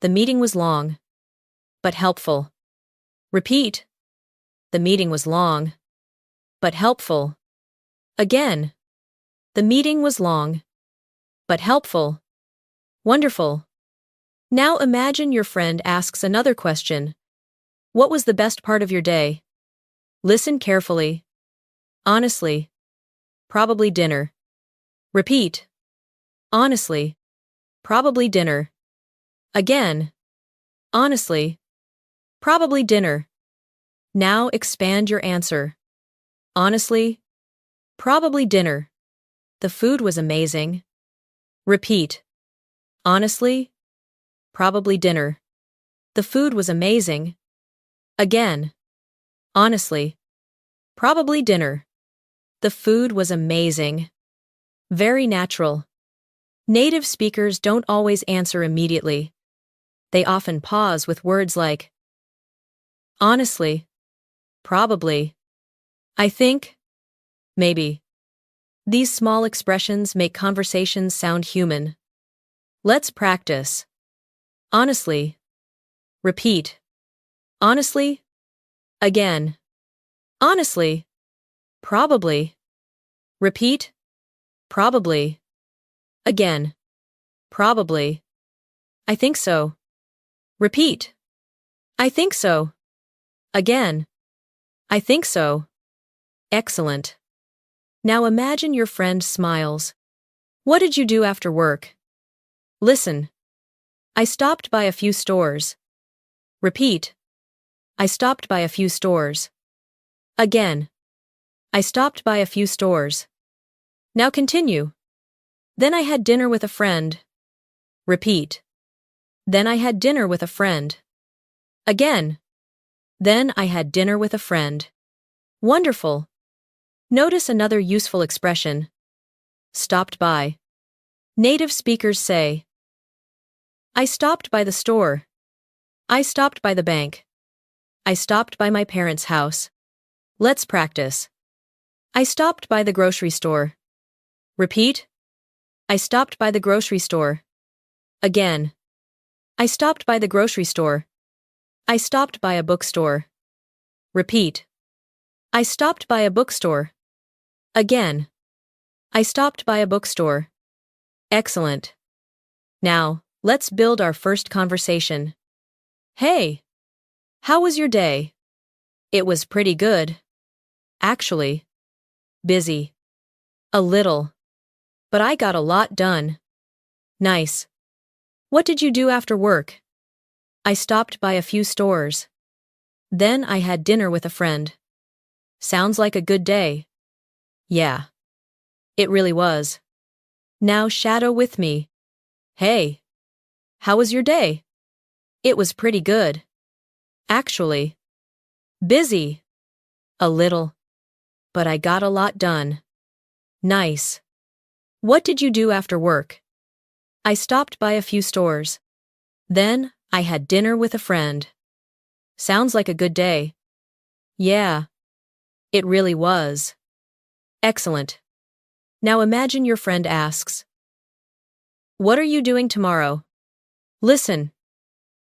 Speaker 1: The meeting was long, but helpful. Repeat. The meeting was long, but helpful. Again. The meeting was long, but helpful. Wonderful. Now imagine your friend asks another question. What was the best part of your day? Listen carefully. Honestly. Probably dinner. Repeat. Honestly. Probably dinner. Again. Honestly. Probably dinner. Now expand your answer. Honestly. Probably dinner. The food was amazing. Repeat. Honestly. Probably dinner. The food was amazing. Again. Honestly. Probably dinner. The food was amazing. Very natural. Native speakers don't always answer immediately. They often pause with words like honestly, probably, I think, maybe. These small expressions make conversations sound human. Let's practice. Honestly. Repeat. Honestly. Again. Honestly. Probably. Repeat. Probably. Again. Probably. I think so. Repeat. I think so. Again. I think so. Excellent. Now imagine your friend smiles. What did you do after work? Listen. I stopped by a few stores. Repeat. I stopped by a few stores. Again. I stopped by a few stores. Now continue. Then I had dinner with a friend. Repeat. Then I had dinner with a friend. Again. Then I had dinner with a friend. Wonderful. Notice another useful expression. Stopped by. Native speakers say, I stopped by the store. I stopped by the bank. I stopped by my parents' house. Let's practice. I stopped by the grocery store. Repeat. I stopped by the grocery store. Again. I stopped by the grocery store. I stopped by a bookstore. Repeat. I stopped by a bookstore. Again. I stopped by a bookstore. Excellent. Now, let's build our first conversation. Hey. How was your day? It was pretty good. Actually. Busy. A little. But I got a lot done. Nice. What did you do after work? I stopped by a few stores. Then I had dinner with a friend. Sounds like a good day. Yeah. It really was. Now shadow with me. Hey. How was your day? It was pretty good. Actually. Busy. A little. But I got a lot done. Nice. What did you do after work? I stopped by a few stores. Then, I had dinner with a friend. Sounds like a good day. Yeah, it really was. Excellent. Now imagine your friend asks, what are you doing tomorrow? Listen.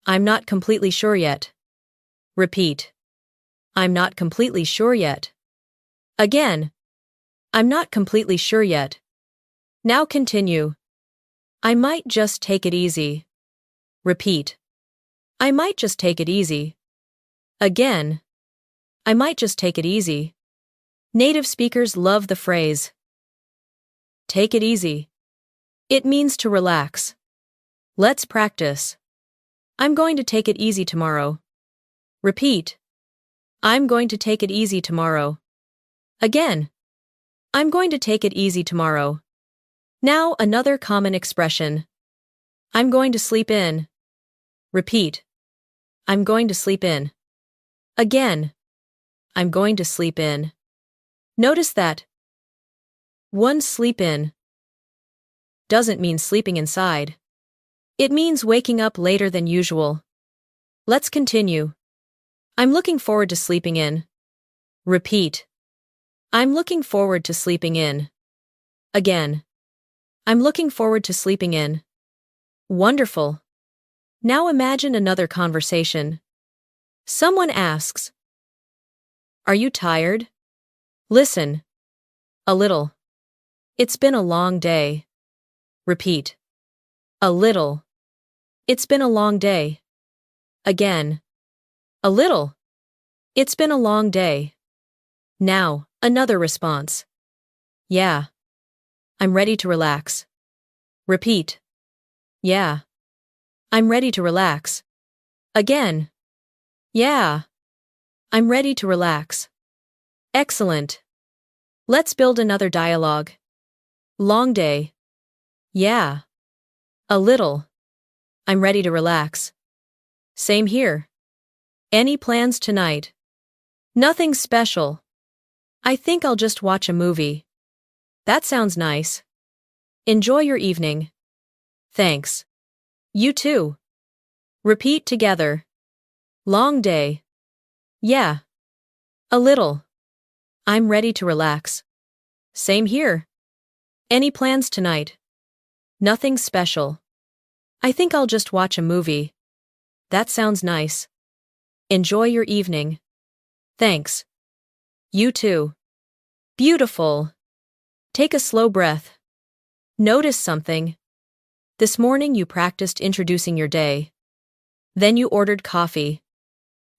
Speaker 1: I'm not completely sure yet. Repeat. I'm not completely sure yet. Again. I'm not completely sure yet. Now continue. I might just take it easy. Repeat. I might just take it easy. Again. I might just take it easy. Native speakers love the phrase, take it easy. It means to relax. Let's practice. I'm going to take it easy tomorrow. Repeat. I'm going to take it easy tomorrow. Again. I'm going to take it easy tomorrow. Now another common expression. I'm going to sleep in. Repeat. I'm going to sleep in. Again. I'm going to sleep in. Notice that one sleep in doesn't mean sleeping inside. It means waking up later than usual. Let's continue. I'm looking forward to sleeping in. Repeat. I'm looking forward to sleeping in. Again. I'm looking forward to sleeping in. Wonderful. Now imagine another conversation. Someone asks, are you tired? Listen. A little. It's been a long day. Repeat. A little. It's been a long day. Again. A little. It's been a long day. Now, another response. Yeah. I'm ready to relax. Repeat. Yeah. I'm ready to relax. Again. Yeah. I'm ready to relax. Excellent. Let's build another dialogue. Long day. Yeah. A little. I'm ready to relax. Same here. Any plans tonight? Nothing special. I think I'll just watch a movie. That sounds nice. Enjoy your evening. Thanks. You too. Repeat together. Long day. Yeah. A little. I'm ready to relax. Same here. Any plans tonight? Nothing special. I think I'll just watch a movie. That sounds nice. Enjoy your evening. Thanks. You too. Beautiful. Take a slow breath. Notice something. This morning you practiced introducing your day. Then you ordered coffee.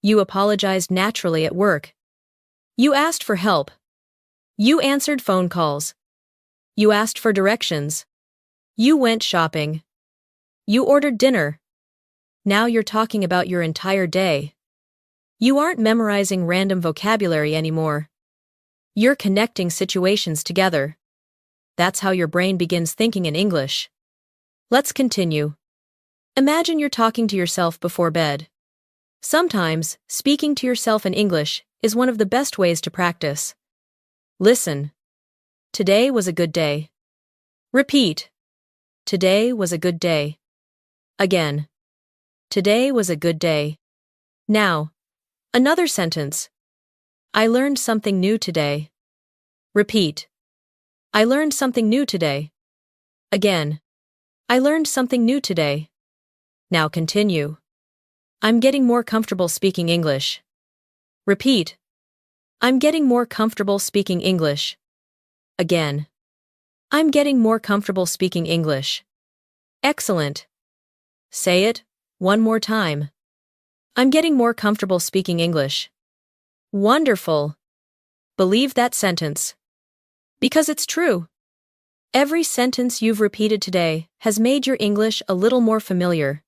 Speaker 1: You apologized naturally at work. You asked for help. You answered phone calls. You asked for directions. You went shopping. You ordered dinner. Now you're talking about your entire day. You aren't memorizing random vocabulary anymore. You're connecting situations together. That's how your brain begins thinking in English. Let's continue. Imagine you're talking to yourself before bed. Sometimes, speaking to yourself in English is one of the best ways to practice. Listen. Today was a good day. Repeat. Today was a good day. Again. Today was a good day. Now, another sentence. I learned something new today. Repeat. I learned something new today. Again. I learned something new today. Now continue. I'm getting more comfortable speaking English. Repeat. I'm getting more comfortable speaking English. Again. I'm getting more comfortable speaking English. Excellent. Say it one more time. I'm getting more comfortable speaking English. Wonderful. Believe that sentence. Because it's true. Every sentence you've repeated today has made your English a little more familiar.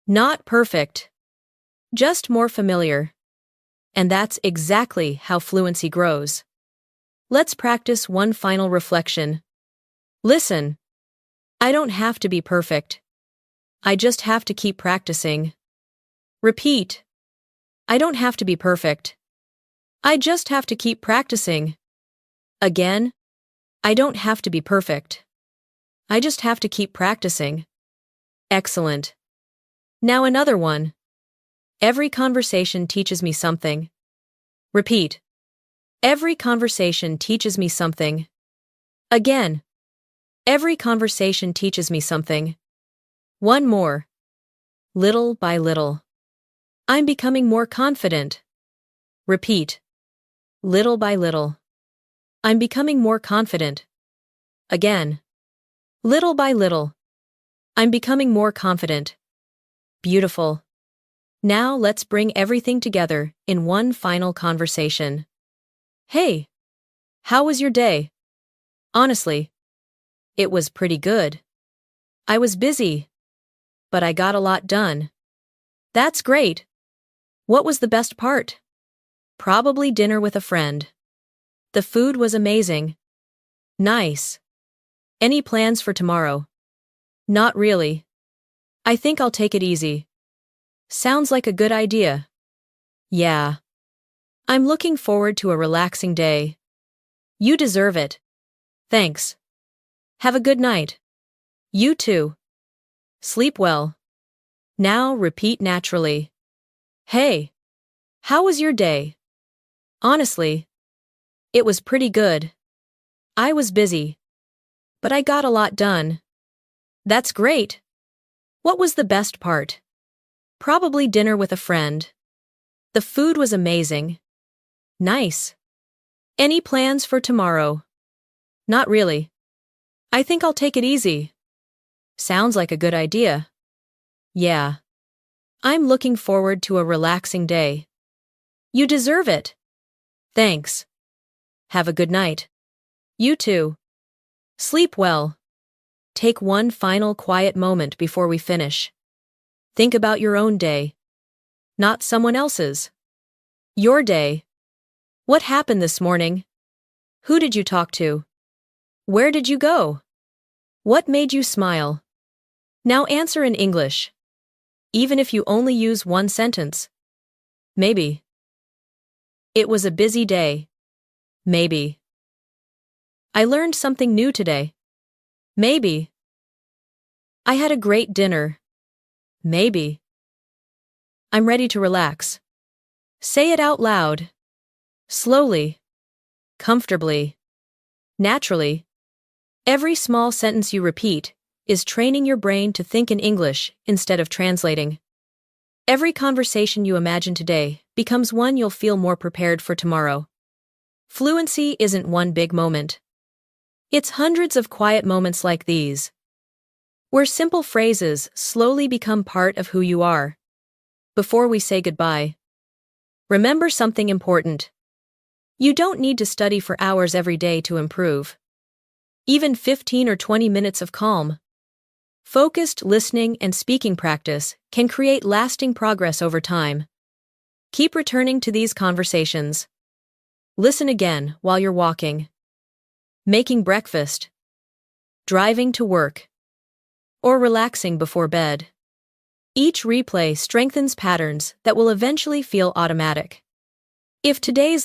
Speaker 1: Not perfect. Just more familiar. And that's exactly how fluency grows. Let's practice one final reflection. Listen. I don't have to be perfect. I just have to keep practicing. Repeat. I don't have to be perfect. I just have to keep practicing. Again. I don't have to be perfect. I just have to keep practicing. Excellent. Now another one. Every conversation teaches me something. Repeat. Every conversation teaches me something. Again. Every conversation teaches me something. One more. Little by little. I'm becoming more confident. Repeat. Little by little. I'm becoming more confident. Again. Little by little. I'm becoming more confident. Beautiful. Now let's bring everything together in one final conversation. Hey, how was your day? Honestly, it was pretty good. I was busy, but I got a lot done. That's great. What was the best part? Probably dinner with a friend. The food was amazing. Nice. Any plans for tomorrow? Not really. I think I'll take it easy. Sounds like a good idea. Yeah. I'm looking forward to a relaxing day. You deserve it. Thanks. Have a good night. You too. Sleep well. Now repeat naturally. Hey, how was your day? Honestly, it was pretty good. I was busy, but I got a lot done. That's great. What was the best part? Probably dinner with a friend. The food was amazing. Nice. Any plans for tomorrow? Not really. I think I'll take it easy. Sounds like a good idea. Yeah. I'm looking forward to a relaxing day. You deserve it. Thanks. Have a good night. You too. Sleep well. Take one final quiet moment before we finish. Think about your own day, not someone else's. Your day. What happened this morning? Who did you talk to? Where did you go? What made you smile? Now answer in English. Even if you only use one sentence. Maybe. It was a busy day. Maybe. I learned something new today. Maybe. I had a great dinner. Maybe. I'm ready to relax. Say it out loud. Slowly. Comfortably. Naturally. Every small sentence you repeat is training your brain to think in English instead of translating. Every conversation you imagine today becomes one you'll feel more prepared for tomorrow. Fluency isn't one big moment. It's hundreds of quiet moments like these, where simple phrases slowly become part of who you are. Before we say goodbye, remember something important. You don't need to study for hours every day to improve. Even 15 or 20 minutes of calm, focused listening and speaking practice can create lasting progress over time. Keep returning to these conversations. Listen again while you're walking, making breakfast, driving to work, or relaxing before bed. Each replay strengthens patterns that will eventually feel automatic. If today's